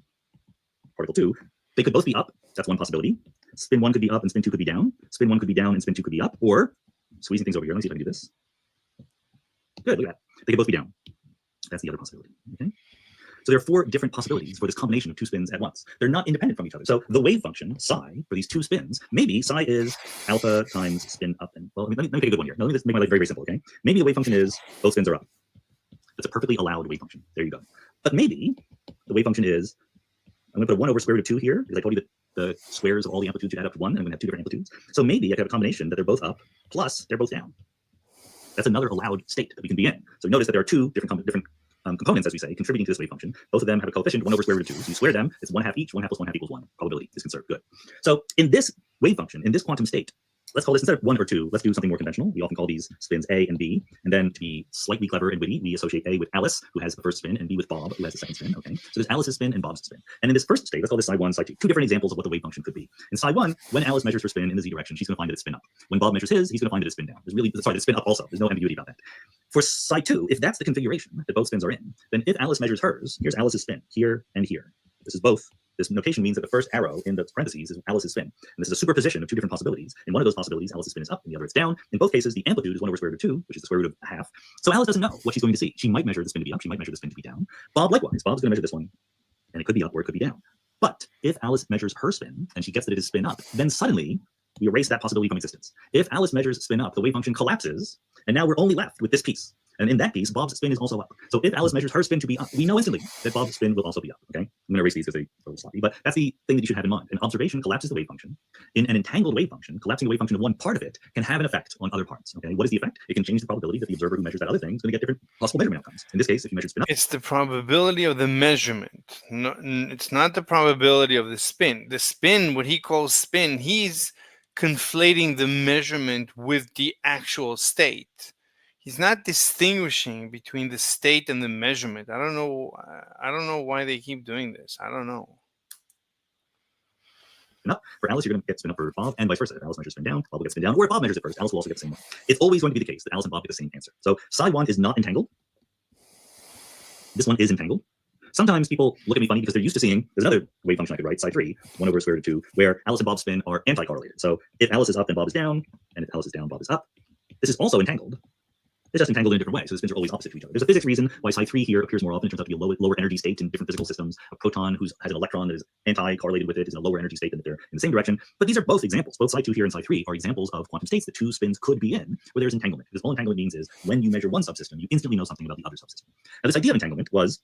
particle 2, they could both be up. That's one possibility. Spin 1 could be up and spin 2 could be down. Spin 1 could be down and spin 2 could be up. Or, squeezing things over here, let me see if I can do this. Good, look at that. They could both be down. That's the other possibility. Okay. So there are 4 different possibilities for this combination of 2 spins at once. They're not independent from each other. So the wave function, psi, for these 2 spins, maybe psi is alpha times spin up. And well, let me take a good one here. Now, let me just make my life very, very simple, okay? Maybe the wave function is both spins are up. That's a perfectly allowed wave function. There you go. But maybe the wave function is, I'm going to put a 1 over square root of 2 here, because I told you that the squares of all the amplitudes should add up to 1, and I'm going to have 2 different amplitudes. So maybe I could have a combination that they're both up, plus they're both down. That's another allowed state that we can be in. So notice that there are 2 different components, as we say, contributing to this wave function. Both of them have a coefficient 1 over square root of 2. So you square them, it's 1/2 each. 1/2 plus 1/2 equals 1. Probability is conserved. Good. So in this wave function, in this quantum state, let's call this, instead of 1 or 2, let's do something more conventional. We often call these spins A and B. And then to be slightly clever and witty, we associate A with Alice, who has the first spin, and B with Bob, who has the second spin. Okay. So there's Alice's spin and Bob's spin. And in this first state, let's call this psi 1, psi 2. 2 different examples of what the wave function could be. In psi 1, when Alice measures her spin in the z direction, she's going to find that it's spin up. When Bob measures his, he's going to find that it's spin down. It's spin up also. There's no ambiguity about that. For psi 2, if that's the configuration that both spins are in, then if Alice measures hers, here's Alice's spin, here and here. This is both. This notation means that the first arrow in the parentheses is Alice's spin. And this is a superposition of 2 different possibilities. In one of those possibilities, Alice's spin is up, and the other it's down. In both cases, the amplitude is 1 over square root of 2, which is the square root of 1/2. So Alice doesn't know what she's going to see. She might measure the spin to be up, she might measure the spin to be down. Bob, likewise, Bob's going to measure this one, and it could be up or it could be down. But if Alice measures her spin, and she gets that it is spin up, then suddenly we erase that possibility from existence. If Alice measures spin up, the wave function collapses, and now we're only left with this piece. And in that piece, Bob's spin is also up. So if Alice measures her spin to be up, we know instantly that Bob's spin will also be up. Okay, I'm going to erase these because they're a little sloppy, but that's the thing that you should have in mind. An observation collapses the wave function. In an entangled wave function, collapsing a wave function of one part of it can have an effect on other parts. Okay, what is the effect? It can change the probability that the observer who measures that other thing is going to get different possible measurement outcomes. In this case, if you measure spin up, it's the probability of the measurement. No, it's not the probability of the spin. The spin, what he calls spin, he's conflating the measurement with the actual state. He's not distinguishing between the state and the measurement. I don't know why they keep doing this. I don't know. Up. For Alice, you're going to get spin up for Bob, and vice versa. If Alice measures spin down, Bob will get spin down. Or if Bob measures it first, Alice will also get the same one. It's always going to be the case that Alice and Bob get the same answer. So psi 1 is not entangled. This one is entangled. Sometimes people look at me funny because they're used to seeing, there's another wave function I could write, psi 3, 1 over square root of 2, where Alice and Bob's spin are anti-correlated. So if Alice is up, then Bob is down, and if Alice is down, Bob is up. This is also entangled. It's just entangled in a different way, so the spins are always opposite to each other. There's a physics reason why psi 3 here appears more often. It turns out to be a lower energy state in different physical systems. A proton who has an electron that is anti-correlated with it is in a lower energy state than if they're in the same direction. But these are both examples. Both psi 2 here and psi 3 are examples of quantum states that 2 spins could be in where there's entanglement. Because all entanglement means is when you measure one subsystem, you instantly know something about the other subsystem. Now, this idea of entanglement was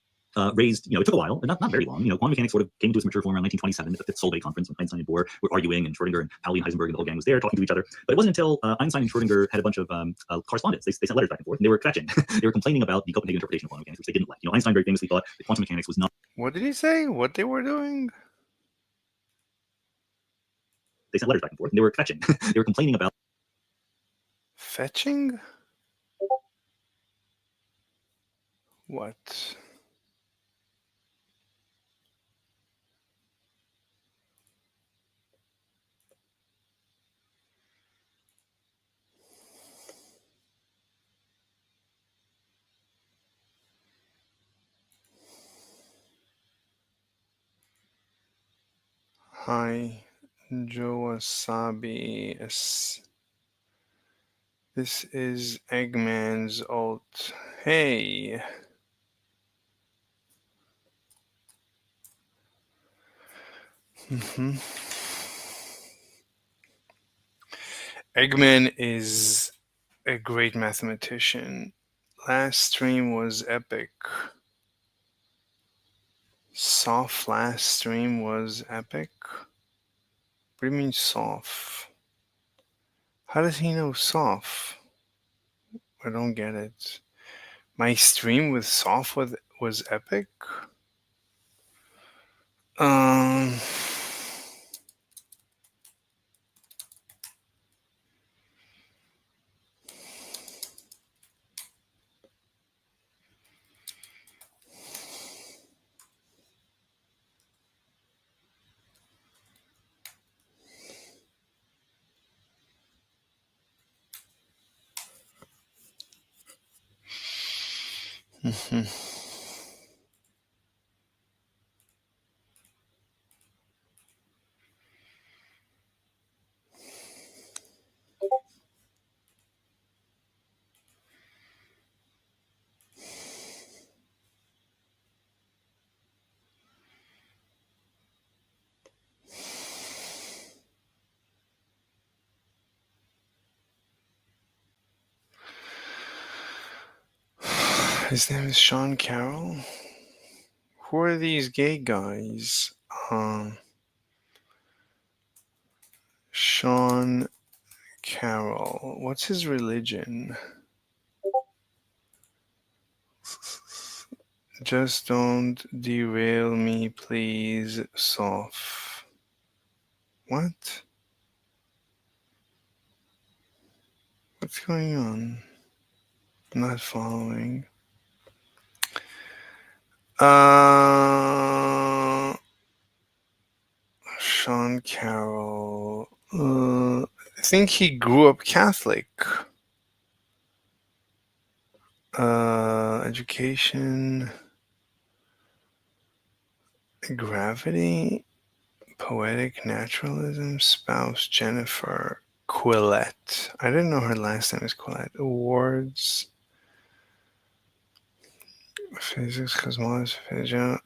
raised, it took a while, but not very long. Quantum mechanics sort of came to its mature form around 1927 at the 5th Solvay conference when Einstein and Bohr were arguing, and Schrödinger and Pauli and Heisenberg and the whole gang was there talking to each other. But it wasn't until Einstein and Schrödinger had a bunch of correspondence. They sent letters back and forth, and they were kvetching. They were complaining about the Copenhagen interpretation of quantum mechanics, which they didn't like. Einstein very famously thought that quantum mechanics was not. What did he say? What they were doing? They sent letters back and forth, and they were kvetching. They were complaining about. Fetching? What? Hi, Joe Wasabi. This is Eggman's alt. Hey. Eggman is a great mathematician. Last stream was epic. Soft last stream was epic? What do you mean soft? How does he know soft? I don't get it. My stream with Soph was epic. His name is Sean Carroll. Who are these gay guys? Sean Carroll. What's his religion? Just don't derail me, please, Soph. What? What's going on? I'm not following. Sean Carroll. I think he grew up Catholic. Education. Gravity. Poetic naturalism. Spouse Jennifer Quillette. I didn't know her last name is Quillette. Awards. Physics, cosmology, physics.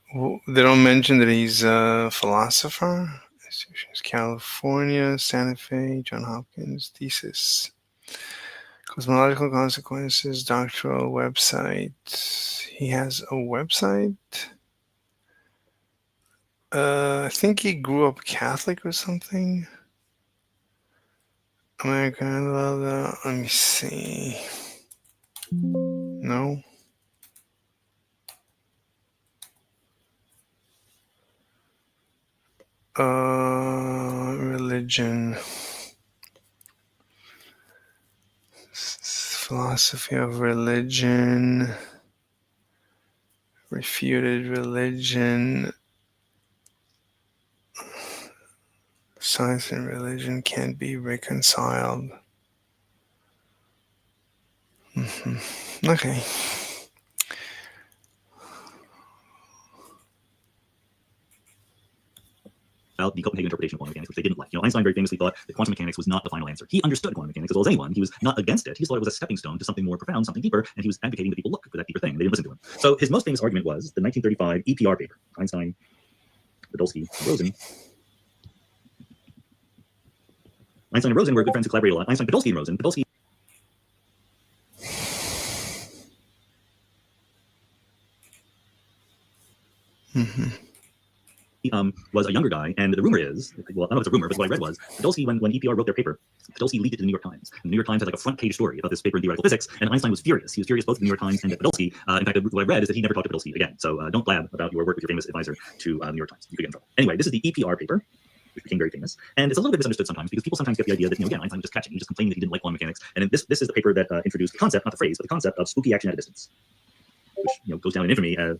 They don't mention that he's a philosopher. Institutions, California, Santa Fe, John Hopkins, thesis. Cosmological consequences, doctoral website. He has a website. I think he grew up Catholic or something. American, let me see. No. Religion. Philosophy of religion. Refuted religion. Science and religion can't be reconciled. Okay. About the Copenhagen interpretation of quantum mechanics, which they didn't like. Einstein very famously thought that quantum mechanics was not the final answer. He understood quantum mechanics as well as anyone. He was not against it. He thought it was a stepping stone to something more profound, something deeper, and he was advocating that people look for that deeper thing. They didn't listen to him. So his most famous argument was the 1935 EPR paper. Einstein, Podolsky, Rosen. Einstein and Rosen were good friends who collaborated a lot. Einstein, Podolsky, and Rosen. Podolsky. Was a younger guy, and the rumor is, well, I don't know if it's a rumor, but what I read was, Podolsky, when EPR wrote their paper, Podolsky leaked it to the New York Times. And the New York Times had like a front page story about this paper in theoretical physics, and Einstein was furious. He was furious both at the New York Times and at Podolsky. In fact, what I read is that he never talked to Podolsky again. So don't blab about your work with your famous advisor to the New York Times. You could get in trouble. Anyway, this is the EPR paper, which became very famous. And it's a little bit misunderstood sometimes because people sometimes get the idea that, again, Einstein was just catching. He just complained that he didn't like quantum mechanics. And this is the paper that introduced the concept, not the phrase, but the concept of spooky action at a distance, which goes down in infamy as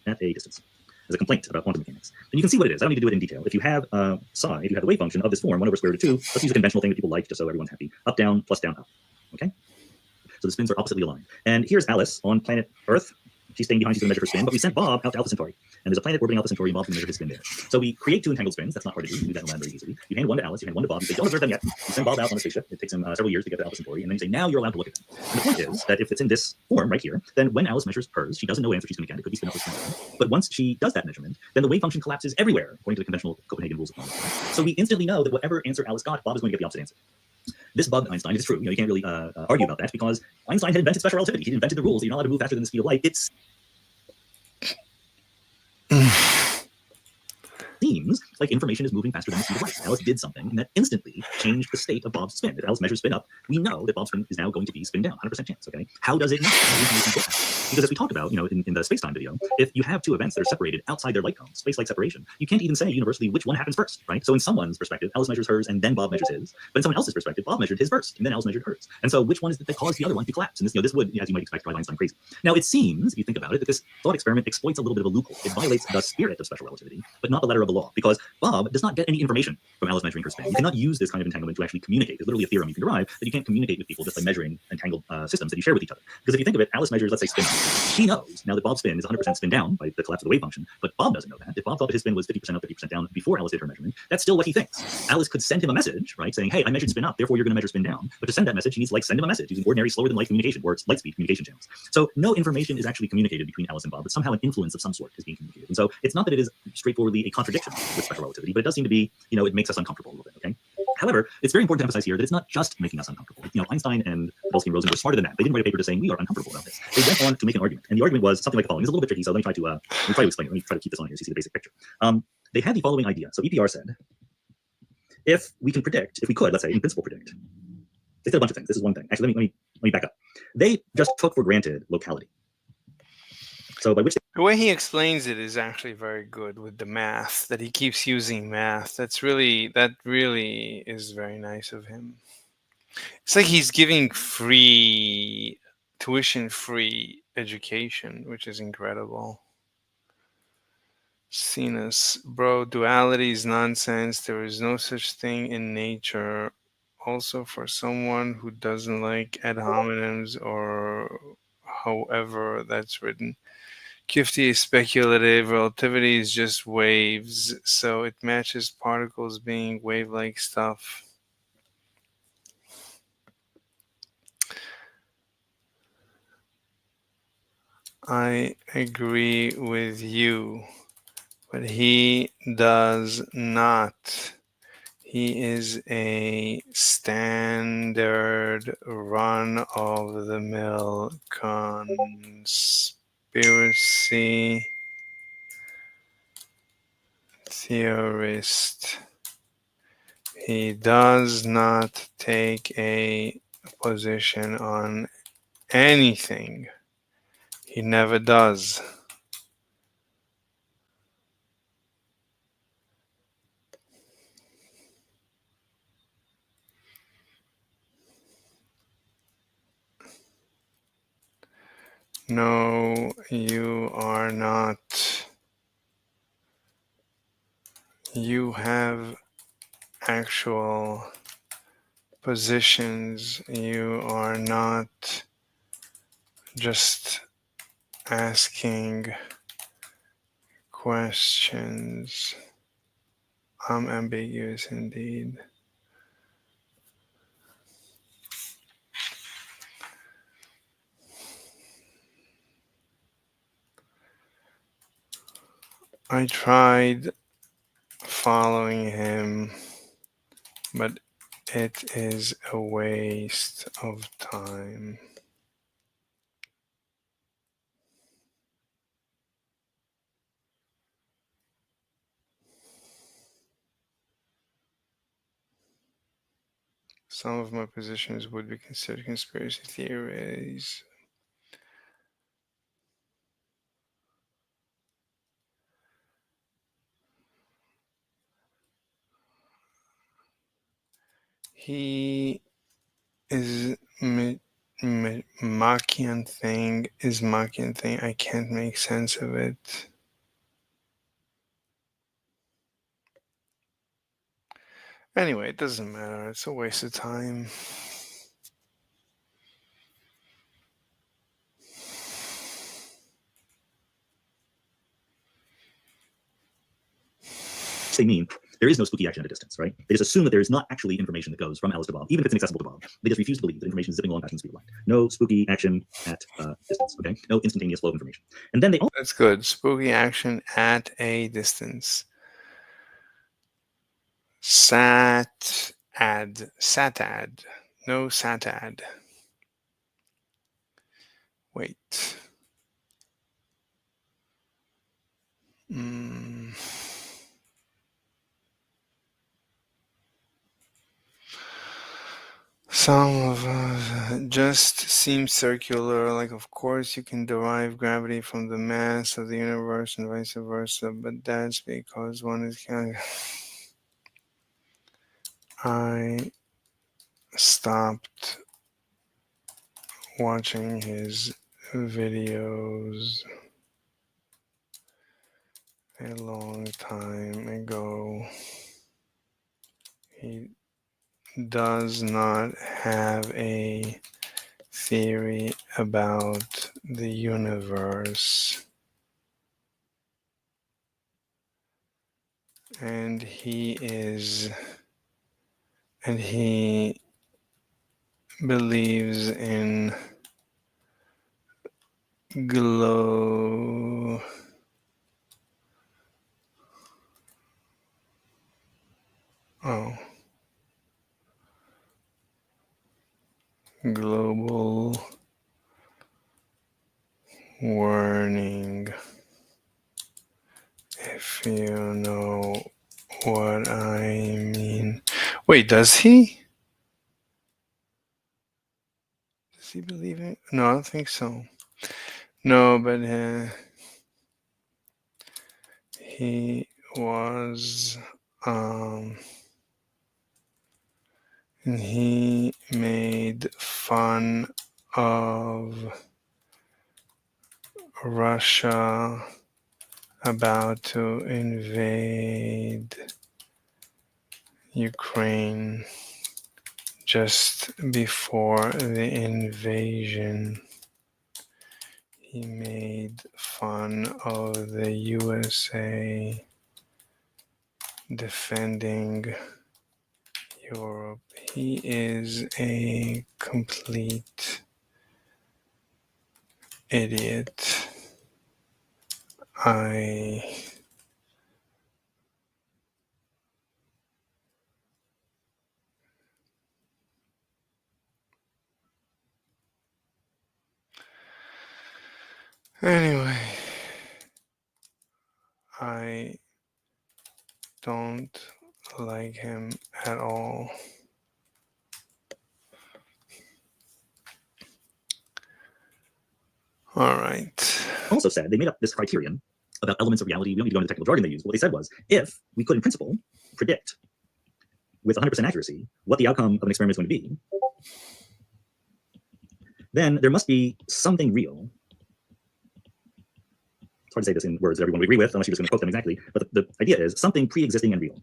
at a distance, as a complaint about quantum mechanics. And you can see what it is. I don't need to do it in detail. If you have psi, if you have the wave function of this form, 1 over square root of 2, let's use a conventional thing that people like just so everyone's happy. Up, down, plus down, up. Okay? So the spins are oppositely aligned. And here's Alice on planet Earth. She's staying behind, she's going to measure her spin, but we sent Bob out to Alpha Centauri. And there's a planet orbiting Alpha Centauri, and Bob's going to measure his spin there. So we create 2 entangled spins. That's not hard to do. You can do that in the lab very easily. You hand 1 to Alice, you hand 1 to Bob. You say, don't observe them yet. You send Bob out on a spaceship. It takes him several years to get to Alpha Centauri. And then you say, now you're allowed to look at them. And the point is that if it's in this form right here, then when Alice measures hers, she doesn't know what answer she's going to get. It could be spin up or spin down. But once she does that measurement, then the wave function collapses everywhere, according to the conventional Copenhagen rules of quantum mechanics. So we instantly know that whatever answer Alice got, Bob is going to get the opposite answer. This bugged Einstein. It's true. You can't really argue about that because Einstein had invented special relativity. He invented the rules that you're not allowed to move faster than the speed of light. It's like information is moving faster than the speed of light. Alice did something, and that instantly changed the state of Bob's spin. If Alice measures spin up, we know that Bob's spin is now going to be spin down, 100% chance. Okay, how does it know? Because as we talked about, in the space-time video, if you have two events that are separated outside their light cones, space-light separation, you can't even say universally which one happens first, right? So in someone's perspective, Alice measures hers and then Bob measures his. But in someone else's perspective, Bob measured his first and then Alice measured hers. And so which one is it that caused the other one to collapse? And this would, as you might expect, drive Einstein crazy. Now it seems, if you think about it, that this thought experiment exploits a little bit of a loophole. It violates the spirit of special relativity, but not the letter of the law, because Bob does not get any information from Alice measuring her spin. You cannot use this kind of entanglement to actually communicate. There's literally a theorem you can derive that you can't communicate with people just by measuring entangled systems that you share with each other. Because if you think of it, Alice measures, let's say, spin up. She knows now that Bob's spin is 100% spin down by the collapse of the wave function, but Bob doesn't know that. If Bob thought that his spin was 50% up, 50% down before Alice did her measurement, that's still what he thinks. Alice could send him a message, right, saying, hey, I measured spin up, therefore you're going to measure spin down. But to send that message, he needs to send him a message using ordinary slower than light communication, or light speed communication channels. So no information is actually communicated between Alice and Bob, but somehow an influence of some sort is being communicated. And so it's not that it is straightforwardly a contradiction with special relativity, but it does seem to be, it makes us uncomfortable a little bit, okay? However, it's very important to emphasize here that it's not just making us uncomfortable. Einstein and Belsky and Rosen were smarter than that. They didn't write a paper just saying we are uncomfortable about this. They went on to make an argument, and the argument was something like the following. It's a little bit tricky, so let me try to explain it. Let me try to keep this on here so you see the basic picture. They had the following idea. So EPR said, if we could, let's say, in principle predict. They said a bunch of things. This is one thing. Actually, let me back up. They just took for granted locality. So by which the way he explains it is actually very good with the math, that he keeps using math. That really is very nice of him. It's like he's giving tuition-free education, which is incredible. Sinus, bro, duality is nonsense. There is no such thing in nature. Also, for someone who doesn't like ad hominems or however that's written, QFT is speculative. Relativity is just waves, so it matches particles being wave-like stuff. I agree with you, but he does not. He is a standard run-of-the-mill conspiracy theorist. He does not take a position on anything. He never does. No, you are not. You have actual positions. You are not just asking questions. I'm ambiguous indeed. I tried following him, but it is a waste of time. Some of my positions would be considered conspiracy theories. He is Machian thing. I can't make sense of it. Anyway, it doesn't matter. It's a waste of time. they mean there is no spooky action at a distance, right? They just assume that there is not actually information that goes from Alice to Bob, even if it's inaccessible to Bob. They just refuse to believe that information is zipping along faster than the speed of light. No spooky action at distance, okay? No instantaneous flow of information. And then they also— That's good. Spooky action at a distance. SATAD. No SATAD. Wait. Some of just seems circular, like of course you can derive gravity from the mass of the universe and vice versa, but that's because one is kind of... I stopped watching his videos a long time ago. He does not have a theory about the universe, and he believes in global warning, if you know what I mean. Wait, does he? Does he believe it? No, I don't think so. No, but he was, and he made fun of Russia about to invade Ukraine just before the invasion. He made fun of the USA defending Europe. He is a complete idiot. Anyway, I don't like him at all. All right. Also said they made up this criterion about elements of reality. We don't need to go into the technical jargon they used. What they said was, if we could, in principle, predict with 100% accuracy what the outcome of an experiment is going to be, then there must be something real. It's hard to say this in words that everyone would agree with, unless you're just going to quote them exactly. But the idea is something pre-existing and real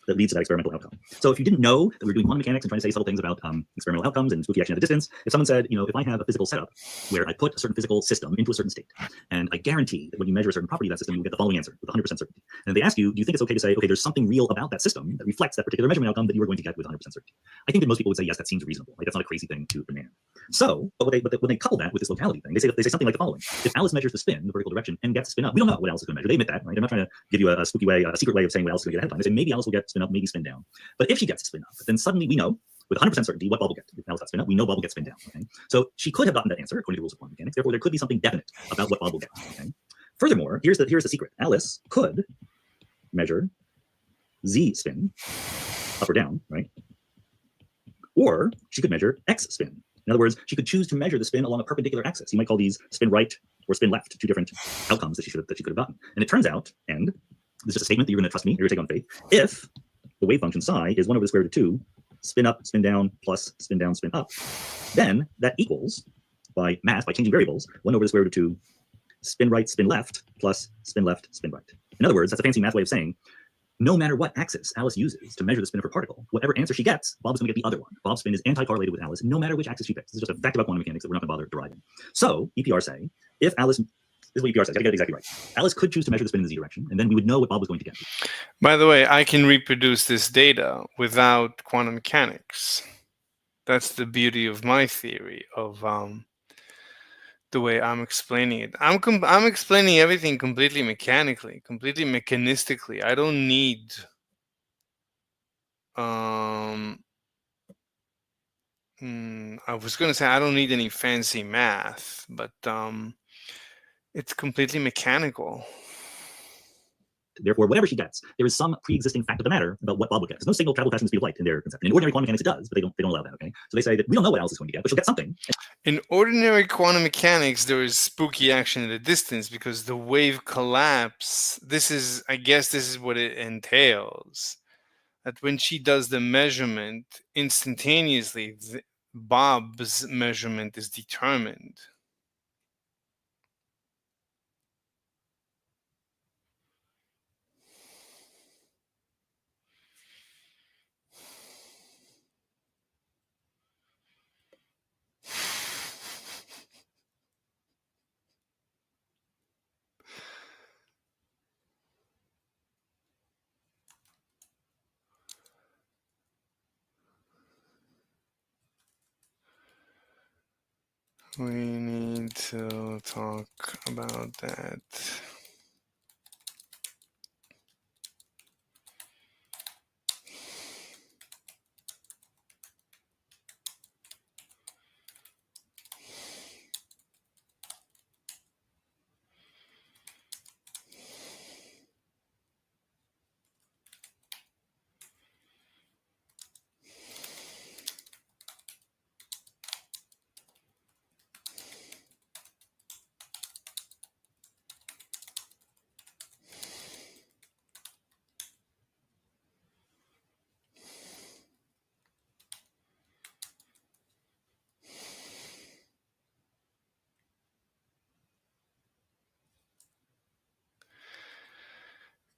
that leads to that experimental outcome. So if you didn't know that we were doing quantum mechanics and trying to say subtle things about experimental outcomes and spooky action at a distance, if someone said, you know, if I have a physical setup where I put a certain physical system into a certain state, and I guarantee that when you measure a certain property of that system, you will get the following answer with 100% certainty. And they ask you, do you think it's okay to say, okay, there's something real about that system that reflects that particular measurement outcome that you are going to get with 100% certainty? I think that most people would say, yes, that seems reasonable. Like, that's not a crazy thing to demand. So, but when they couple that with this locality thing, they say something like the following: if Alice measures the spin, the vertical direction, and gets spin up, we don't know what Alice is going to measure. They admit that, right? I'm not trying to give you a spooky way, a secret way of saying what Alice is going to get ahead of time. They say maybe Alice will get spin up, maybe spin down. But if she gets spin up, then suddenly we know with 100% certainty what Bob will get. If Alice got spin up, we know Bob will get spin down. Okay? So she could have gotten that answer according to the rules of quantum mechanics. Therefore, there could be something definite about what Bob will get. Okay? Furthermore, here's the secret: Alice could measure z spin up or down, right? Or she could measure x spin. In other words, she could choose to measure the spin along a perpendicular axis. You might call these spin right or spin left, two different outcomes that she could have gotten. And it turns out, and this is just a statement that you're going to trust me, you're going to take on faith, if the wave function psi is 1 over the square root of 2, spin up, spin down, plus spin down, spin up, then that equals, by math, by changing variables, 1 over the square root of 2, spin right, spin left, plus spin left, spin right. In other words, that's a fancy math way of saying, no matter what axis Alice uses to measure the spin of her particle, whatever answer she gets, Bob is going to get the other one. Bob's spin is anti-correlated with Alice, no matter which axis she picks. This is just a fact about quantum mechanics that we're not going to bother deriving. So EPR say, if Alice, this is what EPR says, I got to get it exactly right. Alice could choose to measure the spin in the z direction, and then we would know what Bob was going to get. By the way, I can reproduce this data without quantum mechanics. That's the beauty of my theory of the way I'm explaining it. I'm explaining everything completely mechanically, completely mechanistically. I don't need I was going to say I don't need any fancy math, but it's completely mechanical. Therefore, whatever she gets, there is some pre-existing fact of the matter about what Bob would get. Because no signal travels faster than the speed of light in their conception. In ordinary quantum mechanics, it does, but they don't allow that. Okay, so they say that we don't know what Alice is going to get, but she'll get something. In ordinary quantum mechanics, there is spooky action at a distance because the wave collapse. I guess this is what it entails. That when she does the measurement, instantaneously, Bob's measurement is determined. We need to talk about that.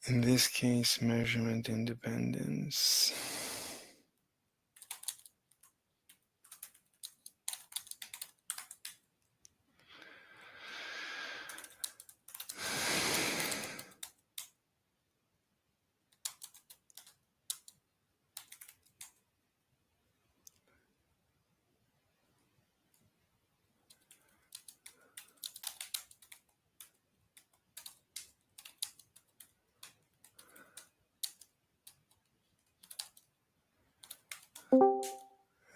In this case, measurement independence.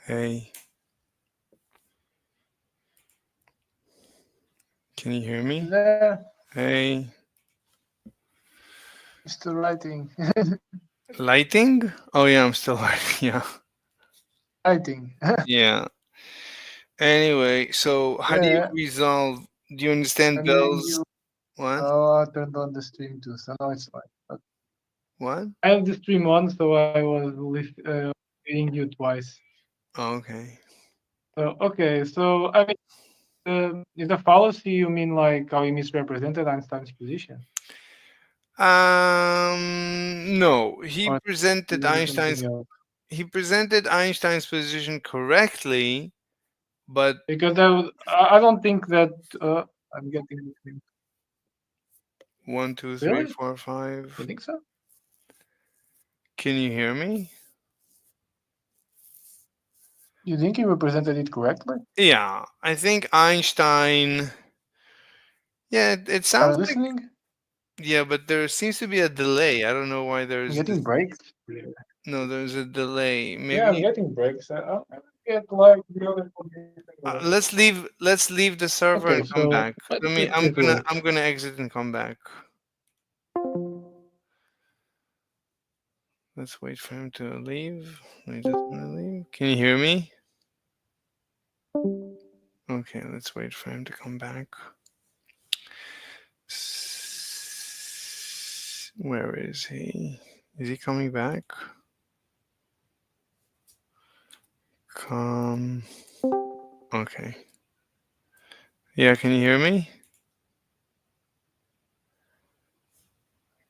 Hey. Can you hear me? There, Hey. still writing. Lighting? Oh yeah, I'm still lighting. Yeah. Writing. Yeah. Anyway, so how do you Yeah. resolve? Do you understand And then Bell's? you, What? oh, I turned on the stream too, so now it's fine. But What? I have the stream on, so I was reading you twice. Oh, okay. So okay, so I mean, is the fallacy you mean like how he misrepresented Einstein's position? No. He Or presented is it Einstein's. something else? He presented Einstein's position correctly, but Because I don't think that I'm getting. 1, 2, 3, Really? 4, 5. You think so? Can you hear me? You think he represented it correctly? Yeah, I think Einstein. Yeah, it sounds like. Listening? Yeah, but there seems to be a delay. I don't know why I'm there's. getting breaks. No, there's a delay. Maybe. Yeah, I'm getting breaks. I get like the other. Let's leave the server Okay, and come so back. let's Let me. see if it works. I'm gonna exit and come back. Let's wait for him to leave. He just wanna leave. Can you hear me? Okay, let's wait for him to come back. Where is he? Is he coming back? Come. Okay. Yeah, can you hear me?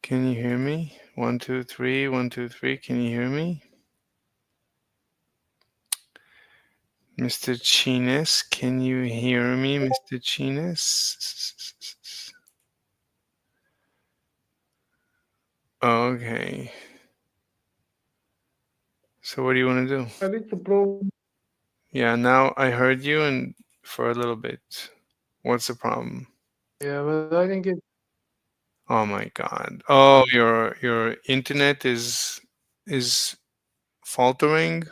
Can you hear me? 1, 2, 3, 1, 2, 3. Can you hear me? Mr. Chinas, can you hear me, Mr. Chinas? Okay. So what do you want to do? I need to prove. Yeah, now I heard you and for a little bit. What's the problem? Yeah, but I think it. Oh my God. Oh, your internet is faltering.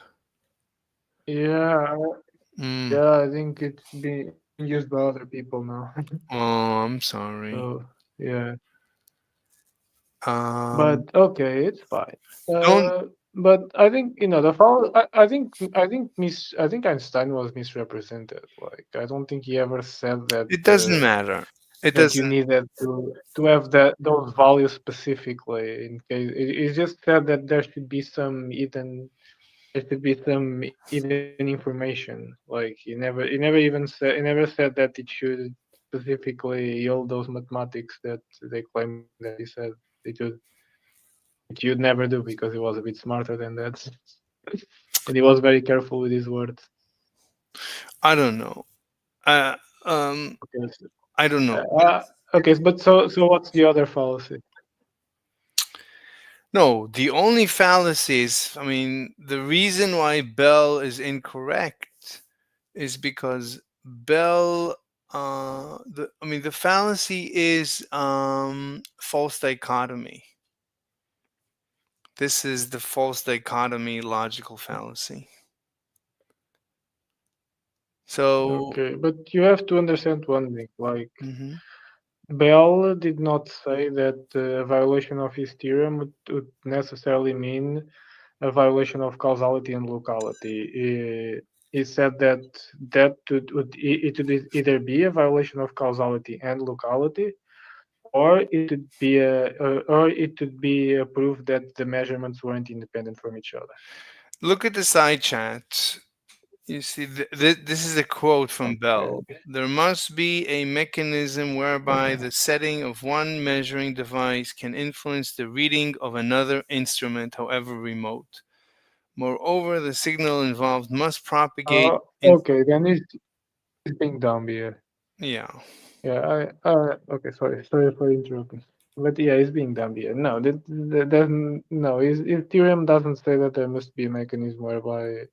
Yeah, Mm. yeah, I think it's being used by other people now. Oh, I'm sorry. So yeah. But okay, it's fine. Don't But I think the fall. I think Einstein was misrepresented. Like I don't think he ever said that. It doesn't matter. It That you doesn't. needed to have those values specifically. In case it just said that there should be some hidden. There should be some hidden information. Like he never even said. He never said that it should specifically yield those mathematics that they claim that he said it should. Which you'd never do because he was a bit smarter than that. And he was very careful with his words. I don't know. I don't know. Okay, but so what's the other fallacy? No, the only fallacy is, I mean, the reason why Bell is incorrect is because Bell, the fallacy is false dichotomy. This is the false dichotomy logical fallacy. So Okay, but you have to understand one thing. Like Mm-hmm. Bell did not say that a violation of his theorem would necessarily mean a violation of causality and locality. He said that it would either be a violation of causality and locality, or it would be a proof that the measurements weren't independent from each other. Look at the side chat. You see, this is a quote from Bell. There must be a mechanism whereby the setting of one measuring device can influence the reading of another instrument, however remote. Moreover, the signal involved must propagate. Okay, then it's being dumb here. Yeah. Yeah, okay, sorry for interrupting. But yeah, it's being dumb here. No, his theorem doesn't say that there must be a mechanism whereby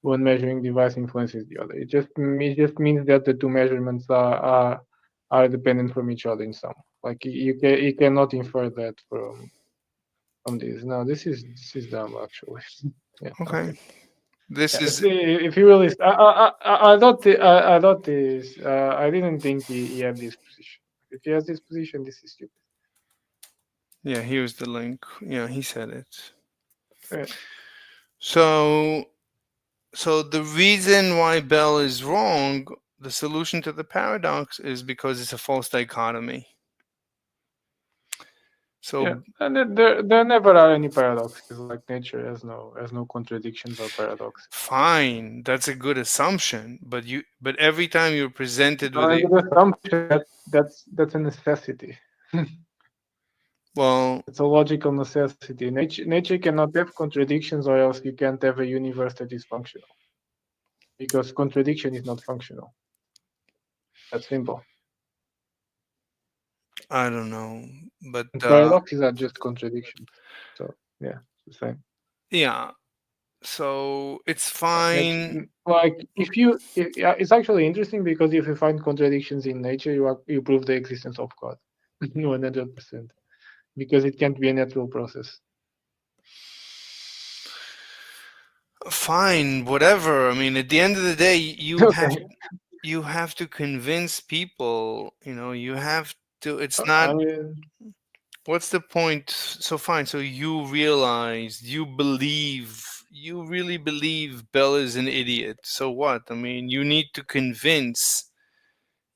one measuring device influences the other. It just means that the two measurements are dependent from each other in some. Like you cannot infer that from this. No, this is dumb actually. Yeah. Okay. This is. If you really, I thought this. I didn't think he had this position. If he has this position, this is stupid. Yeah, here's the link. Yeah, he said it. Yeah. So the reason why Bell is wrong, the solution to the paradox is because it's a false dichotomy. So yeah, and there never are any paradoxes. Like nature has no contradictions or paradoxes. Fine, that's a good assumption, but every time you're presented with A good assumption, that's a necessity. Well, it's a logical necessity. Nature cannot have contradictions, or else you can't have a universe that is functional. Because contradiction is not functional. That's simple. I don't know, but paradoxes are just contradictions. So yeah, it's the same. Yeah, so it's fine. It's actually interesting because if you find contradictions in nature, you prove the existence of God, 100%, because it can't be a natural process. Fine, whatever. I mean, at the end of the day, you have to convince people. You have to. It's not. What's the point? So fine. So you realize, you really believe Bell is an idiot. So what? I mean, you need to convince.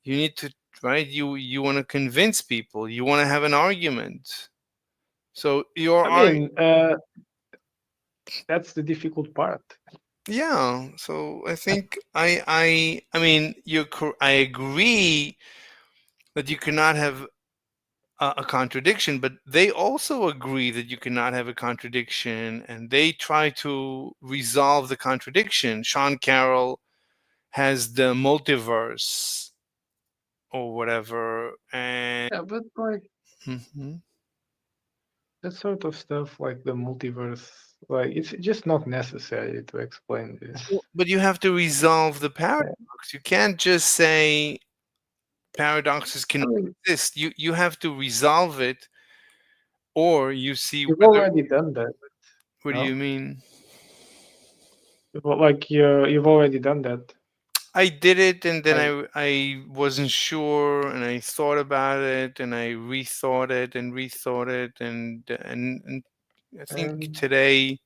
You need to, right? You want to convince people. You want to have an argument. So that's the difficult part. Yeah. So I think I mean I agree that you cannot have a contradiction, but they also agree that you cannot have a contradiction, and they try to resolve the contradiction. Sean Carroll has the multiverse or whatever, and yeah, but like that sort of stuff, like the multiverse, like it's just not necessary to explain this. But you have to resolve the paradox. You can't just say paradoxes can exist. You have to resolve it, or you see. You've already done that. What do you mean? Like you've already done that. I did it, and then I wasn't sure, and I thought about it, and I rethought it, and and I think today.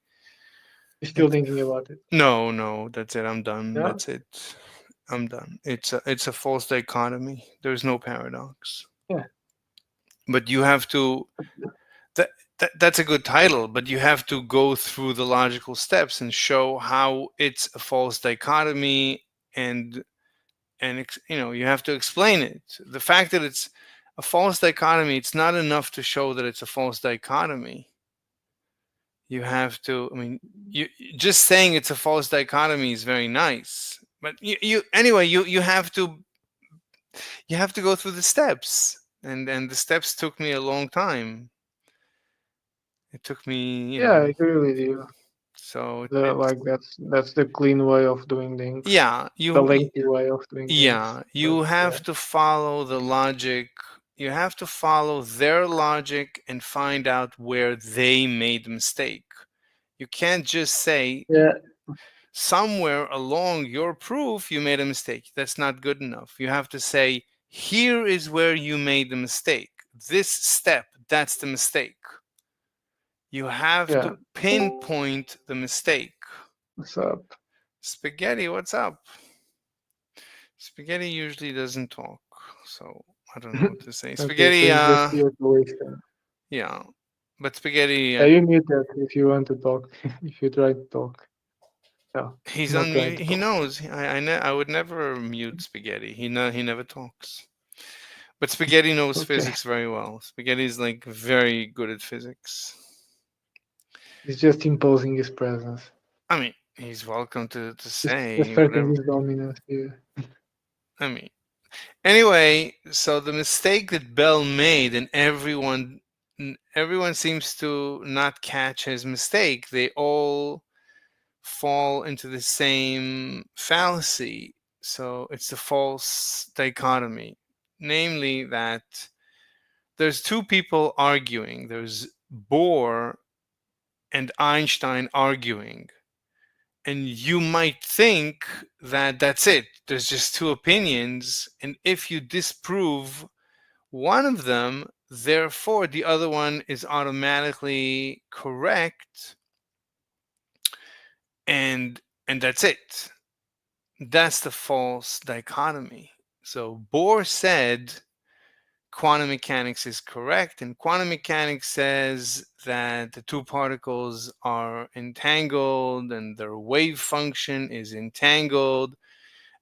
You're still thinking about it? No, that's it. I'm done. Yeah? That's it. I'm done. It's a false dichotomy. There's no paradox. Yeah. But you have to. That's a good title, but you have to go through the logical steps and show how it's a false dichotomy, and you have to explain it. The fact that it's a false dichotomy, it's not enough to show that it's a false dichotomy. You have to. I mean, you just saying it's a false dichotomy is very nice, but you have to go through the steps, and the steps took me a long time. It took me. Yeah, I agree with you. So that's the clean way of doing things. Yeah, the lengthy way of doing things. Yeah, you have to follow the logic. You have to follow their logic and find out where they made the mistake. You can't just say somewhere along your proof you made a mistake. That's not good enough. You have to say, here is where you made the mistake. This step, that's the mistake. You have to pinpoint the mistake. What's up? Spaghetti, what's up? Spaghetti usually doesn't talk, so I don't know what to say. Spaghetti, yeah, but Spaghetti. You mute that if you want to talk. If you try to talk. Yeah. He's on. He knows. I would never mute Spaghetti. He never talks. But Spaghetti knows physics very well. Spaghetti is like very good at physics. He's just imposing his presence. I mean, he's welcome to say asserting his dominance here. I mean, anyway, so the mistake that Bell made, and everyone seems to not catch his mistake. They all fall into the same fallacy. So it's the false dichotomy, namely that there's two people arguing. There's Bohr and Einstein arguing. And you might think that that's it. There's just two opinions. And if you disprove one of them, therefore the other one is automatically correct. And that's it. That's the false dichotomy. So Bohr said quantum mechanics is correct, and quantum mechanics says that the two particles are entangled and their wave function is entangled,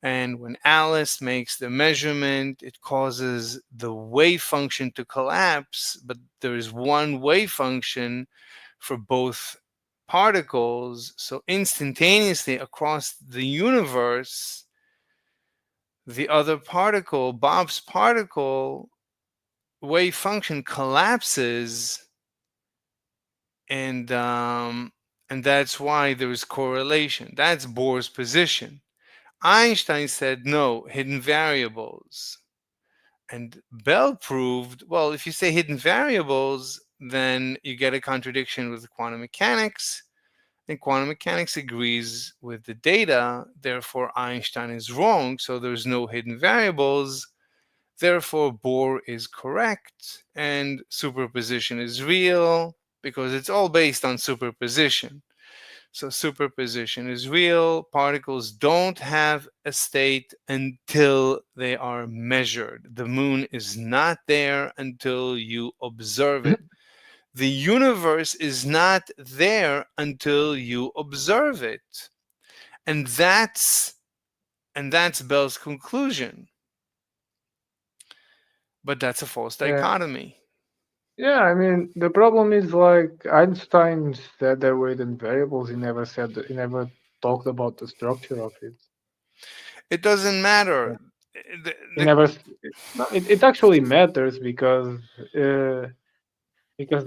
and when Alice makes the measurement, it causes the wave function to collapse, but there is one wave function for both particles, so instantaneously across the universe, the other particle, Bob's particle, wave function collapses, and that's why there is correlation. That's Bohr's position. Einstein said no, hidden variables, and Bell proved, well, if you say hidden variables, then you get a contradiction with quantum mechanics, and quantum mechanics agrees with the data. Therefore, Einstein is wrong, so there's no hidden variables. Therefore, Bohr is correct, and superposition is real because it's all based on superposition. So superposition is real. Particles don't have a state until they are measured. The moon is not there until you observe it. The universe is not there until you observe it. And that's Bell's conclusion. But that's a false dichotomy. Yeah, I mean, the problem is like Einstein said there were hidden variables. He never talked about the structure of it. It doesn't matter. It actually matters because the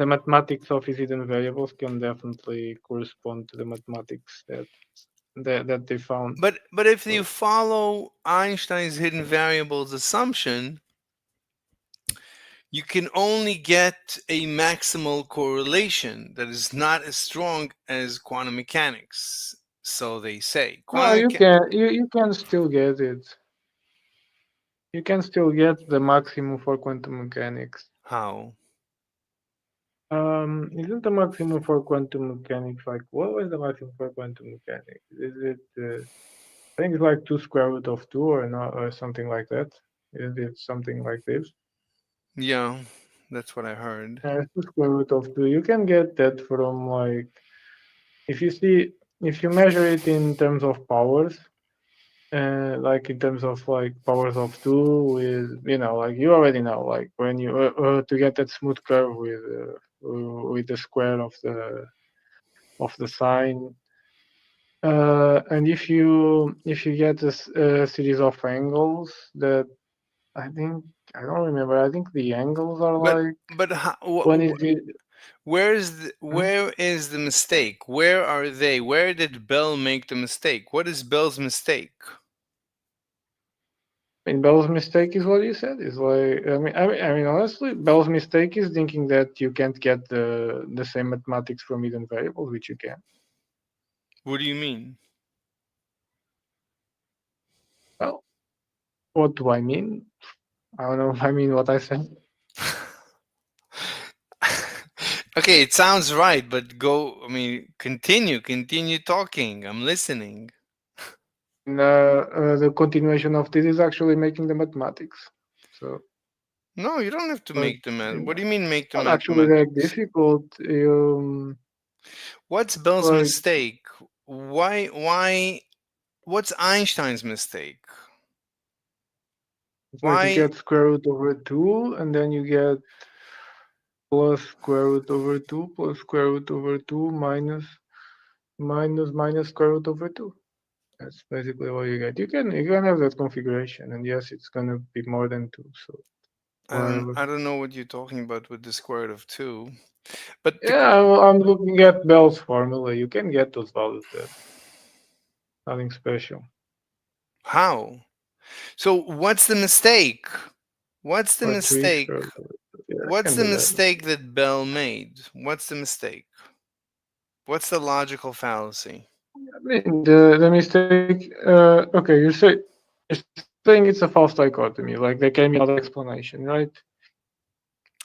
mathematics of his hidden variables can definitely correspond to the mathematics that they found. But if you follow Einstein's hidden variables assumption, you can only get a maximal correlation that is not as strong as quantum mechanics. So they say. No, you can still get it. You can still get the maximum for quantum mechanics. How? Isn't the maximum for quantum mechanics like what was the maximum for quantum mechanics? Is it I think it's like 2 square root of 2 or not or something like that. Is it something like this? Yeah, that's what I heard. Yeah, it's 2 square root of 2. You can get that from like if you measure it in terms of powers, like in terms of like powers of 2 with like you already know like when you to get that smooth curve with the square of the sign, and if you get a series of angles that I don't remember. I think the angles are like But how, one is the where is the mistake? Where are they? Where did Bell make the mistake? What is Bell's mistake? Bell's mistake is what you said. Is like I mean honestly, Bell's mistake is thinking that you can't get the same mathematics from hidden variables, which you can. What do you mean? Well, what do I mean? I don't know. I mean what I said. Okay, it sounds right, but continue talking. I'm listening. The continuation of this is actually making the mathematics. So no, you don't have to make the math. What do you mean make the not actually mathematics? that difficult. What's Bell's mistake? Why? What's Einstein's mistake? Like you get square root over 2, and then you get plus square root over 2 plus square root over 2 minus square root over 2. That's basically what you get. You can have that configuration, and yes, it's gonna be more than 2. So I don't know what you're talking about with the square root of 2. But yeah, I'm looking at Bell's formula. You can get those values there. Nothing special. How? So what's the mistake? What's the mistake? What's the mistake that Bell made? What's the mistake? What's the logical fallacy? I mean, the mistake. Okay, you're saying it's a false dichotomy. Like there can be another explanation, right?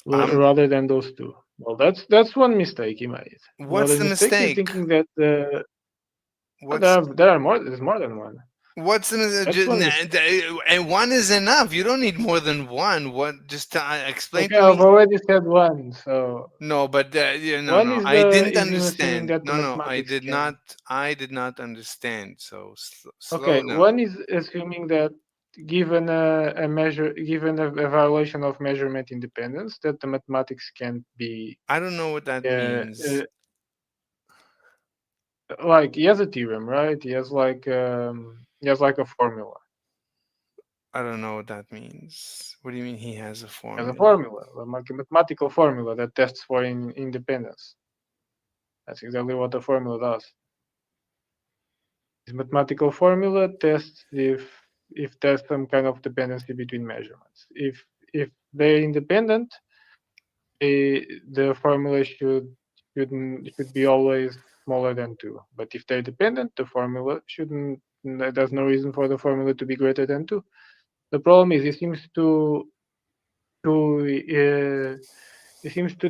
Rather than those two. Well, that's one mistake he made. What's the mistake? Thinking that there are more. There's more than one. What's the and one is enough. You don't need more than one. What? Just to explain Okay, to me. I've already said one. So no, but I didn't understand. No, I did not. I did not understand. So slow down. One is assuming that given a measure, given a evaluation of measurement independence, that the mathematics can't be. I don't know what that means. Like he has a theorem, right? He has like a formula. I don't know what that means. What do you mean he has a formula? Has a formula, a mathematical formula that tests for independence. That's exactly what the formula does. This mathematical formula tests if there's some kind of dependency between measurements. If they're independent, the formula should be always smaller than 2. But if they're dependent, the formula shouldn't. There's no reason for the formula to be greater than 2. The problem is it seems to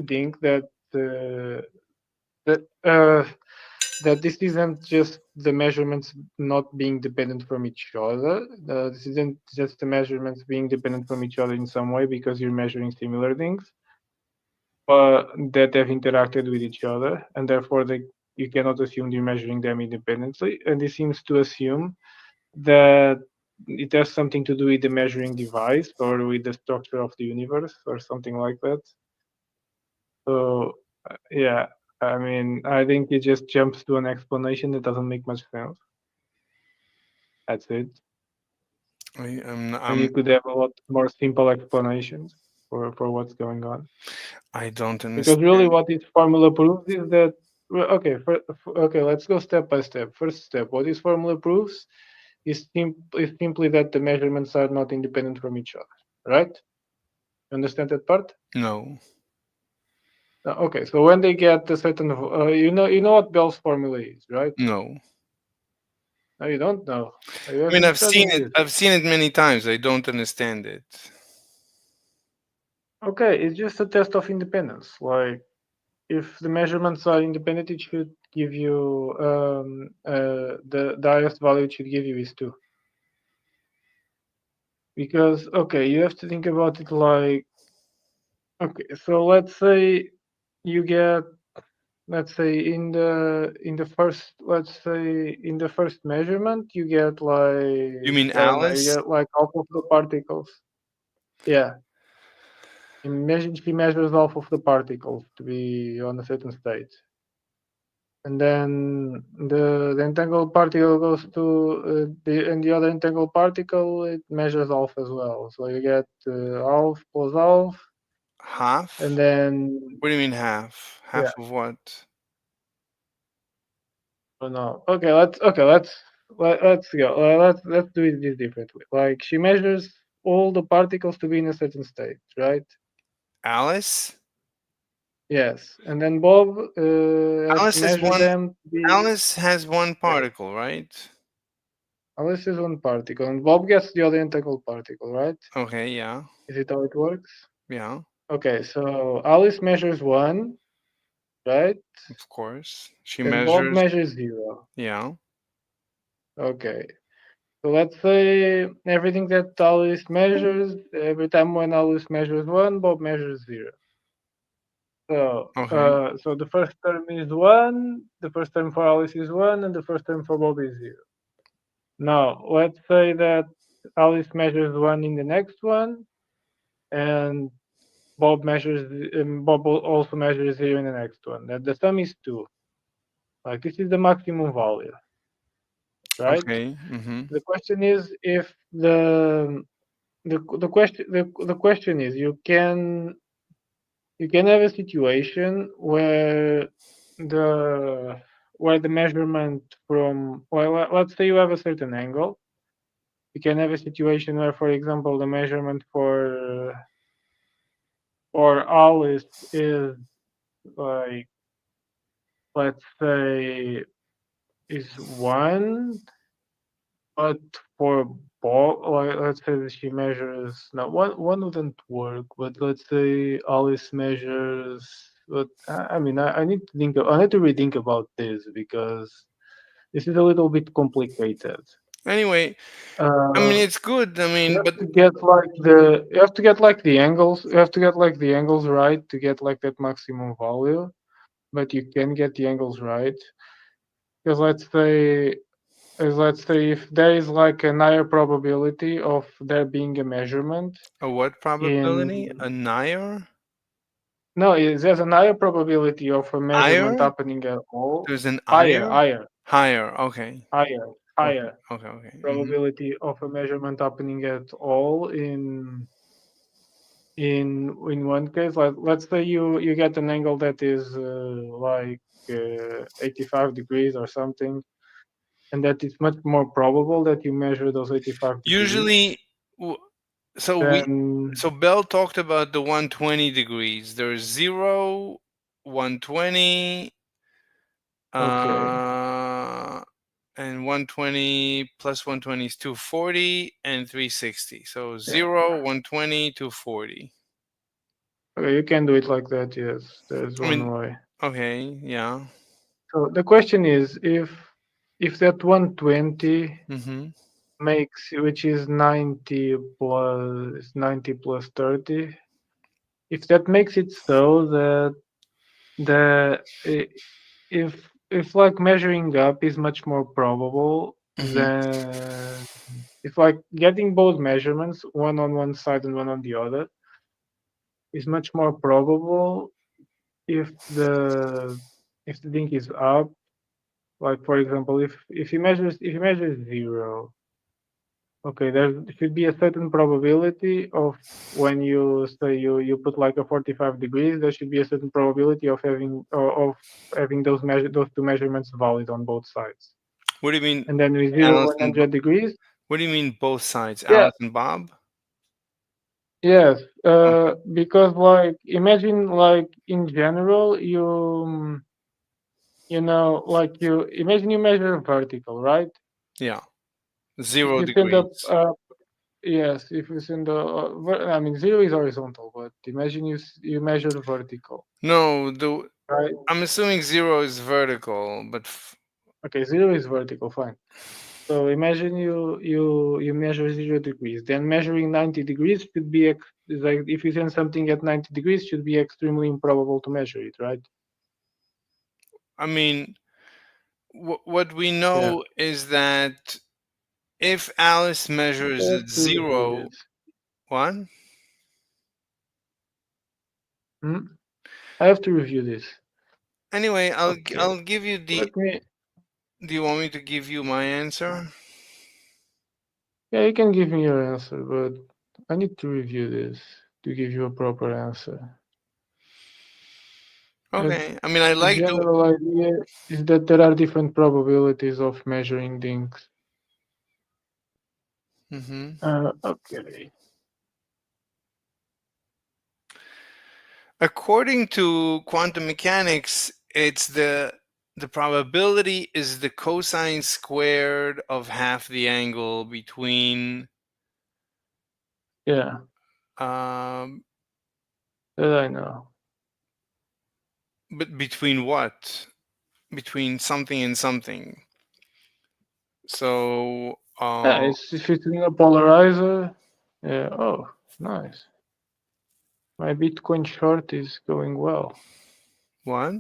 think that that this isn't just the measurements not being dependent from each other. This isn't just the measurements being dependent from each other in some way because you're measuring similar things, but that have interacted with each other, and therefore you cannot assume you're measuring them independently. And this seems to assume that it has something to do with the measuring device or with the structure of the universe or something like that. So yeah. I mean, I think it just jumps to an explanation that doesn't make much sense. That's it. You could have a lot more simple explanations for what's going on. I don't understand. Because really what this formula proves is that, okay, let's go step by step. First step, what this formula proves is simply that the measurements are not independent from each other, right? You understand that part? No. Okay, so when they get a certain, you know what Bell's formula is, right? No. No, you don't know. You I have mean, been I've seen studying it. this. I've seen it many times. I don't understand it. Okay, it's just a test of independence. Like, if the measurements are independent, it should give you the highest value it should give you is 2. Because okay, you have to think about it like, okay, so let's say you get, let's say in the first, let's say in the first measurement you get like, You mean I don't know, you Alice? get like half of the particles. Yeah. Imagine she measures half of the particles to be on a certain state. And then the entangled particle goes to the other entangled particle, it measures half as well. So you get half plus half. Half? And then What do you mean half? Half yeah. of what? Oh no. Okay, let's go. Let's do it this differently. Like she measures all the particles to be in a certain state, right? Alice? Yes. And then Bob has Alice to is measure one. them to be. Alice has one particle, right? Alice is one particle, and Bob gets the other entangled particle, right? Okay, yeah, Is it how it works? yeah, Okay, so Alice measures 1, right? of course. She And Bob measures. measures 0. Yeah. Okay. So let's say everything that Alice measures, every time when Alice measures 1, Bob measures 0. So, Okay. so the first term is 1, the first term for Alice is 1, and the first term for Bob is 0. Now, let's say that Alice measures 1 in the next one, and Bob also measures 0 in the next one. That the sum is 2. Like this is the maximum value, right? Okay. Mm-hmm. The question is if the question is you can have a situation where the measurement from, well, let's say you have a certain angle. You can have a situation where, for example, the measurement for Alice is like, let's say, is 1, but for Bob, like, let's say that she measures, now one wouldn't work, but let's say Alice measures, but I mean, I need to rethink about this because this is a little bit complicated. Anyway, I mean, it's good. I mean, but you have to get like the angles. You have to get like the angles right to get like that maximum value, but you can get the angles right because let's say if there is like a higher probability of there being a measurement. a what probability? A Nair? No, there's a higher probability of a measurement Higher? happening at all. There's an Higher. Higher. Okay. Higher Okay. probability of a measurement happening at all in one case. Like let's say you get an angle that is like 85 degrees or something, and that it's much more probable that you measure those 85 degrees. Usually, so Bell talked about the 120 degrees. There's 0, 120, and 120 plus 120 is 240 and 360. So 0, 120, 240. Okay, you can do it like that. Yes, there's one way. Okay, yeah. So the question is if that 120 makes, which is 90 plus 30, if that makes it so that if like measuring up is much more probable than if like getting both measurements, one on one side and one on the other, is much more probable if the thing is up. Like for example, if you measure 0, okay, there should be a certain probability of when you say you put like a 45 degrees, there should be a certain probability of having those two measurements valid on both sides. What do you mean? And then with 0, 100 degrees. What do you mean both sides? Yeah. Alice and Bob? Yes, because like imagine like in general you know like you imagine you measure vertical, right? Yeah, 0 If you send up, degrees. yes, if you send I mean, 0 is horizontal, but imagine you measure vertical. No, Right. I'm assuming 0 is vertical, but Okay, 0 is vertical, fine. So imagine you measure 0 degrees. Then measuring 90 degrees should be like if you send something at 90 degrees, should be extremely improbable to measure it, right? I mean, what we know is that if Alice measures I at have to review 0, this. what? I have to review this. Anyway, I'll Okay. give you the. Let me. Do you want me to give you my answer? Yeah, you can give me your answer, but I need to review this to give you a proper answer. Okay. I mean, I The like to. general idea is that there are different probabilities of measuring things. Okay. According to quantum mechanics, it's the probability is the cosine squared of half the angle between. Yeah. That I know. But between what? Between something and something. So. Yeah, if it's in a polarizer. Yeah. Oh, nice. My Bitcoin short is going well. What?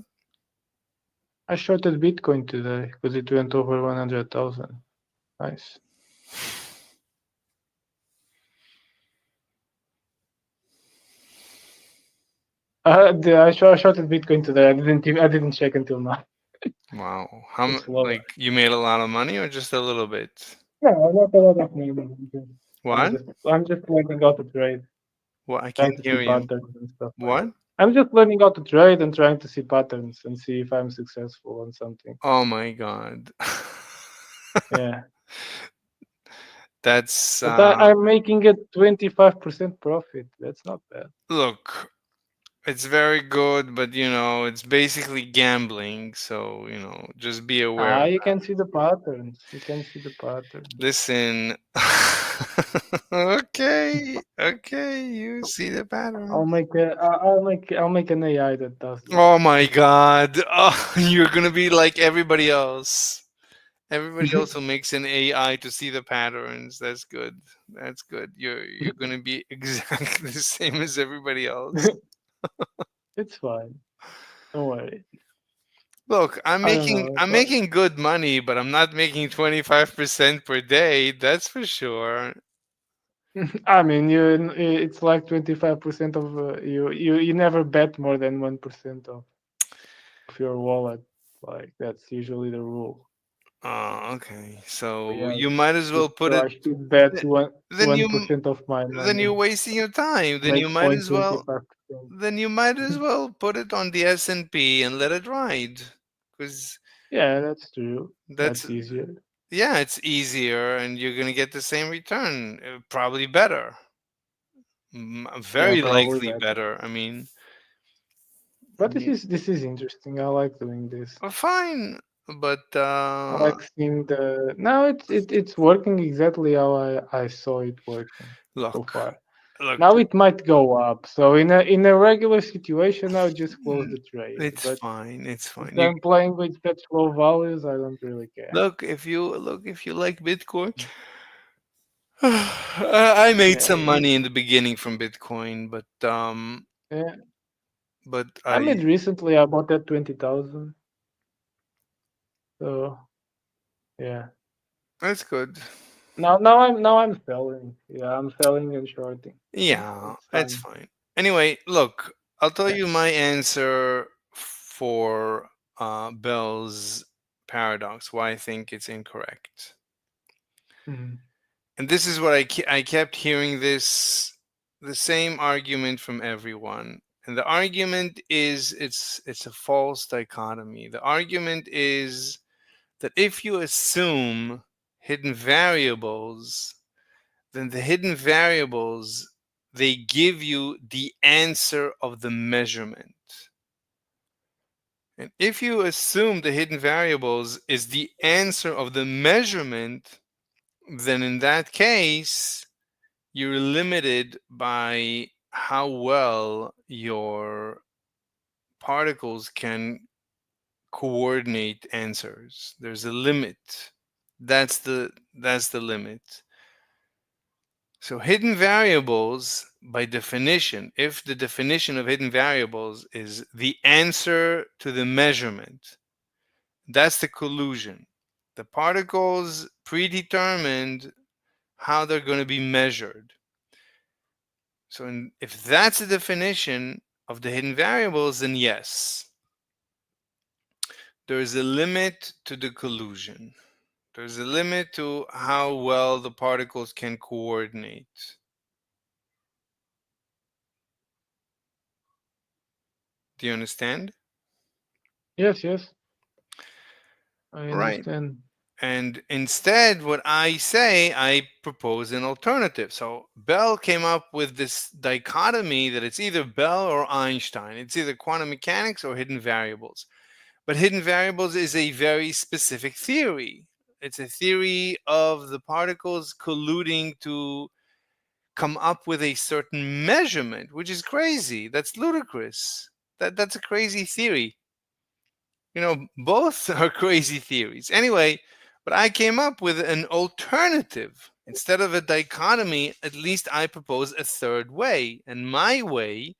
I shorted Bitcoin today because it went over 100,000. Nice. I shorted Bitcoin today. I didn't check until now. Wow. How It's lower. like you made a lot of money or just a little bit? Yeah, not a lot of money. What? I'm just learning how to trade. Well, I Trying can't to see hear you. patterns and stuff. What? I'm just learning how to trade and trying to see patterns and see if I'm successful on something. Oh my god. Yeah. That's But I'm making a 25% profit. That's not bad. look, it's very good, but it's basically gambling, so just be aware of You that. can see the patterns. You can see the patterns. Listen. Okay, you see the pattern. I'll make an AI that does that. Oh my god. Oh, you're gonna be like everybody else. Everybody else who makes an AI to see the patterns. That's good. That's good. You're gonna be exactly the same as everybody else. It's fine. Don't worry. Look, I'm I don't know, but- making good money, but I'm not making 25% per day. That's for sure. I mean, it's like 25% of you never bet more than 1% of your wallet. Like that's usually the rule. Oh, okay. So Yeah, you might as well put so it. I should bet Then you 1% of my money. then you're wasting your time. Then Make you might as well. 0.25%. Then you might as well put it on the S&P and let it ride, because Yeah, that's true. that's easier. yeah, it's easier, and you're gonna get the same return, probably better. Very probably likely better. better. I mean, But this is interesting. I like doing this. Fine, but I like seeing the now it's working exactly how I saw it working so far. Now it might go up. So in a regular situation, I would just close the trade. it's But fine. It's fine. if I'm playing with such low values, I don't really care. Look, if you like Bitcoin, I made some money in the beginning from Bitcoin, but Yeah. but I made recently I bought at 20,000. So yeah. That's good. Now I'm selling. Yeah, I'm selling and shorting. Yeah, that's fine. Anyway, look, I'll tell you my answer for Bell's paradox, why I think it's incorrect. Mhm. And this is what I kept hearing the same argument from everyone. And the argument is it's a false dichotomy. The argument is that if you assume hidden variables, then the hidden variables, they give you the answer of the measurement. And if you assume the hidden variables is the answer of the measurement, then in that case, you're limited by how well your particles can coordinate answers. There's a limit. That's the limit. So hidden variables, by definition, if the definition of hidden variables is the answer to the measurement, that's the collusion. The particles predetermined how they're going to be measured. So if that's the definition of the hidden variables, then yes, there is a limit to the collusion. There's a limit to how well the particles can coordinate. Do you understand? Yes, yes. I Right. understand. And instead, what I say, I propose an alternative. So Bell came up with this dichotomy that it's either Bell or Einstein. It's either quantum mechanics or hidden variables. But hidden variables is a very specific theory. It's a theory of the particles colluding to come up with a certain measurement, which is crazy. That's ludicrous. That's a crazy theory. You know, both are crazy theories. Anyway, but I came up with an alternative. Instead of a dichotomy, at least I propose a third way. And my way,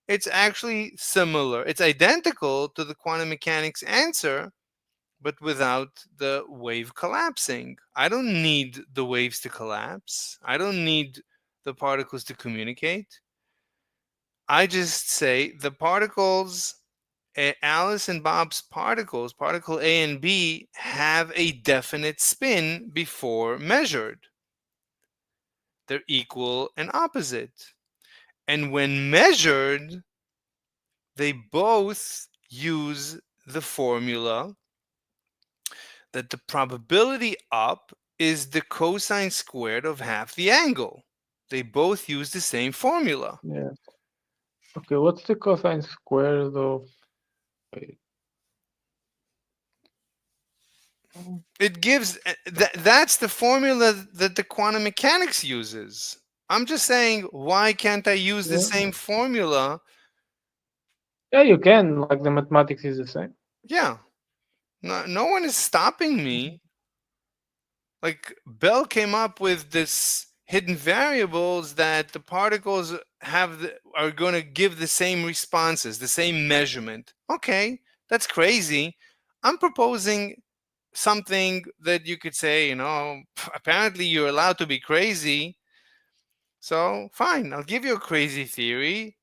it's actually similar. It's identical to the quantum mechanics answer, but without the wave collapsing. I don't need the waves to collapse. I don't need the particles to communicate. I just say the particles, Alice and Bob's particles, particle A and B, have a definite spin before measured. They're equal and opposite. And when measured, they both use the formula that the probability up is the cosine squared of half the angle. They both use the same formula. Yeah. Okay, what's the cosine squared of? It gives that's the formula that the quantum mechanics uses. I'm just saying, why can't I use the same formula? Yeah, you can. Like the mathematics is the same. Yeah. No one is stopping me. Like Bell came up with this hidden variables that the particles are going to give the same responses, the same measurement. Okay, that's crazy. I'm proposing something that you could say, you know, apparently you're allowed to be crazy. So fine, I'll give you a crazy theory.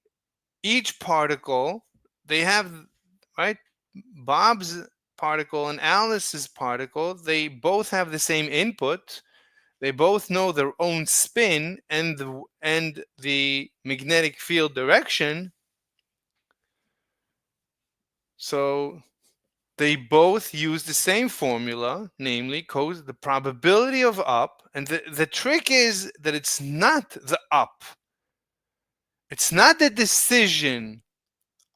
Each particle, they have, right, Bob's particle and Alice's particle, they both have the same input. They both know their own spin and the magnetic field direction. So they both use the same formula, namely the probability of up. And the trick is that it's not the up. It's not the decision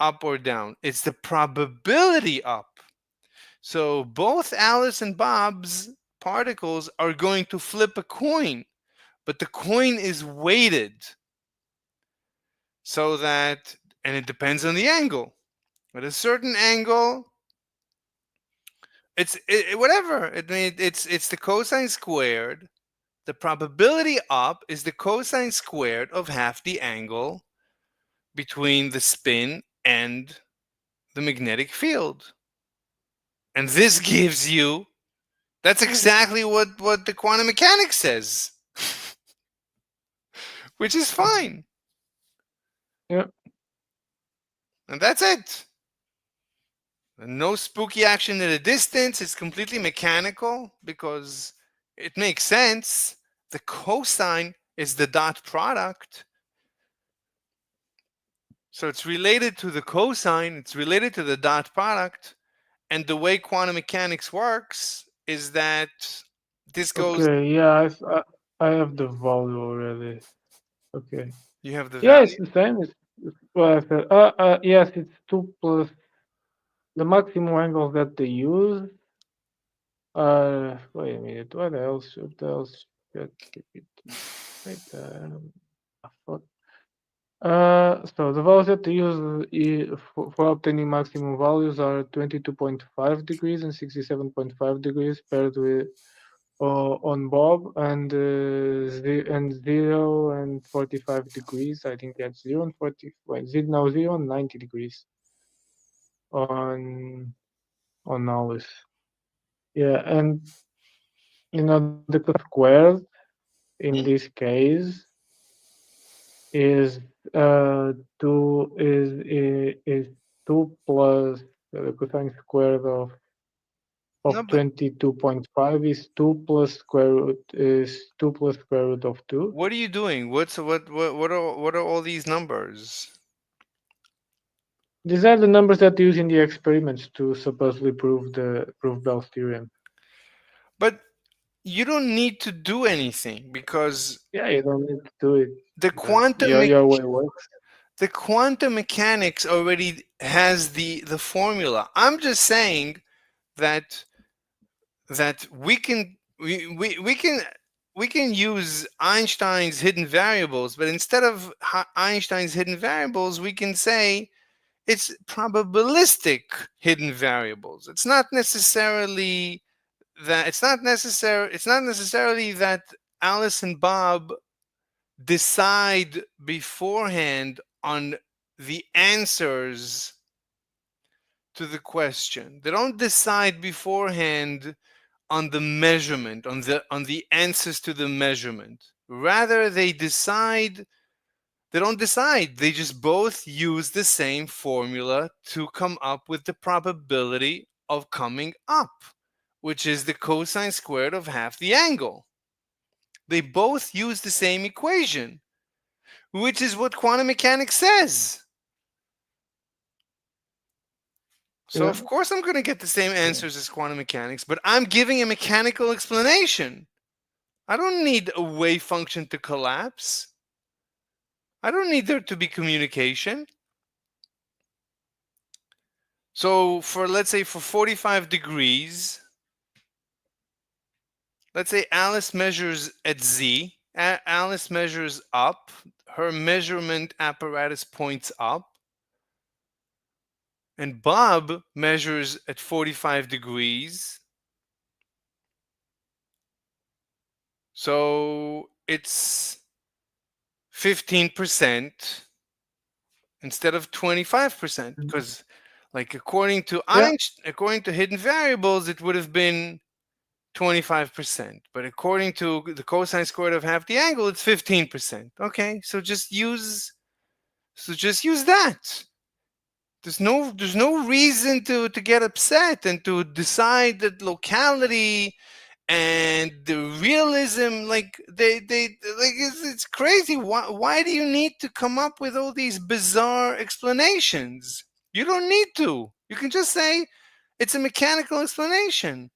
up or down. It's the probability up. So both Alice and Bob's particles are going to flip a coin, but the coin is weighted so that, and it depends on the angle. At a certain angle, it's whatever. It's the cosine squared. The probability up is the cosine squared of half the angle between the spin and the magnetic field. And this gives you, that's exactly what the quantum mechanics says, which is fine. Yeah. And that's it. No spooky action at a distance. It's completely mechanical because it makes sense. The cosine is the dot product. So it's related to the cosine. It's related to the dot product. And the way quantum mechanics works is that this goes. Okay, yeah, I have the value already. Okay. You have the Yeah, value? it's the same. It's what I said. Yes, it's 2 plus the maximum angles that they use are, wait a minute, what else should it wait, I thought. So the values that they use for obtaining maximum values are 22.5 degrees and 67.5 degrees paired with on Bob, and 0 and 45 degrees. I think that's 0 and 40. Wait, 0 and 90 degrees on Alice. Yeah, and the squared in this case is 2 is 2 plus the cosine squared of No, but 22.5 is 2 plus square root of 2. what are you doing? What are all these numbers? These are the numbers that use in the experiments to supposedly prove Bell's theorem. But you don't need to do anything because Yeah, you don't need to do it. the quantum Your way works. the quantum mechanics already has the formula. I'm just saying that we can use Einstein's hidden variables, but instead of Einstein's hidden variables, we can say it's probabilistic hidden variables. It's not necessarily that Alice and Bob decide beforehand on the answers to the question. They don't decide beforehand on the measurement, on the answers to the measurement. Rather, they don't decide. They just both use the same formula to come up with the probability of coming up, which is the cosine squared of half the angle. They both use the same equation, which is what quantum mechanics says. So of course I'm going to get the same answers as quantum mechanics, but I'm giving a mechanical explanation. I don't need a wave function to collapse. I don't need there to be communication. So let's say for 45 degrees, let's say Alice measures at Z. Alice measures up. Her measurement apparatus points up. And Bob measures at 45 degrees. So it's 15% instead of 25%, because like according to hidden variables, it would have been 25%, but according to the cosine squared of half the angle, it's 15%. Okay, so just use that. There's no reason to get upset and to decide that locality and the realism, like it's crazy. Why do you need to come up with all these bizarre explanations? You don't need to. You can just say it's a mechanical explanation.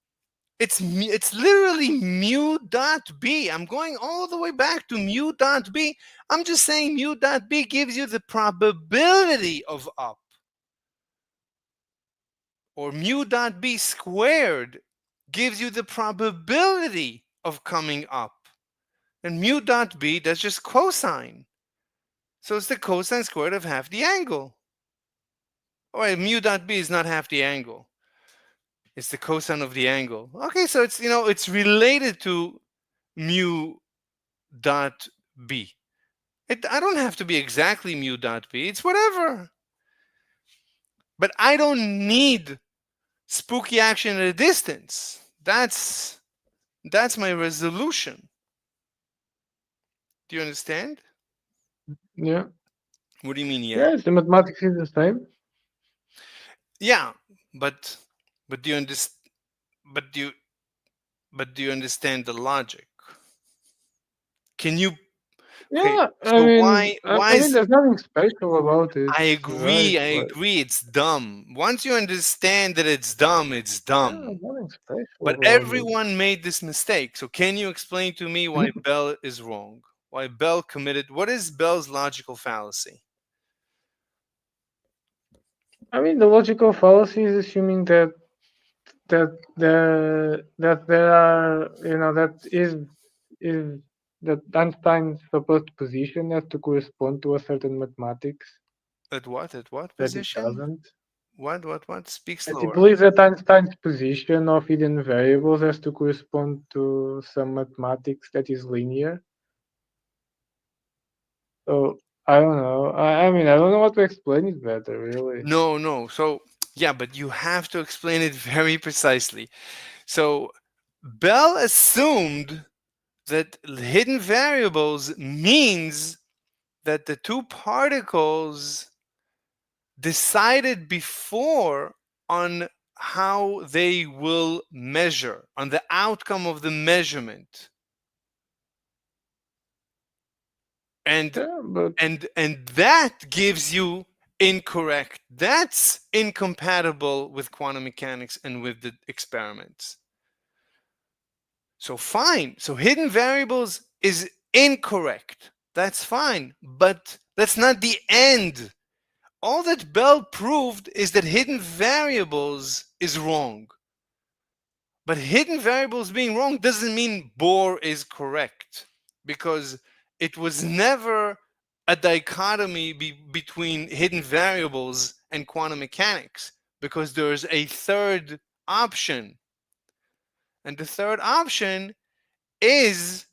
It's literally mu dot b. I'm going all the way back to mu dot b. I'm just saying mu dot b gives you the probability of up. Or mu dot b squared gives you the probability of coming up. And mu dot b, that's just cosine. So it's the cosine squared of half the angle. All right, mu dot b is not half the angle. It's the cosine of the angle. Okay, so it's related to mu dot b. I don't have to be exactly mu dot b. It's whatever. But I don't need spooky action at a distance. That's my resolution. Do you understand? Yeah. What do you mean, yeah? Yes, the mathematics is the same. Yeah, but do you understand? But do you understand the logic? Can you? Yeah, Okay, so I mean, there's nothing special about it. I agree. I agree. It's dumb. Once you understand that it's dumb, it's dumb. Nothing special. But everyone made this mistake. So can you explain to me why Bell is wrong? Why Bell committed? What is Bell's logical fallacy? I mean, the logical fallacy is assuming that there are, that Einstein's supposed position has to correspond to a certain mathematics At what that it position? doesn't. What? Speak That he slower. believes that Einstein's position of hidden variables has to correspond to some mathematics that is linear. So I don't know. I mean, I don't know how to explain it better, really. No. So yeah, but you have to explain it very precisely. So Bell assumed that hidden variables means that the two particles decided before on how they will measure, on the outcome of the measurement. And that gives you incorrect. That's incompatible with quantum mechanics and with the experiments. So fine. So hidden variables is incorrect. That's fine. But that's not the end. All that Bell proved is that hidden variables is wrong. But hidden variables being wrong doesn't mean Bohr is correct, because it was never a dichotomy between hidden variables and quantum mechanics, because there's a third option. And the third option is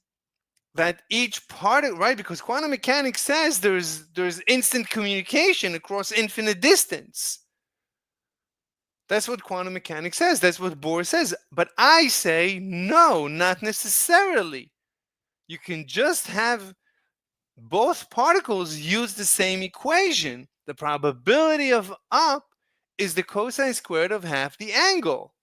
that each particle, right? Because quantum mechanics says there's instant communication across infinite distance. That's what quantum mechanics says. That's what Bohr says. But I say no, not necessarily. You can just have both particles use the same equation. The probability of up is the cosine squared of half the angle,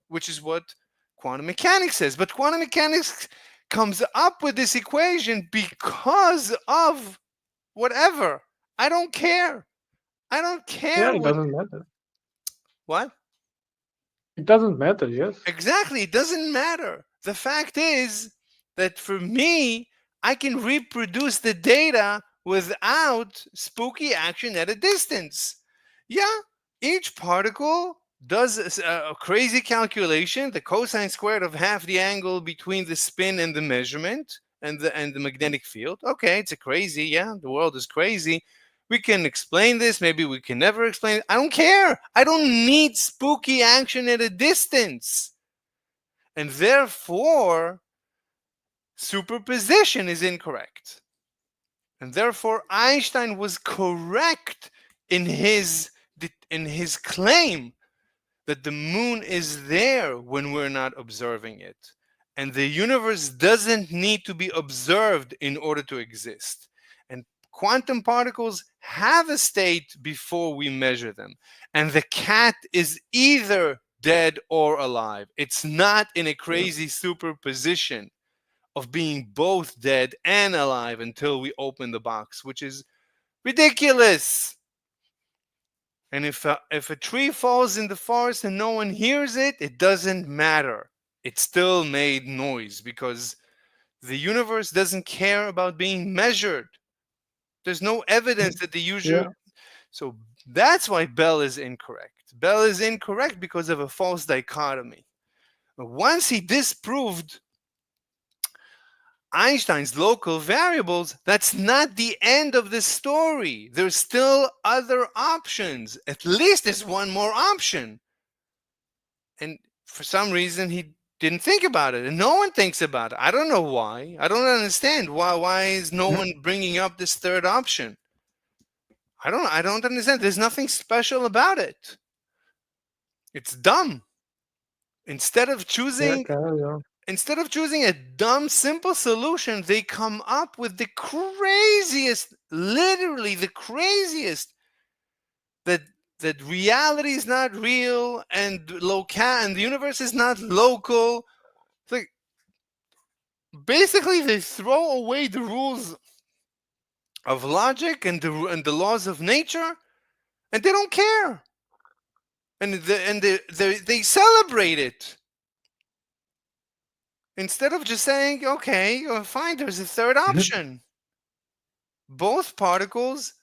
which is what quantum mechanics says. But quantum mechanics comes up with this equation because of whatever. I don't care. I don't care. Yeah, it doesn't matter. What? It doesn't matter, yes. Exactly. It doesn't matter. The fact is that for me, I can reproduce the data without spooky action at a distance. Yeah, each particle does a crazy calculation, the cosine squared of half the angle between the spin and the measurement and the magnetic field. Okay, it's a crazy, yeah, the world is crazy. We can explain this, maybe we can never explain it. I don't care. I don't need spooky action at a distance. And therefore, superposition is incorrect. And therefore, Einstein was correct in his claim that the moon is there when we're not observing it. And the universe doesn't need to be observed in order to exist. And quantum particles have a state before we measure them. And the cat is either dead or alive. It's not in a crazy superposition of being both dead and alive until we open the box, which is ridiculous. And if a tree falls in the forest and no one hears it, it doesn't matter. It still made noise because the universe doesn't care about being measured. There's no evidence that the usual. Yeah. So that's why Bell is incorrect. Bell is incorrect because of a false dichotomy. But once he disproved Einstein's local variables, that's not the end of the story. There's still other options. At least there's one more option. And for some reason, he didn't think about it. And no one thinks about it. I don't know why. I don't understand why is no one bringing up this third option? I don't understand. There's nothing special about it. It's dumb. Instead of choosing a dumb, simple solution, they come up with the craziest, literally the craziest, that reality is not real and and the universe is not local. It's like, basically, they throw away the rules of logic and the laws of nature, and they don't care. And they celebrate it. Instead of just saying, okay, fine, there's a third option. Both particles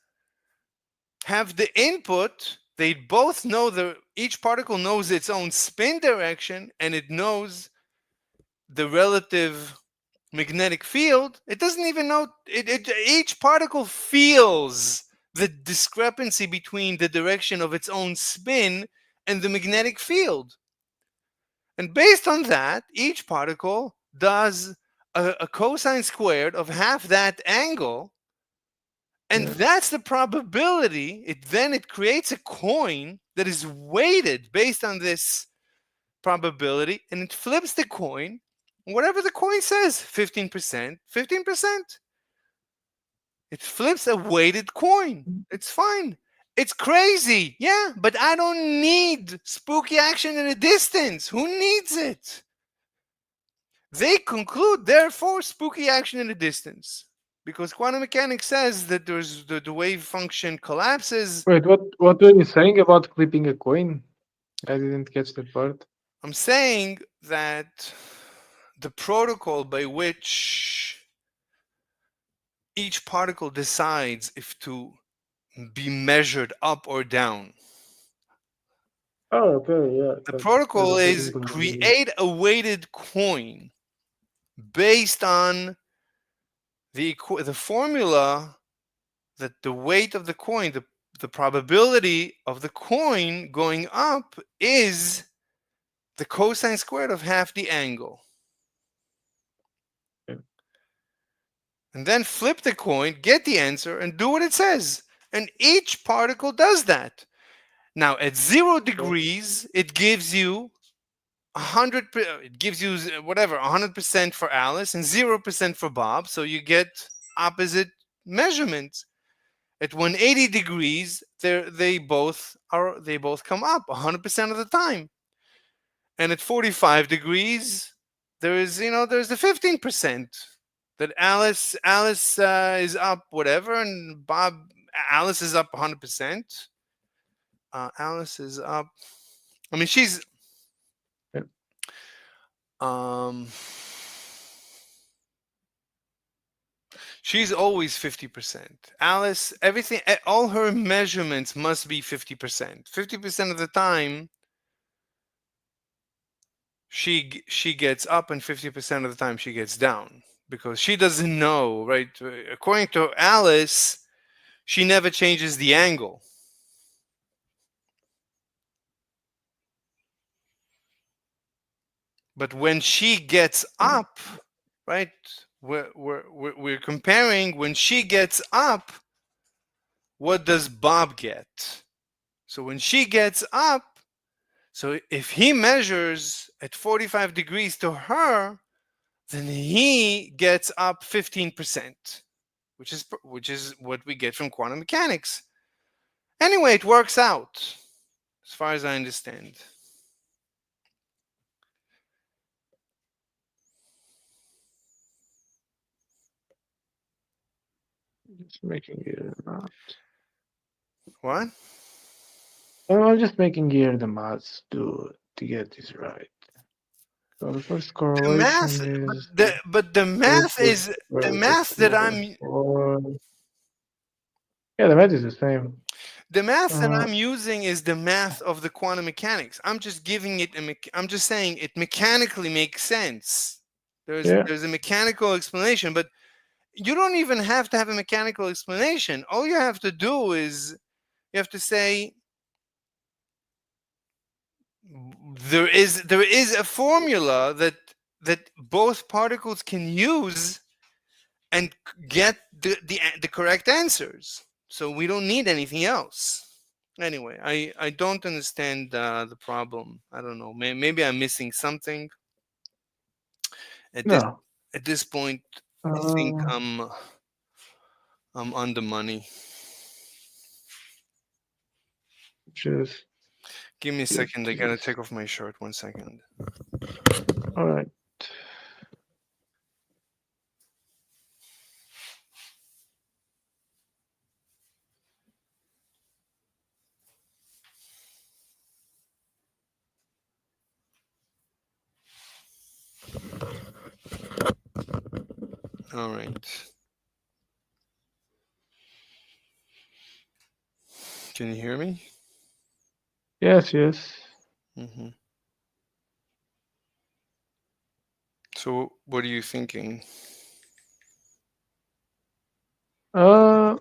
have the input they both know each particle knows its own spin direction, and it knows the relative magnetic field. It doesn't even know each particle feels the discrepancy between the direction of its own spin and the magnetic field. And based on that, each particle does a cosine squared of half that angle, and that's the probability. Then it creates a coin that is weighted based on this probability, and it flips the coin. Whatever the coin says, 15%, 15%. It flips a weighted coin. It's fine. It's crazy, yeah, but I don't need spooky action in a distance. Who needs it? They conclude, therefore, spooky action in a distance. Because quantum mechanics says that there's the wave function collapses. Wait, what were you saying about flipping a coin? I didn't catch that part. I'm saying that the protocol by which each particle decides if to be measured up or down. Oh, okay, yeah. The protocol is create a weighted coin based on the formula that the weight of the coin, the probability of the coin going up is the cosine squared of half the angle. And then flip the coin, get the answer, and do what it says. And each particle does that. Now, at 0 degrees, it gives you 100. It gives you whatever 100% for Alice and 0% for Bob. So you get opposite measurements. At 180 degrees, they both come up 100% of the time. And at 45 degrees, there's the 15%. That Alice is up whatever, and Alice is up 100%. Alice is up. I mean, she's. She's always 50%. Alice, everything, all her measurements must be 50%. 50% of the time, she gets up, and 50% of the time she gets down. Because she doesn't know, right? According to Alice, she never changes the angle. But when she gets up, right? We're comparing when she gets up, what does Bob get? So when she gets up, so if he measures at 45 degrees to her, then he gets up 15%, which is what we get from quantum mechanics. Anyway, it works out, as far as I understand. Just making here the math. What? Oh, I'm just making here the maths to get this right. So the first correlation is. But the math is the math that I'm. Yeah, the math is the same. The math that I'm using is the math of the quantum mechanics. I'm just giving it. I'm just saying it mechanically makes sense. There's a mechanical explanation, but you don't even have to have a mechanical explanation. All you have to do is you have to say there is a formula that both particles can use and get the correct answers. So we don't need anything else. Anyway, I don't understand the problem. I don't know. Maybe I'm missing something. At this point, I think I'm on the money. Just give me a second. I gotta take off my shirt. 1 second. All right. All right. Can you hear me? Yes, yes. Hmm. So what are you thinking? I'm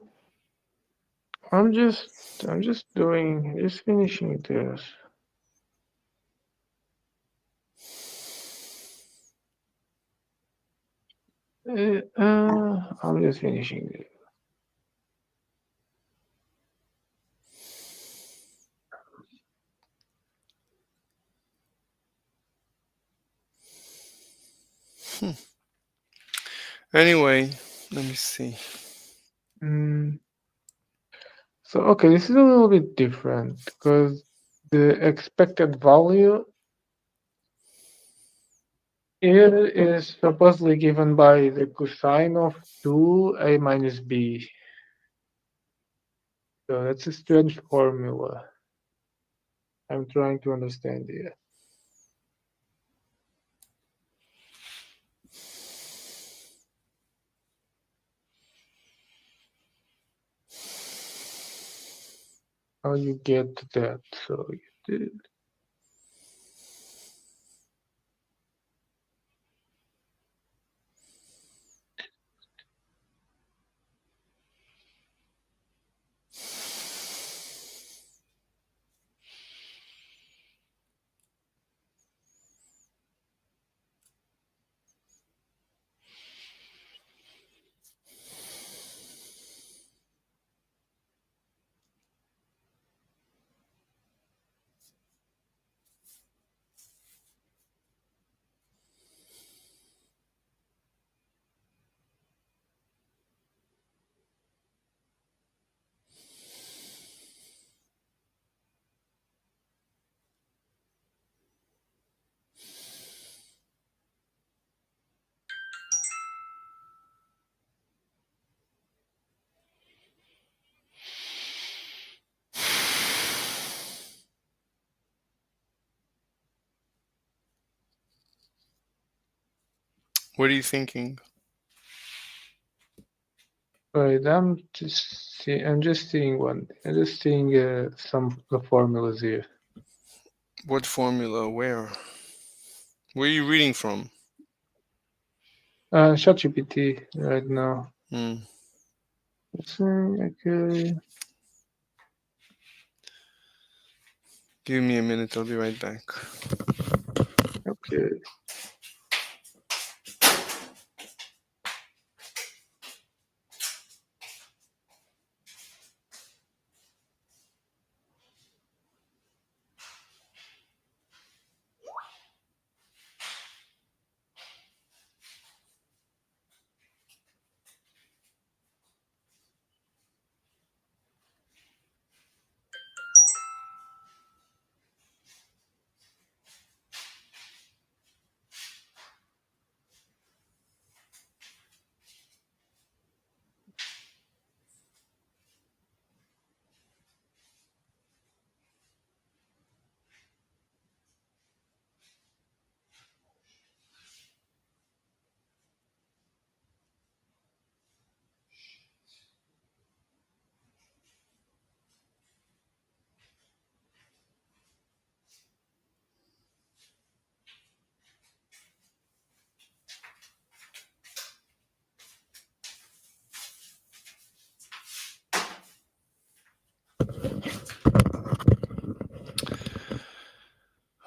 just finishing this. I'm just finishing this. Anyway, let me see. So, okay, this is a little bit different because the expected value here is supposedly given by the cosine of 2a minus b. So that's a strange formula. I'm trying to understand it. How you get that? So you did. What are you thinking? Right, I'm just seeing one. I'm just seeing some the formulas here. What formula? Where? Where are you reading from? ChatGPT right now. Okay. Give me a minute. I'll be right back. Okay.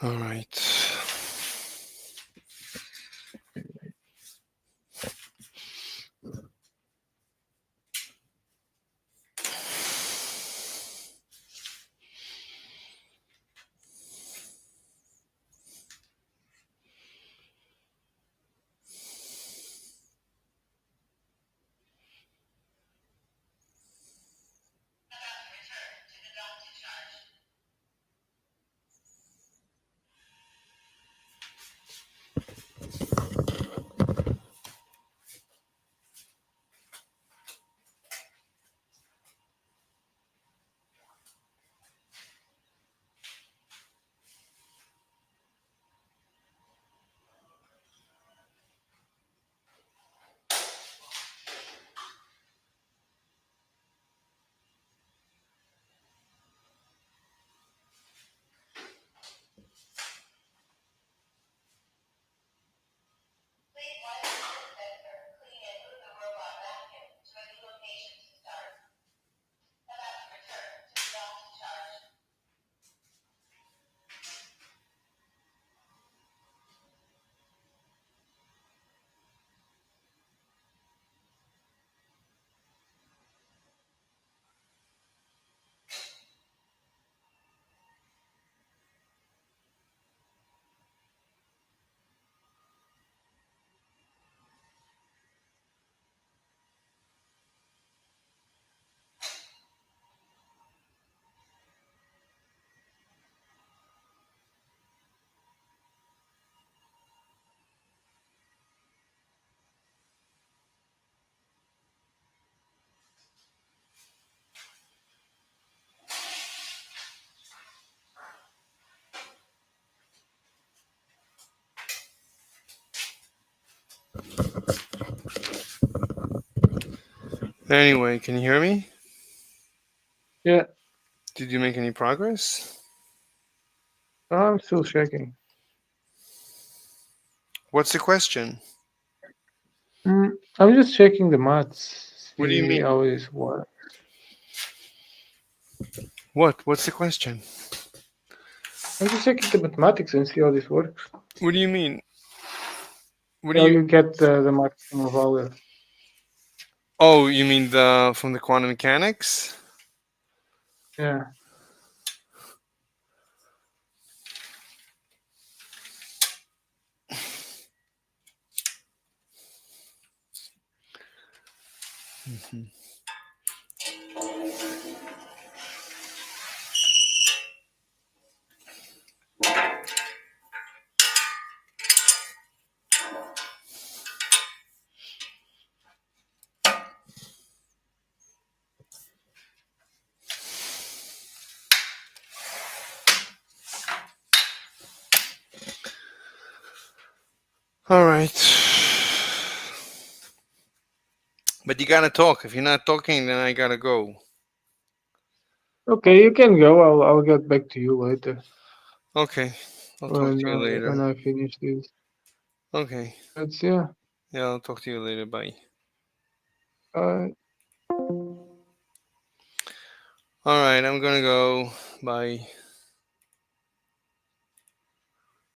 All right. Anyway, can you hear me? Yeah, Did you make any progress? I'm still checking. What's the question? I'm just checking the maths. What do you See mean? how this works. What's the question? I'm just checking the mathematics and see how this works. What do you mean? What do How you? you get the maximum value? Oh, you mean from the quantum mechanics? Yeah. Mhm. All right. But you gotta talk. If you're not talking, then I gotta go. Okay, you can go. I'll get back to you later Okay. I'll talk when to you later. when I finish this. Okay. That's yeah. Yeah, I'll talk to you later. Bye. Uh, All right, I'm gonna go. Bye.